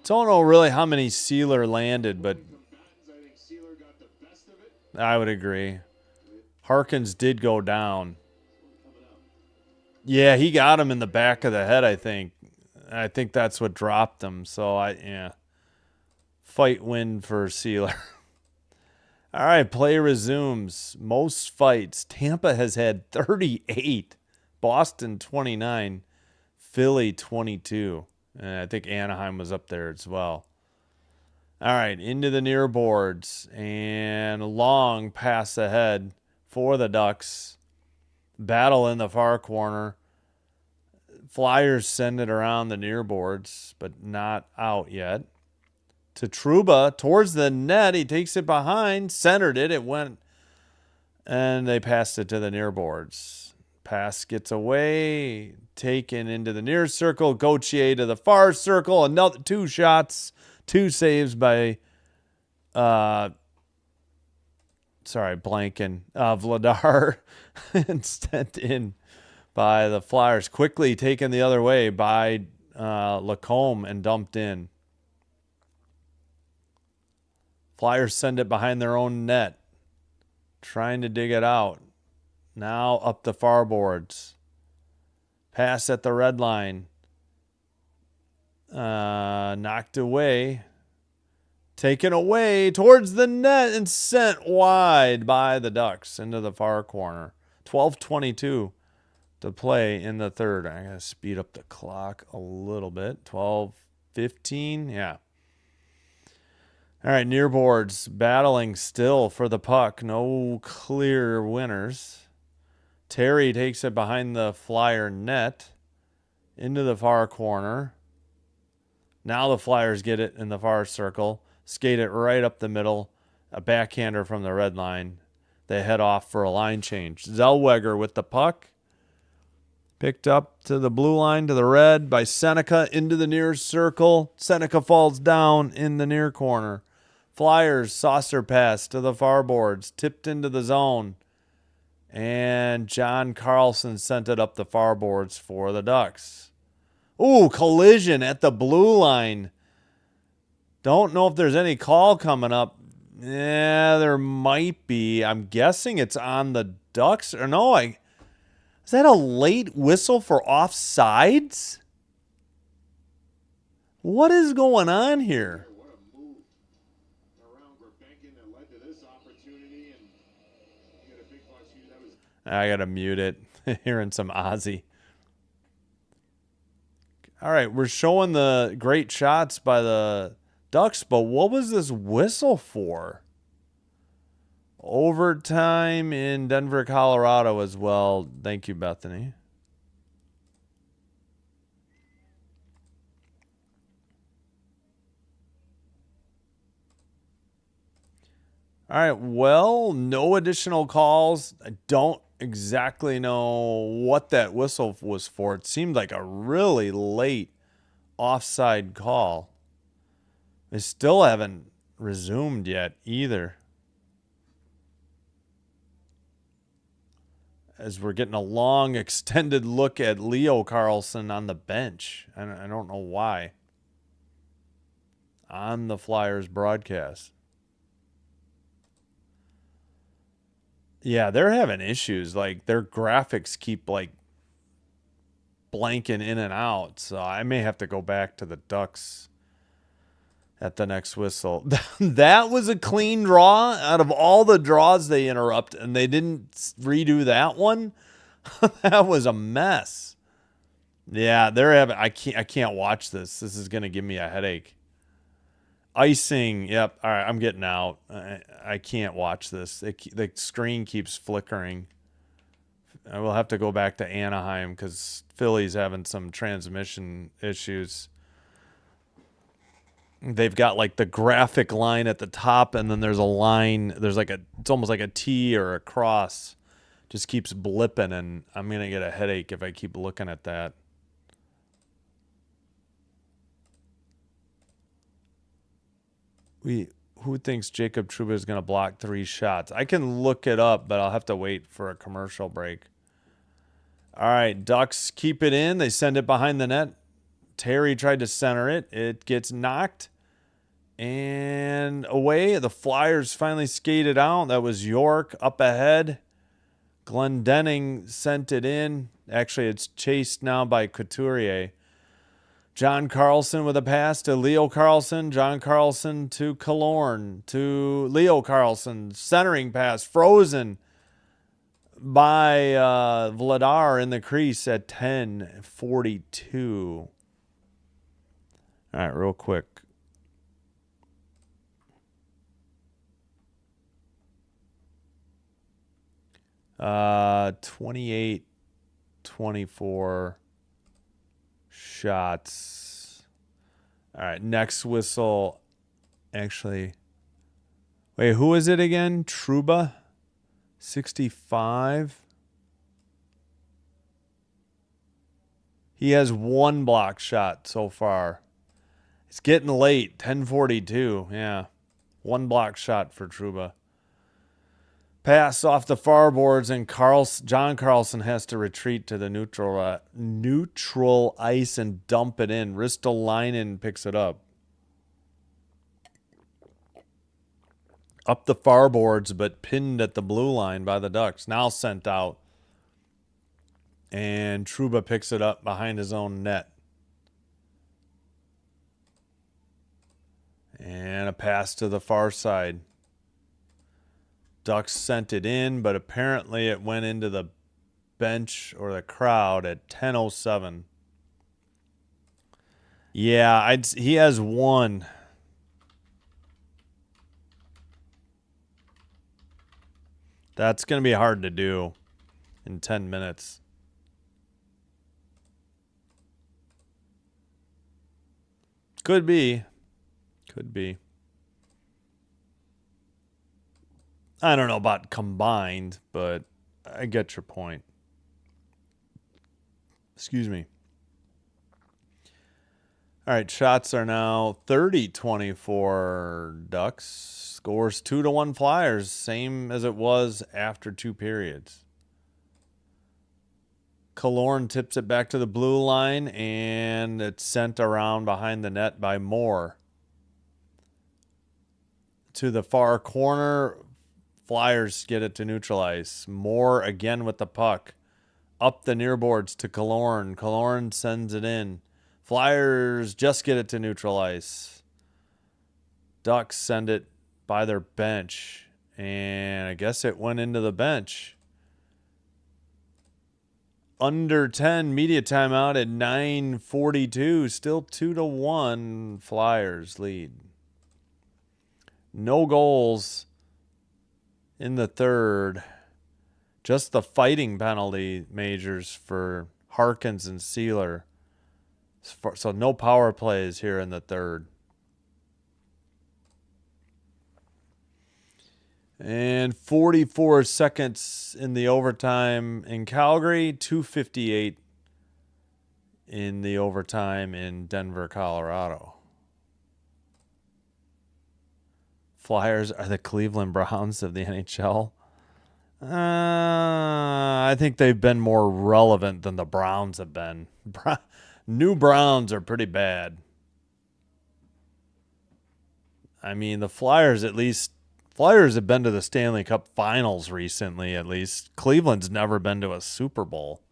Don't know really how many Sealer landed, but combatants, I think Sealer got the best of it. I would agree. Harkins did go down. Coming up. Yeah, he got him in the back of the head, I think. I think that's what dropped him. So, yeah. Fight win for Sealer. All right, play resumes. Most fights. Tampa has had 38. Boston 29. Philly 22. And I think Anaheim was up there as well. All right, into the near boards. And long pass ahead for the Ducks. Battle in the far corner. Flyers send it around the near boards, but not out yet. To Trouba towards the net. He takes it behind, centered it. It went, and they passed it to the near boards. Pass gets away, taken into the near circle. Gauthier to the far circle. Another 2 shots, 2 saves by blanking. Vladar and sent in by the Flyers. Quickly taken the other way by Lacombe and dumped in. Flyers send it behind their own net. Trying to dig it out. Now up the far boards. Pass at the red line. Knocked away. Taken away towards the net and sent wide by the Ducks into the far corner. 12:22 to play in the third. I got to speed up the clock a little bit. 12:15. Yeah. All right, near boards battling still for the puck. No clear winners. Terry takes it behind the Flyer net into the far corner. Now the Flyers get it in the far circle. Skate it right up the middle. A backhander from the red line. They head off for a line change. Zellweger with the puck. Picked up to the blue line to the red by Seneca into the near circle. Seneca falls down in the near corner. Flyers saucer pass to the far boards. Tipped into the zone. And John Carlson sent it up the far boards for the Ducks. Ooh, collision at the blue line. Don't know if there's any call coming up. Yeah, there might be. I'm guessing it's on the Ducks. Or no, is that a late whistle for offsides? What is going on here? What a move around Verbenkin that led to this opportunity, and you got a big box here. That was I gotta mute it. Hearing some Ozzy. All right, we're showing the great shots by the Ducks, but what was this whistle for? Overtime in Denver, Colorado as well. Thank you, Bethany. All right, well, no additional calls. I don't exactly know what that whistle was for. It seemed like a really late offside call. They still haven't resumed yet either. As we're getting a long, extended look at Leo Carlson on the bench. I don't know why. On the Flyers broadcast. Yeah, they're having issues. Like, their graphics keep, like, blanking in and out. So I may have to go back to the Ducks at the next whistle. That was a clean draw out of all the draws they interrupt, and they didn't redo that one. That was a mess. Yeah, they're having. I can't watch this. This is gonna give me a headache. Icing. Yep. All right, I'm getting out. I can't watch this. The screen keeps flickering. I will have to go back to Anaheim because Philly's having some transmission issues. They've got like the graphic line at the top, and then there's a line. There's like it's almost like a T or a cross. Just keeps blipping, and I'm gonna get a headache if I keep looking at that. Who thinks Jacob Trouba is gonna block 3 shots? I can look it up, but I'll have to wait for a commercial break. All right, Ducks keep it in. They send it behind the net. Terry tried to center it. It gets knocked and away. The Flyers finally skated out. That was York up ahead. Glendening sent it in. Actually, it's chased now by Couturier. John Carlson with a pass to Leo Carlson. John Carlson to Killorn. To Leo Carlson. Centering pass. Frozen by Vladar in the crease at 10:42. All right, real quick. Uh, 28-24 shots. All right, next whistle. Actually, wait, who is it again? Trouba, 65. He has 1 block shot so far. It's getting late. 10:42. Yeah. 1 block shot for Trouba. Pass off the far boards, and John Carlson has to retreat to the neutral ice and dump it in. Ristolainen picks it up. Up the far boards, but pinned at the blue line by the Ducks. Now sent out. And Trouba picks it up behind his own net. And a pass to the far side. Ducks sent it in, but apparently it went into the bench or the crowd at 10:07. Yeah, he has one. That's going to be hard to do in 10 minutes. Could be. Could be. I don't know about combined, but I get your point. Excuse me. All right, shots are now 30-24 Ducks. Scores 2-1 Flyers, same as it was after 2 periods. Killorn tips it back to the blue line, and it's sent around behind the net by Moore. To the far corner, Flyers get it to neutral ice. Moore again with the puck. Up the near boards to Killorn. Killorn sends it in. Flyers just get it to neutral ice. Ducks send it by their bench. And I guess it went into the bench. Under 10, media timeout at 9:42. Still 2-1 Flyers lead. No goals in the third. Just the fighting penalty majors for Harkins and Sealer. So no power plays here in the third. And 44 seconds in the overtime in Calgary. 2:58 in the overtime in Denver, Colorado. Flyers are the Cleveland Browns of the NHL. I think they've been more relevant than the Browns have been. New Browns are pretty bad. I mean, the Flyers have been to the Stanley Cup Finals recently, at least. Cleveland's never been to a Super Bowl.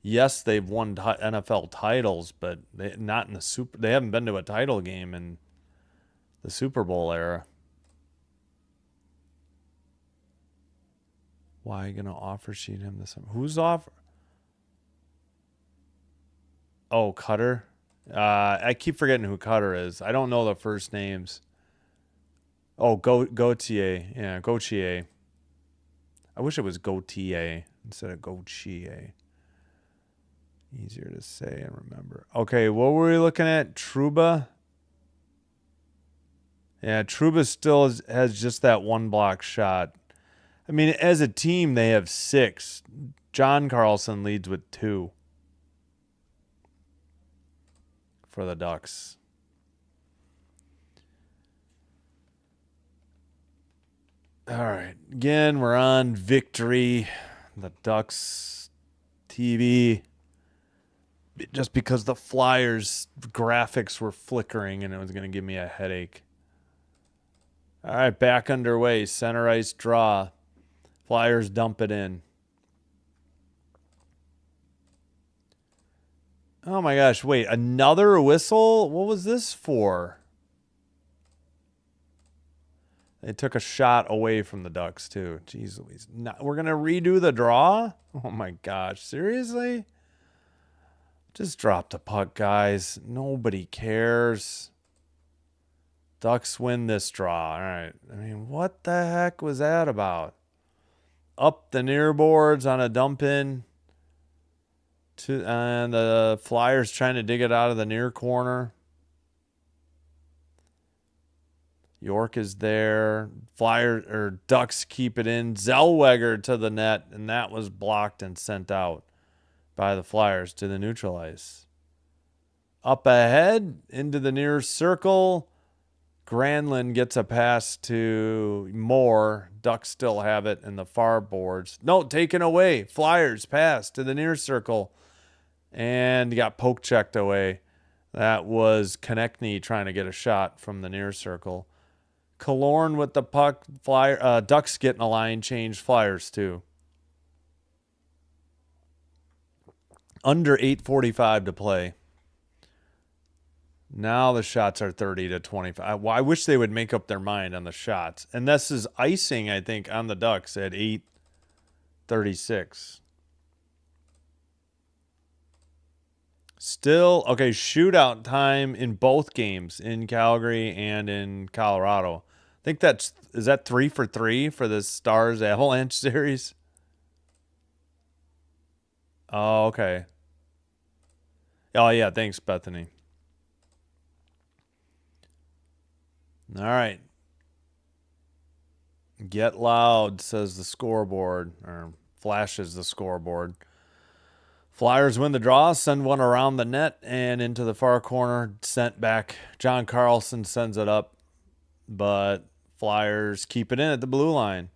Yes, they've won NFL titles, but they haven't been to a title game in the Super Bowl era. Why are you going to offer sheet him this? Who's offer? Oh, Cutter. I keep forgetting who Cutter is. I don't know the first names. Oh, Gauthier. Yeah, Gauthier. I wish it was Gauthier instead of Gauthier. Easier to say and remember. Okay, what were we looking at? Trouba. Yeah, Trouba still has just that one block shot. I mean, as a team, they have 6. John Carlson leads with 2 for the Ducks. All right. Again, we're on Victory, the Ducks TV. Just because the Flyers graphics were flickering and it was going to give me a headache. All right, back underway. Center ice draw. Flyers dump it in. Oh my gosh, wait, another whistle? What was this for? They took a shot away from the Ducks too. Jeez Louise. We're going to redo the draw? Oh my gosh, seriously? Just drop the puck, guys. Nobody cares. Ducks win this draw. All right. I mean, what the heck was that about? Up the near boards on a dump in. And the Flyers trying to dig it out of the near corner. York is there. Ducks keep it in. Zellweger to the net, and that was blocked and sent out by the Flyers to the neutral ice. Up ahead into the near circle. Granlund gets a pass to Moore. Ducks still have it in the far boards. No, taken away. Flyers pass to the near circle. And got poke checked away. That was Konechny trying to get a shot from the near circle. Killorn with the puck. Ducks getting a line change. Flyers too. Under 8:45 to play. Now the shots are 30 to 25. Well, I wish they would make up their mind on the shots. And this is icing, I think, on the Ducks at 8:36. Still, okay, shootout time in both games, in Calgary and in Colorado. I think is that 3 for 3 for the Stars Avalanche series? Oh, okay. Oh, yeah, thanks, Bethany. All right. Get loud, says the scoreboard, or flashes the scoreboard. Flyers win the draw, send one around the net and into the far corner, sent back. John Carlson sends it up, but Flyers keep it in at the blue line.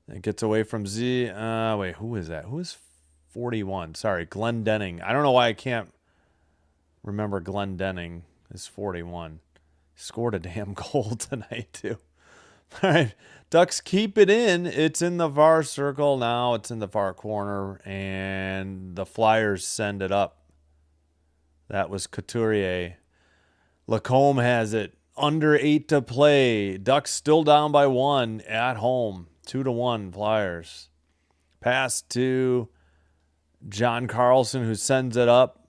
It gets away from Z. Wait, who is that? Who is 41? Sorry, Glenn Denning. I don't know why I can't remember Glenn Denning is 41. Scored a damn goal tonight, too. All right, Ducks keep it in. It's in the far circle now. It's in the far corner, and the Flyers send it up. That was Couturier. Lacombe has it. Under 8 to play. Ducks still down by 1 at home. 2-1 Flyers. Pass to John Carlson, who sends it up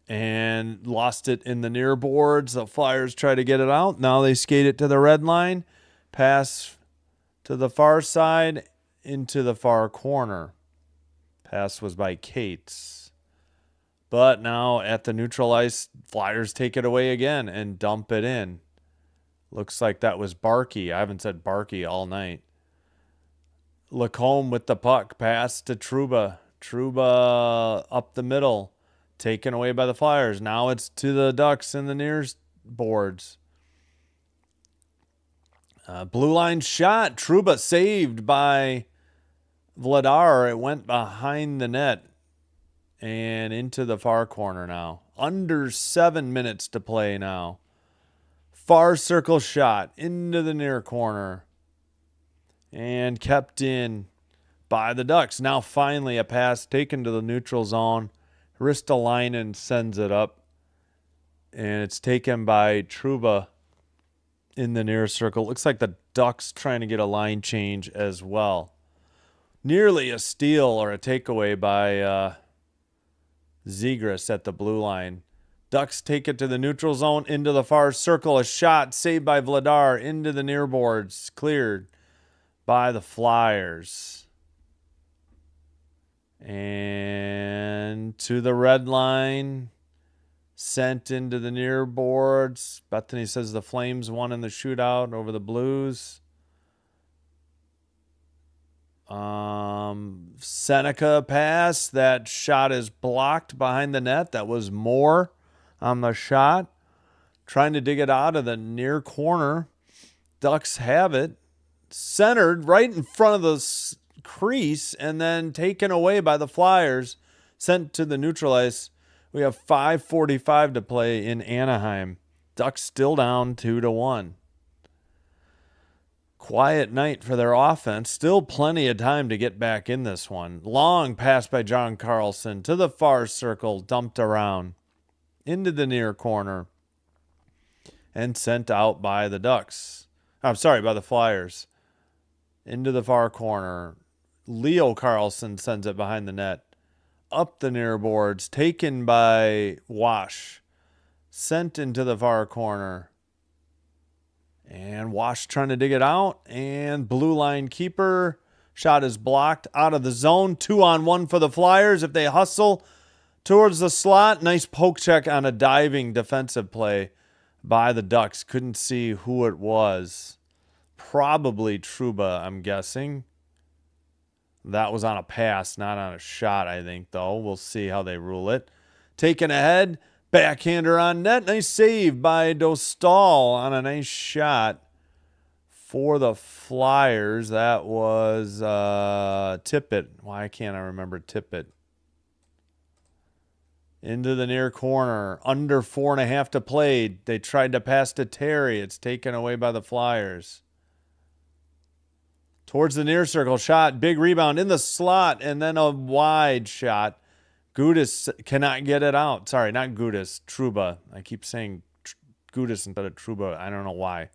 and lost it in the near boards. The Flyers try to get it out. Now they skate it to the red line. Pass to the far side into the far corner. Pass was by Cates. But now at the neutral ice, Flyers take it away again and dump it in. Looks like that was Barkey. I haven't said Barkey all night. Lacombe with the puck. Pass to Trouba. Trouba up the middle. Taken away by the Flyers. Now it's to the Ducks in the near boards. Blue line shot. Trouba saved by Vladar. It went behind the net and into the far corner now. Under 7 minutes to play now. Far circle shot into the near corner and kept in by the Ducks. Now finally a pass taken to the neutral zone. Ristolainen sends it up, and it's taken by Trouba in the near circle. Looks like the Ducks trying to get a line change as well. Nearly a steal or a takeaway by Zegras at the blue line. Ducks take it to the neutral zone, into the far circle. A shot saved by Vladar into the near boards. Cleared by the Flyers. And to the red line. Sent into the near boards. Bethany says the Flames won in the shootout over the Blues. Seneca pass. That shot is blocked behind the net. That was Moore on the shot. Trying to dig it out of the near corner. Ducks have it. Centered right in front of the crease and then taken away by the Flyers. Sent to the neutral ice. We have 5:45 to play in Anaheim. Ducks still down 2-1. Quiet night for their offense. Still plenty of time to get back in this one. Long pass by John Carlson to the far circle, dumped around into the near corner and sent out by the Ducks. I'm sorry, by the Flyers. Into the far corner. Leo Carlson sends it behind the net. Up the near boards, taken by Wash. Sent into the far corner. And Wash trying to dig it out. And blue line keeper. Shot is blocked out of the zone. 2-on-1 for the Flyers. If they hustle towards the slot. Nice poke check on a diving defensive play by the Ducks. Couldn't see who it was. Probably Trouba, I'm guessing. That was on a pass, not on a shot, I think, though. We'll see how they rule it. Taken ahead Backhander on net. Nice save by Dostal on a nice shot for the Flyers. That was Tippett. Why can't I remember Tippett? Into the near corner. Under 4.5 to play. They tried to pass to Terry. It's taken away by the Flyers. Towards the near circle. Shot. Big rebound in the slot. And then a wide shot. Gudis cannot get it out. Sorry, not Gudis. Trouba. I keep saying Gudis instead of Trouba. I don't know why.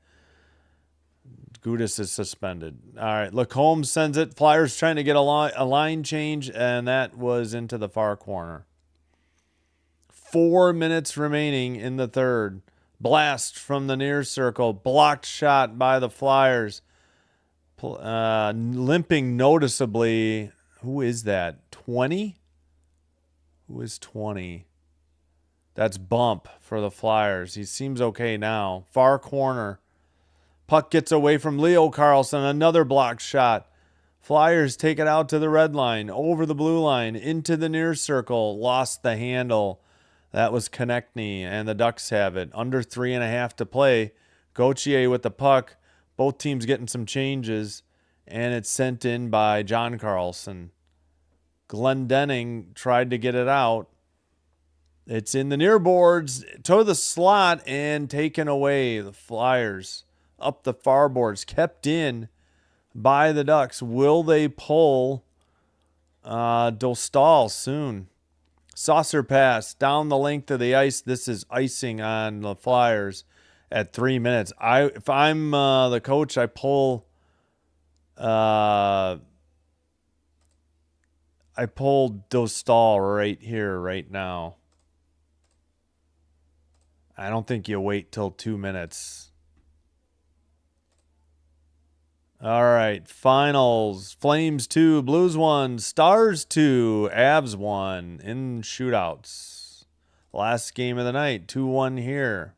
Gudis is suspended. All right. Lacombe sends it. Flyers trying to get a line change. And that was into the far corner. 4 minutes remaining in the third. Blast from the near circle. Blocked shot by the Flyers. Limping noticeably. Who is that? 20? Who is 20? That's Bump for the Flyers. He seems okay now. Far corner. Puck gets away from Leo Carlson. Another blocked shot. Flyers take it out to the red line. Over the blue line. Into the near circle. Lost the handle. That was Konechny, and the Ducks have it. Under 3.5 to play. Gauthier with the puck. Both teams getting some changes, and it's sent in by John Carlson. Glendening tried to get it out. It's in the near boards to the slot and taken away. The Flyers up the far boards, kept in by the Ducks. Will they pull Dostal soon? Saucer pass down the length of the ice. This is icing on the Flyers at 3 minutes. If I'm the coach, I pull Dostal right here, right now. I don't think you wait till 2 minutes. All right, finals. Flames 2, Blues 1, Stars 2, Avs 1 in shootouts. Last game of the night, 2-1 here.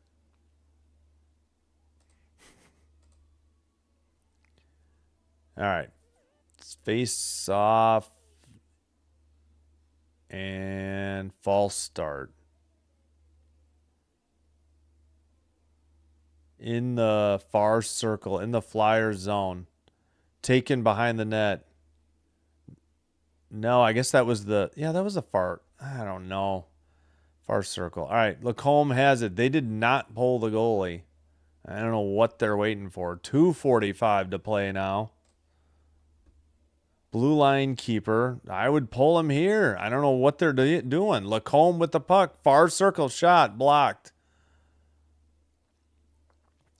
All right, face off and false start. In the far circle, in the Flyer zone. Taken behind the net. No, I guess that was that was a far, I don't know. Far circle. All right, Lacombe has it. They did not pull the goalie. I don't know what they're waiting for. 2:45 to play now. Blue line keeper. I would pull him here. I don't know what they're doing. Lacombe with the puck. Far circle shot. Blocked.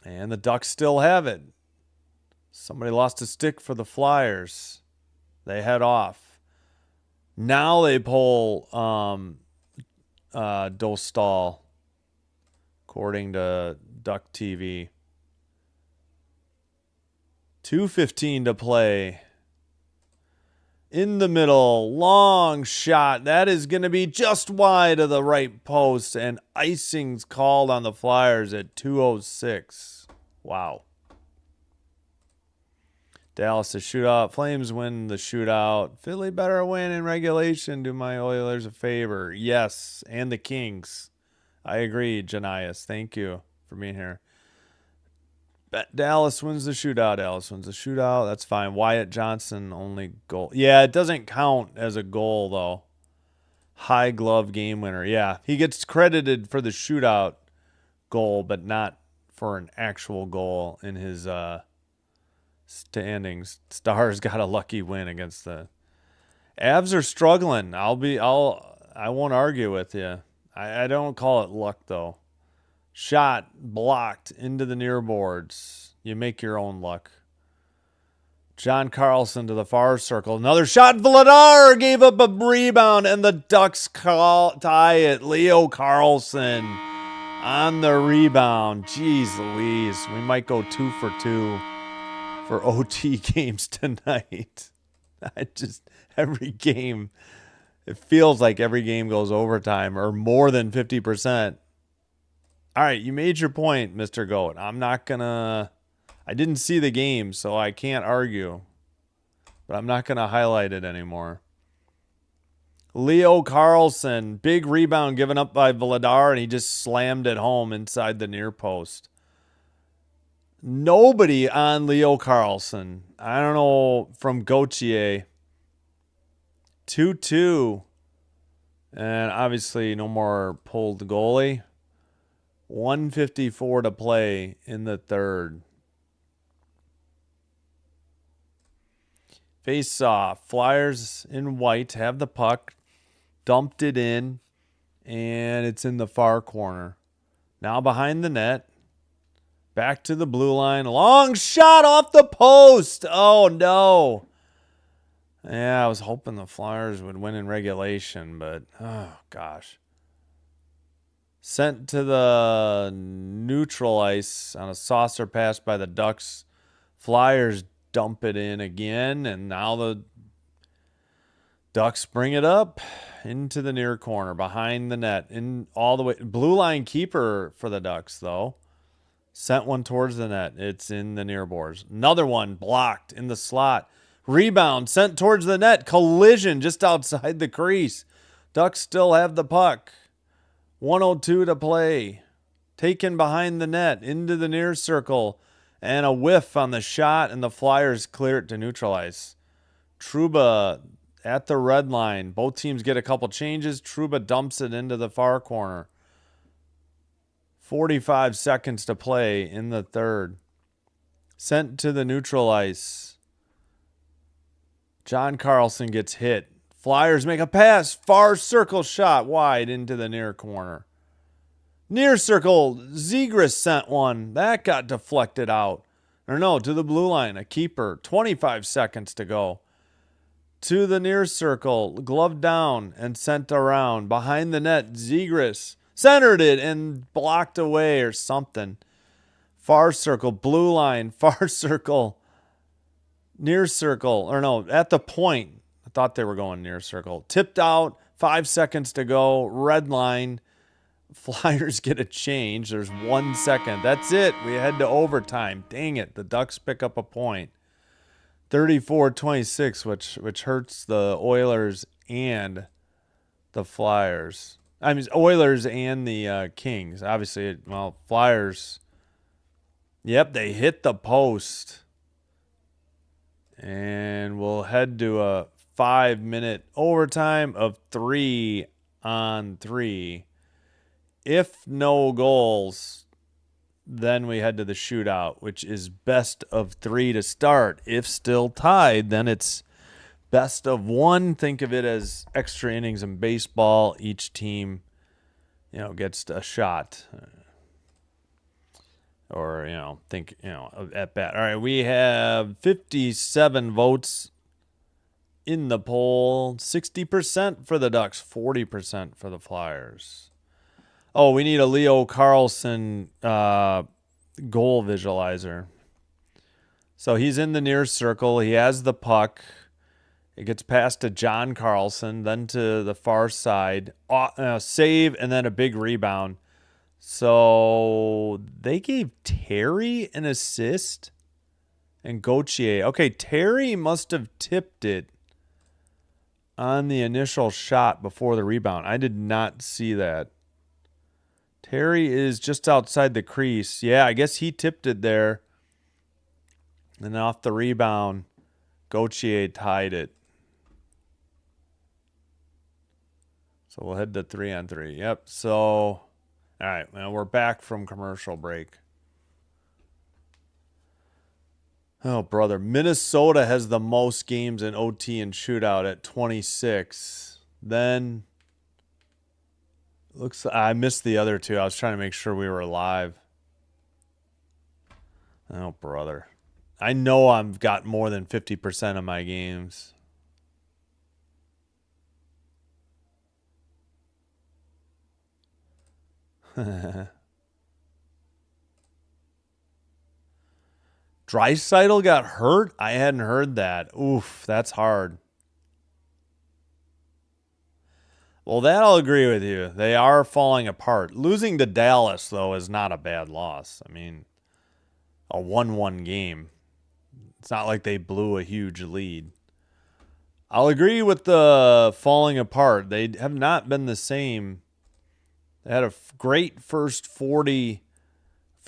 And the Ducks still have it. Somebody lost a stick for the Flyers. They head off. Now they pull Dostal, according to Duck TV. 2:15 to play. In the middle, long shot. That is going to be just wide of the right post, and icing's called on the Flyers at 2:06. Wow. Dallas a shootout. Flames win the shootout. Philly better win in regulation. Do my Oilers a favor. Yes, and the Kings. I agree, Janias. Thank you for being here. Dallas wins the shootout. Dallas wins the shootout. That's fine. Wyatt Johnson only goal. Yeah, it doesn't count as a goal, though. High glove game winner. Yeah, he gets credited for the shootout goal, but not for an actual goal in his standings. Stars got a lucky win against the Avs are struggling. I won't argue with you. I don't call it luck, though. Shot blocked into the near boards. You make your own luck. John Carlson to the far circle. Another shot. Vladar gave up a rebound, and the Ducks tie it. Leo Carlson on the rebound. Jeez Louise. We might go 2 for 2 for OT games tonight. Every game, it feels like every game goes overtime or more than 50%. All right, you made your point, Mr. Goat. I didn't see the game, so I can't argue. But I'm not going to highlight it anymore. Leo Carlson, big rebound given up by Vladar, and he just slammed it home inside the near post. Nobody on Leo Carlson. I don't know, from Gauthier. 2-2. And obviously no more pulled goalie. 1:54 to play in the third. Face off. Flyers in white have the puck. Dumped it in. And it's in the far corner. Now behind the net. Back to the blue line. Long shot off the post. Oh, no. Yeah, I was hoping the Flyers would win in regulation, but oh, gosh. Sent to the neutral ice on a saucer pass by the Ducks. Flyers dump it in again, and now the Ducks bring it up into the near corner, behind the net, in all the way. Blue line keeper for the Ducks, though. Sent one towards the net. It's in the near boards. Another one blocked in the slot. Rebound sent towards the net. Collision just outside the crease. Ducks still have the puck. 1:02 to play. Taken behind the net into the near circle. And a whiff on the shot, and the Flyers clear it to neutral ice. Trouba at the red line. Both teams get a couple changes. Trouba dumps it into the far corner. 45 seconds to play in the third. Sent to the neutral ice. John Carlson gets hit. Flyers make a pass. Far circle shot wide into the near corner. Near circle. Zegras sent one. That got deflected out. Or no, to the blue line. A keeper. 25 seconds to go. To the near circle. Glove down and sent around. Behind the net. Zegras centered it and blocked away or something. Far circle, blue line, far circle, near circle. Or no, at the point. I thought they were going near circle. Tipped out, 5 seconds to go. Red line. Flyers get a change. There's 1 second. That's it. We head to overtime. Dang it. The Ducks pick up a point. 34-26, which hurts the Oilers and the Flyers. I mean, Oilers and the Kings. Obviously, well, Flyers. Yep, they hit the post. And we'll head to a 5-minute overtime of 3-on-3. If no goals, then we head to the shootout, which is best of 3 to start. If still tied, then it's best of 1. Think of it as extra innings in baseball. Each team, gets a shot. Or, at bat. All right, we have 57 votes in the poll. 60% for the Ducks, 40% for the Flyers. Oh, we need a Leo Carlson goal visualizer. So he's in the near circle. He has the puck. It gets passed to John Carlson, then to the far side. Save, and then a big rebound. So they gave Terry an assist and Gauthier. Okay, Terry must have tipped it on the initial shot before the rebound. I did not see that. Terry is just outside the crease. Yeah, I guess he tipped it there. And off the rebound, Gauthier tied it. So we'll head to 3-on-3. Yep. So, all right. Well, we're back from commercial break. Oh, brother. Minnesota has the most games in OT and shootout at 26. Then, I missed the other two. I was trying to make sure we were live. Oh, brother. I know I've got more than 50% of my games. Draisaitl got hurt? I hadn't heard that. Oof, that's hard. Well, that I'll agree with you. They are falling apart. Losing to Dallas, though, is not a bad loss. I mean, a 1-1 game. It's not like they blew a huge lead. I'll agree with the falling apart. They have not been the same. They had a great first 40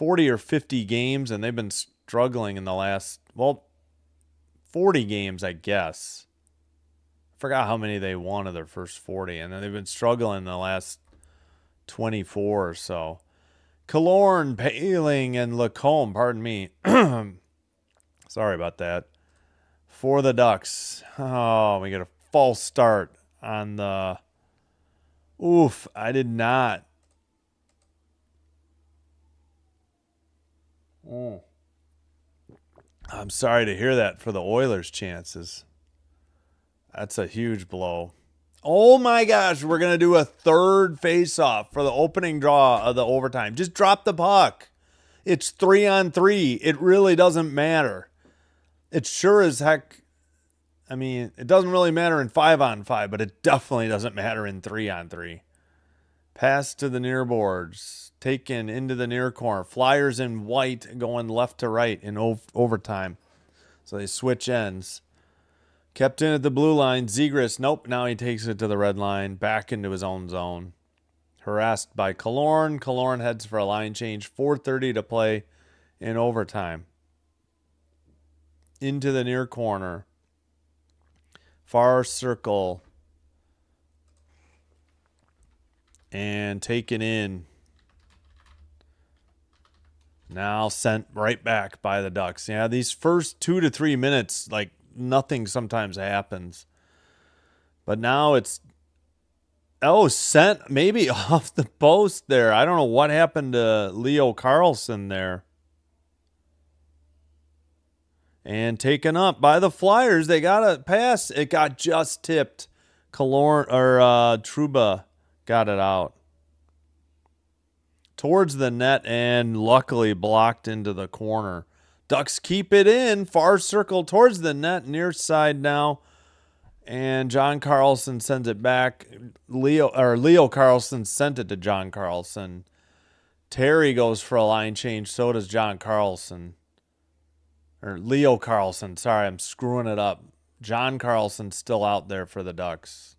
or 50 games, and they've been struggling in the last, 40 games, I guess. I forgot how many they won of their first 40, and then they've been struggling in the last 24 or so. Killorn, Paling, and Lacombe, pardon me. Sorry about that. For the Ducks. Oh, we get a false start on the... Oof, I did not. I'm sorry to hear that for the Oilers' chances. That's a huge blow. Oh my gosh, we're going to do a third face-off for the opening draw of the overtime. Just drop the puck. It's 3-on-3. It really doesn't matter. It sure as heck, I mean, it doesn't really matter in 5-on-5, but it definitely doesn't matter in 3-on-3. Pass to the near boards. Taken into the near corner. Flyers in white going left to right in overtime. So they switch ends. Kept in at the blue line. Zegras, nope, now he takes it to the red line. Back into his own zone. Harassed by Killorn. Killorn heads for a line change. 4:30 to play in overtime. Into the near corner. Far circle. And taken in. Now sent right back by the Ducks. Yeah, these first 2 to 3 minutes, like nothing sometimes happens. But now it's, sent maybe off the post there. I don't know what happened to Leo Carlson there. And taken up by the Flyers. They got a pass. It got just tipped. Trouba got it out towards the net and luckily blocked into the corner. Ducks keep it in. Far circle towards the net, near side now. And John Carlson sends it back. Leo Carlson sent it to John Carlson. Terry goes for a line change. So does John Carlson. Or Leo Carlson. Sorry, I'm screwing it up. John Carlson still out there for the Ducks.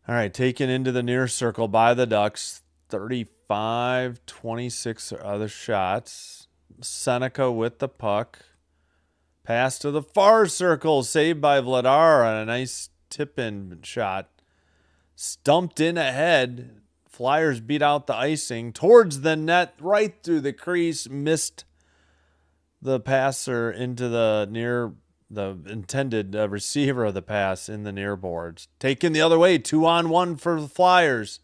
All right, taken into the near circle by the Ducks. 35, 26 other shots. Seneca with the puck. Pass to the far circle. Saved by Vladar on a nice tip-in shot. Stumped in ahead. Flyers beat out the icing. Towards the net. Right through the crease. Missed the passer into the intended receiver of the pass in the near boards. Taken the other way. 2-on-1 for the Flyers.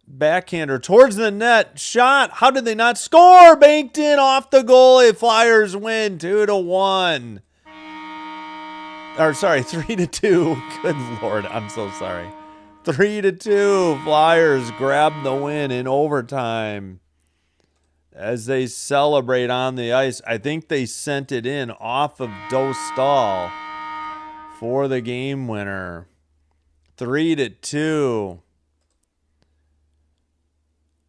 Backhander towards the net. Shot. How did they not score? Banked in off the goalie. Flyers win 2-1. Or sorry, 3-2. Good Lord. I'm so sorry. 3-2. Flyers grab the win in overtime. As they celebrate on the ice. I think they sent it in off of Dostal for the game winner. 3-2.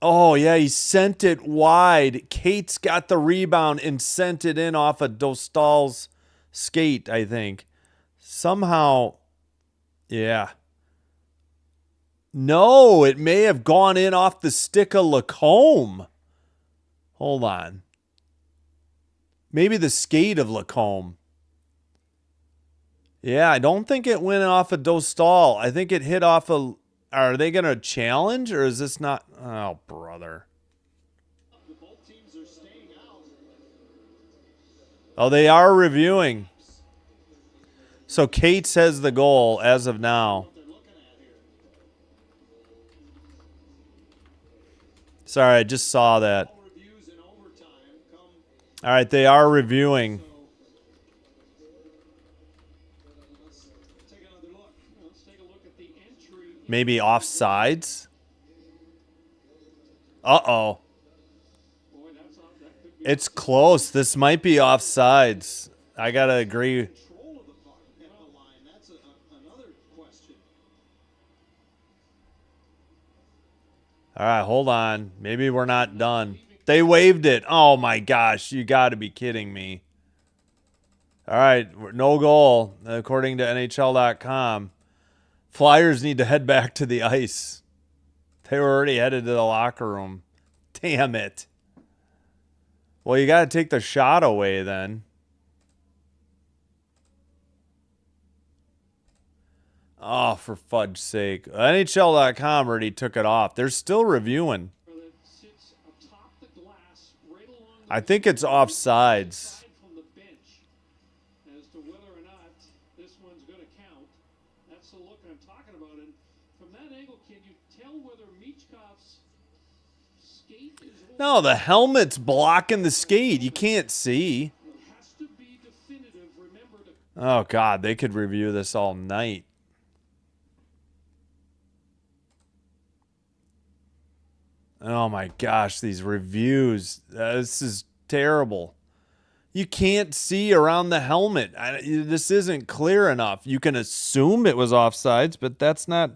Oh, yeah, he sent it wide. Cates got the rebound and sent it in off of Dostal's skate, I think. Somehow, yeah. No, it may have gone in off the stick of Lacombe. Hold on. Maybe the skate of Lacombe. Yeah, I don't think it went off of Dostal. I think it hit off of... Are they going to challenge, or is this not... Oh, brother. Both teams are staying out. Oh, they are reviewing. So Cates has the goal as of now. Sorry, I just saw that. All right, they are reviewing. Maybe offsides? Uh-oh. It's close. This might be offsides. I got to agree. All right, hold on. Maybe we're not done. They waived it. Oh, my gosh. You got to be kidding me. All right, no goal, according to NHL.com. Flyers need to head back to the ice. They were already headed to the locker room. Damn it. Well, you got to take the shot away then. Oh, for fudge's sake. NHL.com already took it off. They're still reviewing. I think it's offsides. As to whether or not this one's going to count. That's the look I'm talking about. And from that angle, can you tell whether Michkov's skate is No, the helmet's blocking the skate. You can't see. has to be definitive. Remember to Oh, God, they could review this all night. Oh, my gosh, these reviews. This is terrible. You can't see around the helmet. This isn't clear enough. You can assume it was offsides, but that's not.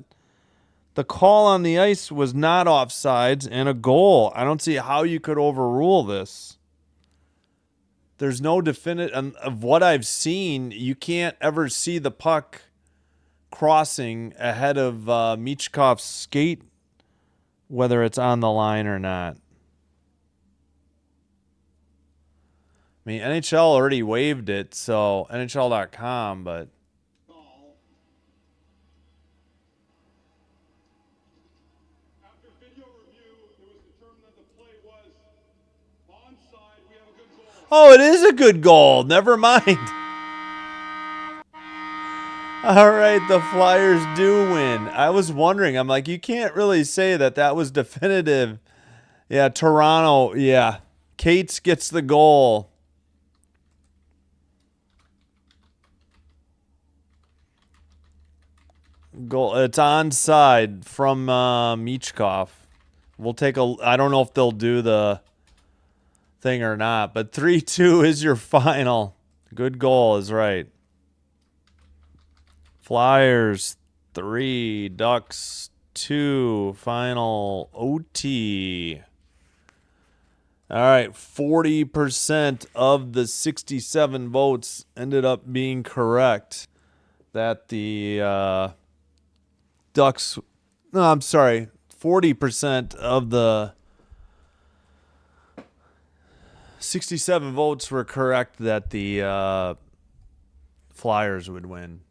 The call on the ice was not offsides and a goal. I don't see how you could overrule this. There's no definite of what I've seen. You can't ever see the puck crossing ahead of Michkov's skate, whether it's on the line or not. I mean, NHL already waived it, so NHL.com, but call. After video review, it was determined that the play was onside. We have a good goal. oh, it is a good goal. Never mind. All right, the Flyers do win. I was wondering. I'm like, you can't really say that that was definitive. Yeah, Toronto. Yeah, Cates gets the goal. Goal. It's onside from Michkov. We'll take a. I don't know if they'll do the thing or not, but 3-2 is your final. Good goal is right. Flyers 3, Ducks 2, final OT. All right, 40% of the 67 votes ended up being correct. That the Ducks, no, I'm sorry, 40% of the 67 votes were correct that the Flyers would win.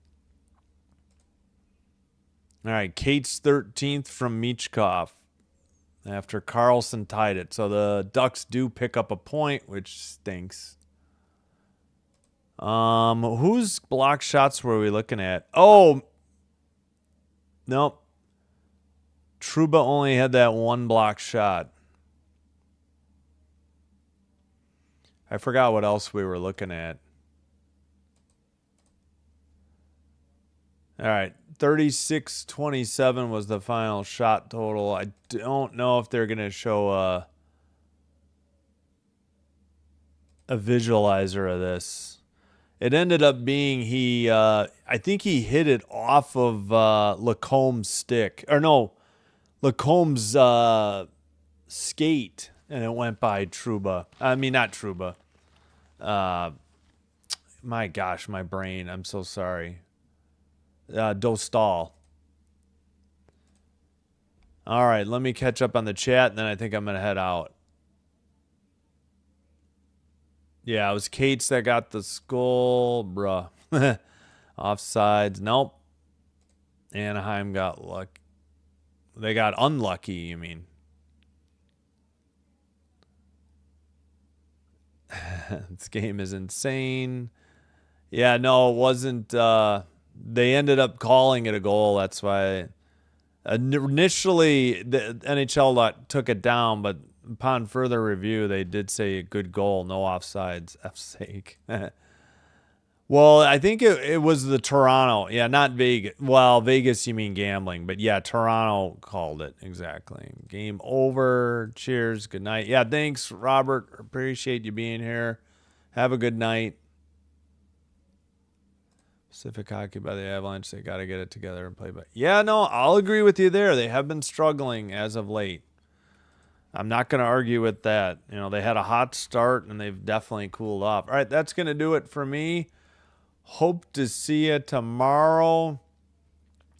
All right, Cates 13th from Michkov after Carlson tied it. So the Ducks do pick up a point, which stinks. Whose block shots were we looking at? Oh, nope. Trouba only had that one block shot. I forgot what else we were looking at. All right, 36-27 was the final shot total. I don't know if they're going to show a visualizer of this. It ended up being I think he hit it off of Lacombe's stick. Or no, Lacombe's skate, and it went by Trouba. I mean, not Trouba. My gosh, my brain. I'm so sorry. Dostal. All right, let me catch up on the chat, and then I think I'm going to head out. Yeah, it was Cates that got the skull. Bruh. Offsides. Nope. Anaheim got luck. They got unlucky, you mean. This game is insane. Yeah, no, it wasn't. They ended up calling it a goal. That's why initially the NHL took it down, but upon further review, they did say a good goal, no offsides. F's sake. Well, I think it was the Toronto. Yeah, not Vegas. Well, Vegas, you mean gambling. But yeah, Toronto called it. Exactly. Game over. Cheers. Good night. Yeah, thanks, Robert. Appreciate you being here. Have a good night. Pacific Hockey by the Avalanche. They got to get it together and play. But yeah, no, I'll agree with you there. They have been struggling as of late. I'm not going to argue with that. You know, they had a hot start and they've definitely cooled off. All right, that's going to do it for me. Hope to see you tomorrow.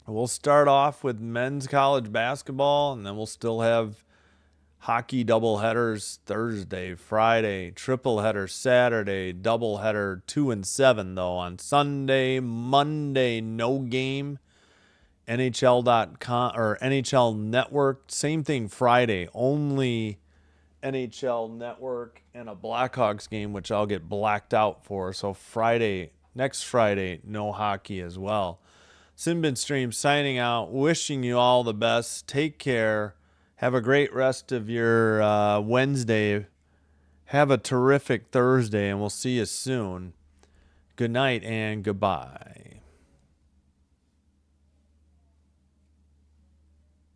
We'll start off with men's college basketball, and then we'll still have hockey doubleheaders Thursday, Friday, triple header Saturday, doubleheader 2 and 7 though on Sunday, Monday, no game. NHL.com or NHL Network, same thing Friday, only NHL Network and a Blackhawks game, which I'll get blacked out for. So next Friday, no hockey as well. Sinbin Stream signing out, wishing you all the best. Take care. Have a great rest of your Wednesday. Have a terrific Thursday, and we'll see you soon. Good night and goodbye.